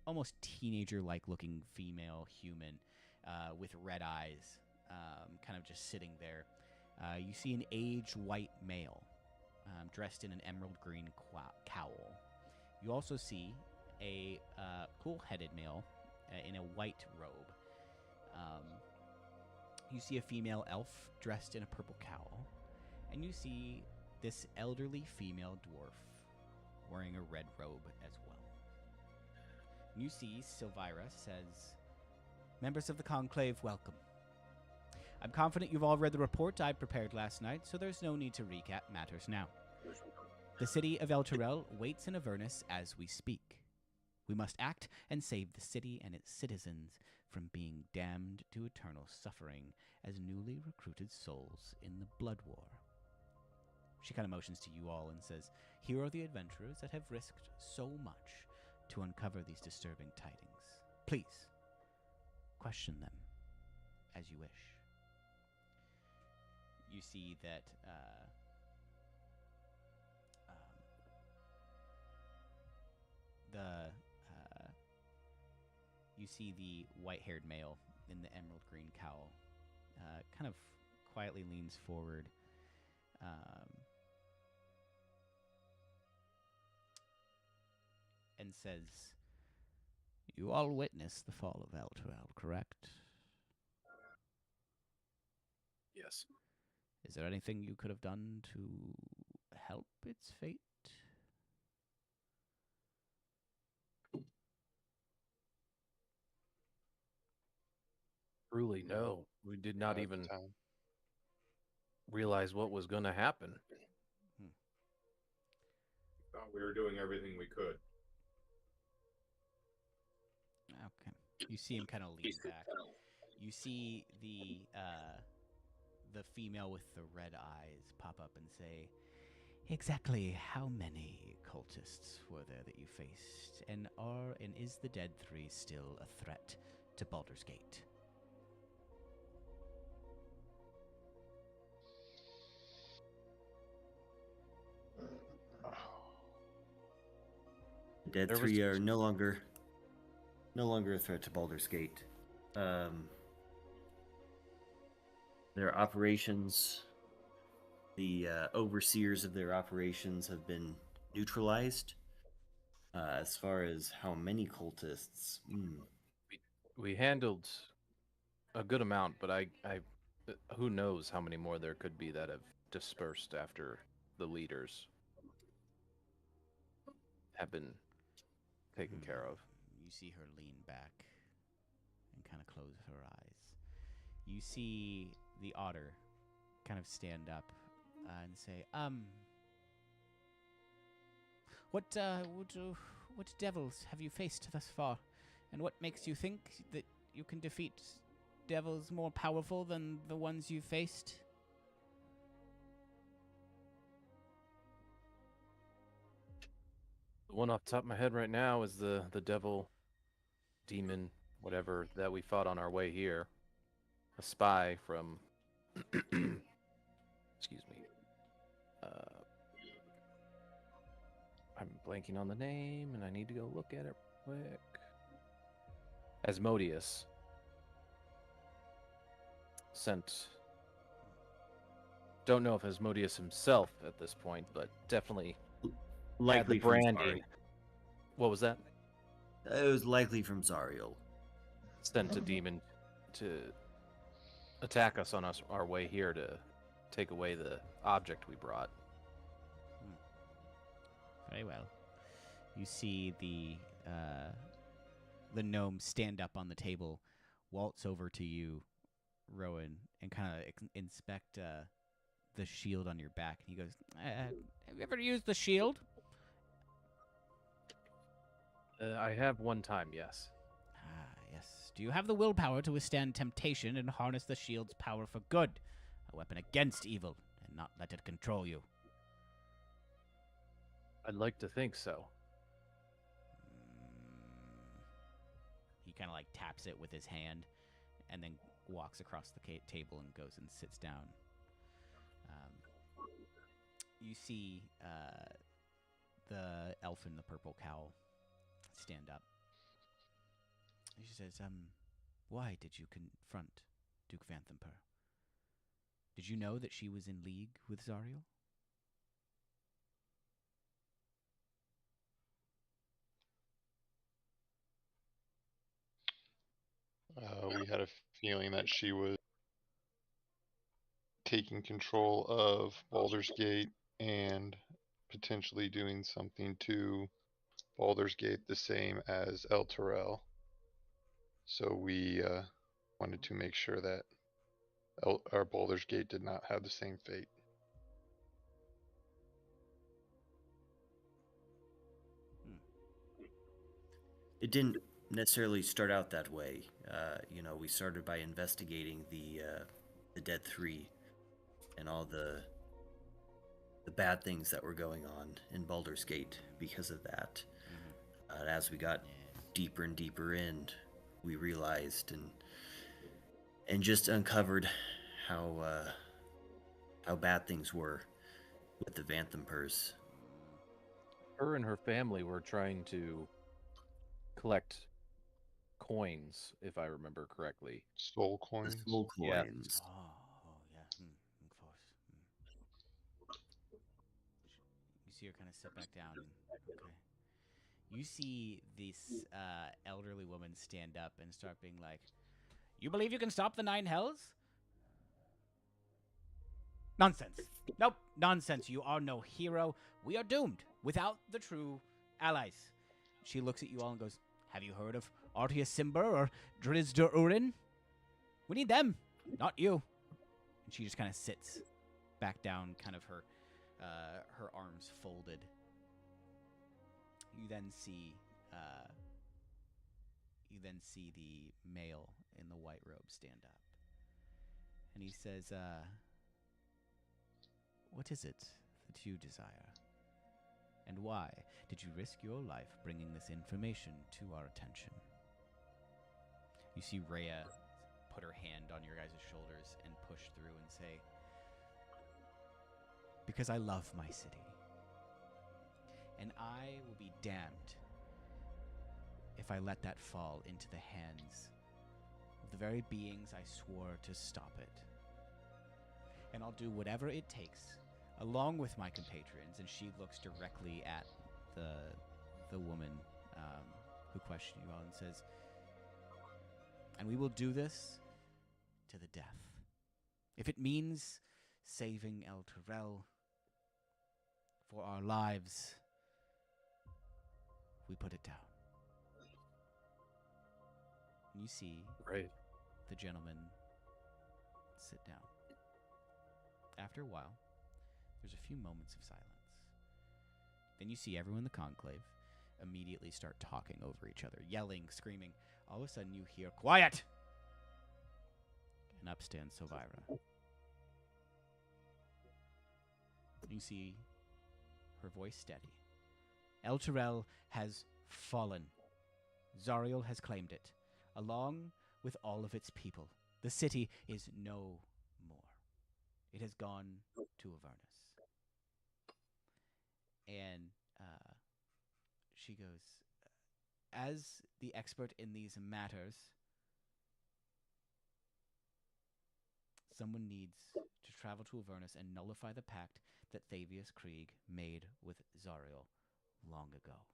C: almost teenager-like looking female human with red eyes, kind of just sitting there. You see an aged white male dressed in an emerald green cowl. You also see a cool-headed male in a white robe. You see a female elf dressed in a purple cowl. And you see this elderly female dwarf wearing a red robe as well. You see Silvira says, "Members of the Conclave, welcome. I'm confident you've all read the report I prepared last night, so there's no need to recap matters now. The city of El Turel waits in Avernus as we speak. We must act and save the city and its citizens from being damned to eternal suffering as newly recruited souls in the Blood War." She kind of motions to you all and says, "Here are the adventurers that have risked so much to uncover these disturbing tidings. Please, question them as you wish." You see that you see the white-haired male in the emerald green cowl, kind of quietly leans forward, and says, "You all witnessed the fall of Elturel, correct?
E: Yes.
C: Is there anything you could have done to help its fate?"
E: Truly, no. We did not
F: At the
E: even
F: time.
E: realize what was going to happen.
D: Thought we were doing everything we could.
C: Okay. You see him kind of lean back. You see the female with the red eyes pop up and say, "Exactly how many cultists were there that you faced? And is the Dead Three still a threat to Baldur's Gate?"
G: The Dead
E: There was-
G: Three are no longer a threat to Baldur's Gate. Their operations, the overseers of their operations have been neutralized. As far as how many cultists,
E: We handled a good amount, but who knows how many more there could be that have dispersed after the leaders have been taken care of.
C: You see her lean back and kind of close her eyes. You see the otter kind of stand up and say, what devils have you faced thus far? And what makes you think that you can defeat devils more powerful than the ones you faced?"
E: The one off the top of my head right now is the devil, demon, whatever that we fought on our way here. A spy from excuse me. I'm blanking on the name, and I need to go look at it quick. Asmodeus sent. Don't know if Asmodeus himself at this point, but definitely
G: likely
E: had the
G: from
E: branding. What was that?
G: It was likely from Zariel.
E: Sent a demon to attack us on our way here to take away the object we brought.
C: Very well. You see the gnome stand up on the table, waltz over to you, Rowan, and kind of inspect the shield on your back. And he goes, "Have you ever used the shield?"
E: I have one time, yes.
C: "Ah, yes. Do you have the willpower to withstand temptation and harness the shield's power for good? A weapon against evil, and not let it control you."
E: I'd like to think so.
C: He kind of like taps it with his hand, and then walks across the table and goes and sits down. You see the elf in the purple cowl stand up. She says, "Why did you confront Duke Vanthampur? Did you know that she was in league with Zariel?"
F: We had a feeling that she was taking control of Baldur's Gate and potentially doing something to Baldur's Gate the same as El Terrell. So we wanted to make sure that our Baldur's Gate did not have the same fate.
G: It didn't necessarily start out that way. We started by investigating the Dead Three and all the bad things that were going on in Baldur's Gate because of that. As we got deeper and deeper in, we realized and just uncovered how bad things were with the Vanthampurs.
E: Her and her family were trying to collect coins, if I remember correctly.
F: Soul
G: The
F: coins.
G: soul
E: Yeah.
G: coins.
C: Oh, yeah. Of course. You see her kind of sit back down and okay. You see this elderly woman stand up and start being like, "You believe you can stop the nine hells? Nonsense. Nope, nonsense. You are no hero. We are doomed without the true allies." She looks at you all and goes, "Have you heard of Artia Simber or Drizder Urin? We need them, not you." And she just kind of sits back down, kind of her arms folded. You then see the male in the white robe stand up, and he says, "What is it that you desire? And why did you risk your life bringing this information to our attention?" You see Rhea put her hand on your guys' shoulders and push through and say, "Because I love my city. And I will be damned if I let that fall into the hands of the very beings I swore to stop it. And I'll do whatever it takes, along with my compatriots." And she looks directly at the woman who questioned you all and says, "And we will do this to the death. If it means saving El Terrell for our lives, we put it down." And you see
E: Right.
C: the gentleman sit down. After a while, there's a few moments of silence. Then you see everyone in the conclave immediately start talking over each other, yelling, screaming. All of a sudden you hear, "Quiet!" And up stands Sovira. You see her voice steady. El Terrell has fallen. Zariel has claimed it, along with all of its people. The city is no more. It has gone to Avernus. And she goes, "As the expert in these matters, someone needs to travel to Avernus and nullify the pact that Thavius Krieg made with Zariel long ago.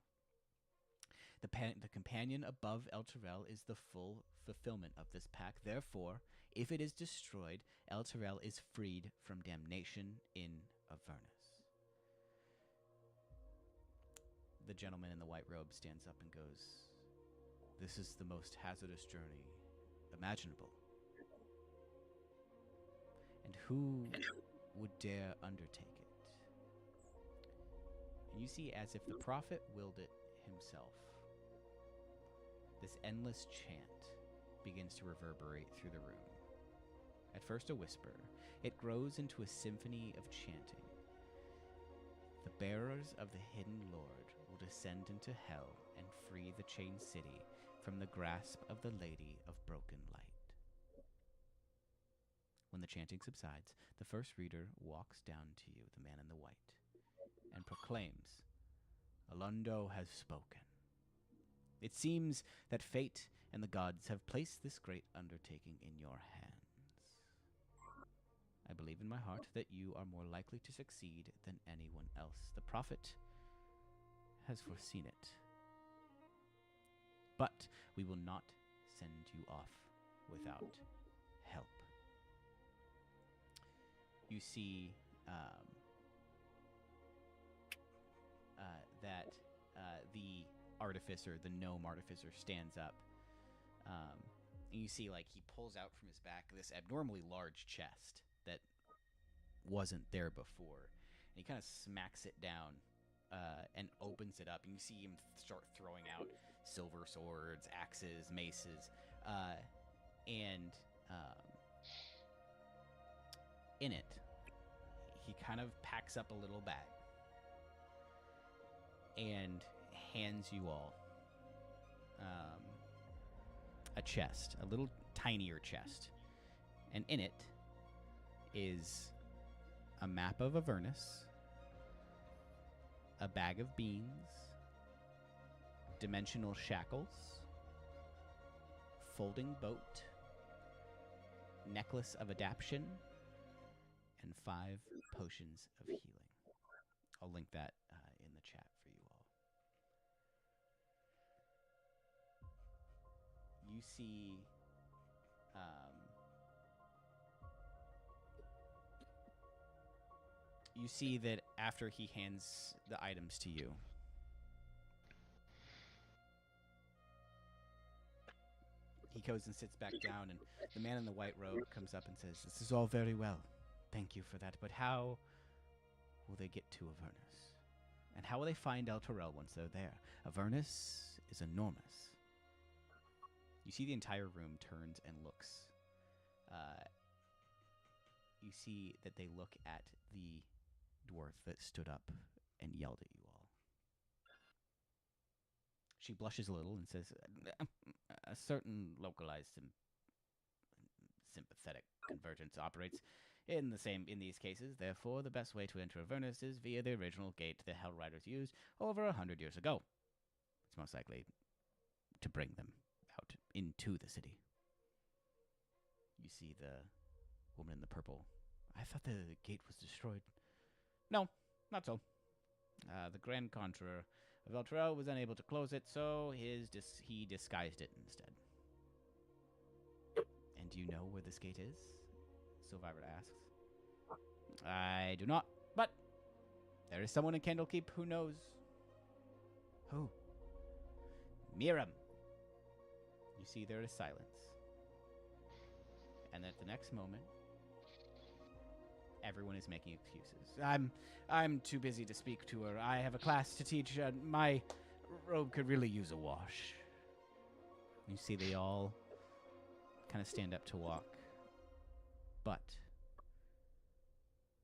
C: The companion above El Terrell is the full fulfillment of this pact. Therefore, if it is destroyed, El Terrell is freed from damnation in Avernus." The gentleman in the white robe stands up and goes, "This is the most hazardous journey imaginable. And who would dare undertake it?" And you see, as if the prophet willed it himself, this endless chant begins to reverberate through the room. At first a whisper, it grows into a symphony of chanting. The bearers of the hidden Lord will descend into hell and free the chained city from the grasp of the Lady of Broken Light. When the chanting subsides, the first reader walks down to you, the man in the white, and proclaims, "Alundo has spoken. It seems that fate and the gods have placed this great undertaking in your hands. I believe in my heart that you are more likely to succeed than anyone else. The prophet has foreseen it. But we will not send you off without help." You see that the artificer, the gnome artificer, stands up. And you see, like, he pulls out from his back this abnormally large chest that wasn't there before. And he kind of smacks it down and opens it up. And you see him start throwing out silver swords, axes, maces. And in it, he kind of packs up a little bag and hands you all a chest, a little tinier chest. And in it is a map of Avernus, a bag of beans, dimensional shackles, folding boat, necklace of adaption, and 5 potions of healing. I'll link that in the chat for you all. You see you see that after he hands the items to you, he goes and sits back down, and the man in the white robe comes up and says, "This is all very well. Thank you for that. But how will they get to Avernus? And how will they find El Terrell once they're there? Avernus is enormous." You see the entire room turns and looks. You see that they look at the dwarf that stood up and yelled at you all. She blushes a little and says, "A certain localized sympathetic convergence operates in these cases. Therefore, the best way to enter Avernus is via the original gate the Hell Riders used over 100 years ago. It's most likely to bring them out into the city." You see the woman in the purple. "I thought the gate was destroyed." "No, not so. The Grand Conjurer of El Terrell was unable to close it, so he disguised it instead." "And do you know where this gate is?" Survivor asks. "I do not, but there is someone in Candlekeep who knows." "Who?" "Miram." You see there is silence. And at the next moment, everyone is making excuses. I'm too busy to speak to her. I have a class to teach. My robe could really use a wash." You see they all kind of stand up to walk. But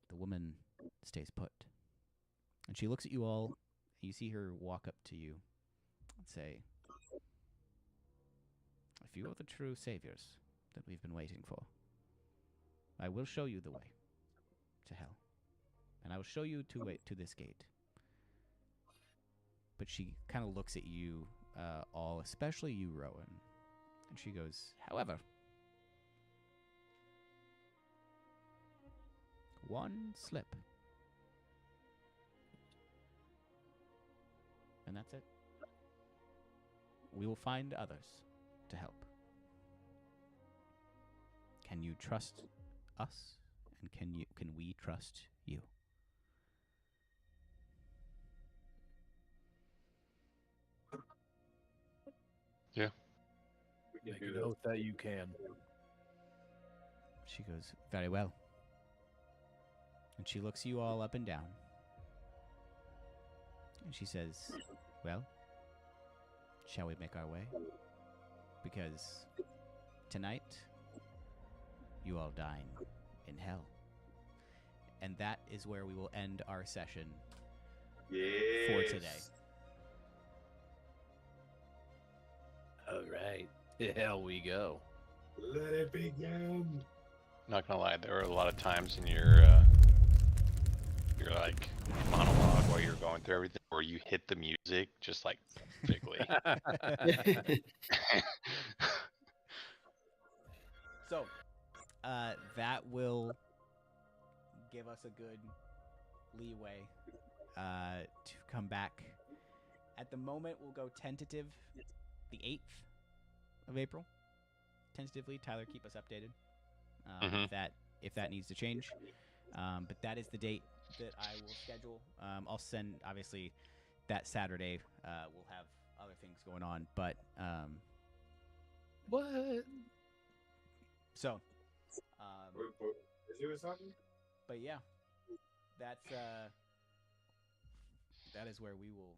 C: the woman stays put. And she looks at you all, and you see her walk up to you and say, "If you are the true saviors that we've been waiting for, I will show you the way to hell. And I will show you to this gate." But she kind of looks at you all, especially you, Rowan. And she goes, "However, one slip. And that's it. We will find others to help. Can you trust us? And can we trust you?"
F: Yeah.
E: Make an oath that you can.
C: She goes, "Very well." And she looks you all up and down. And she says, "Well, shall we make our way? Because tonight, you all dine in hell." And that is where we will end our session for today.
E: All right. To hell we go.
D: Let it begin.
F: Not gonna lie, there were a lot of times in your like monologue while you were going through everything where you hit the music just like perfectly.
C: So, that will give us a good leeway to come back. At the moment, we'll go tentative the 8th of April. Tentatively, Tyler, keep us updated if that needs to change. But that is the date that I will schedule. I'll send, obviously, that Saturday. We'll have other things going on, but
E: What?
C: so.
D: Is he was talking?
C: But yeah, that is where we will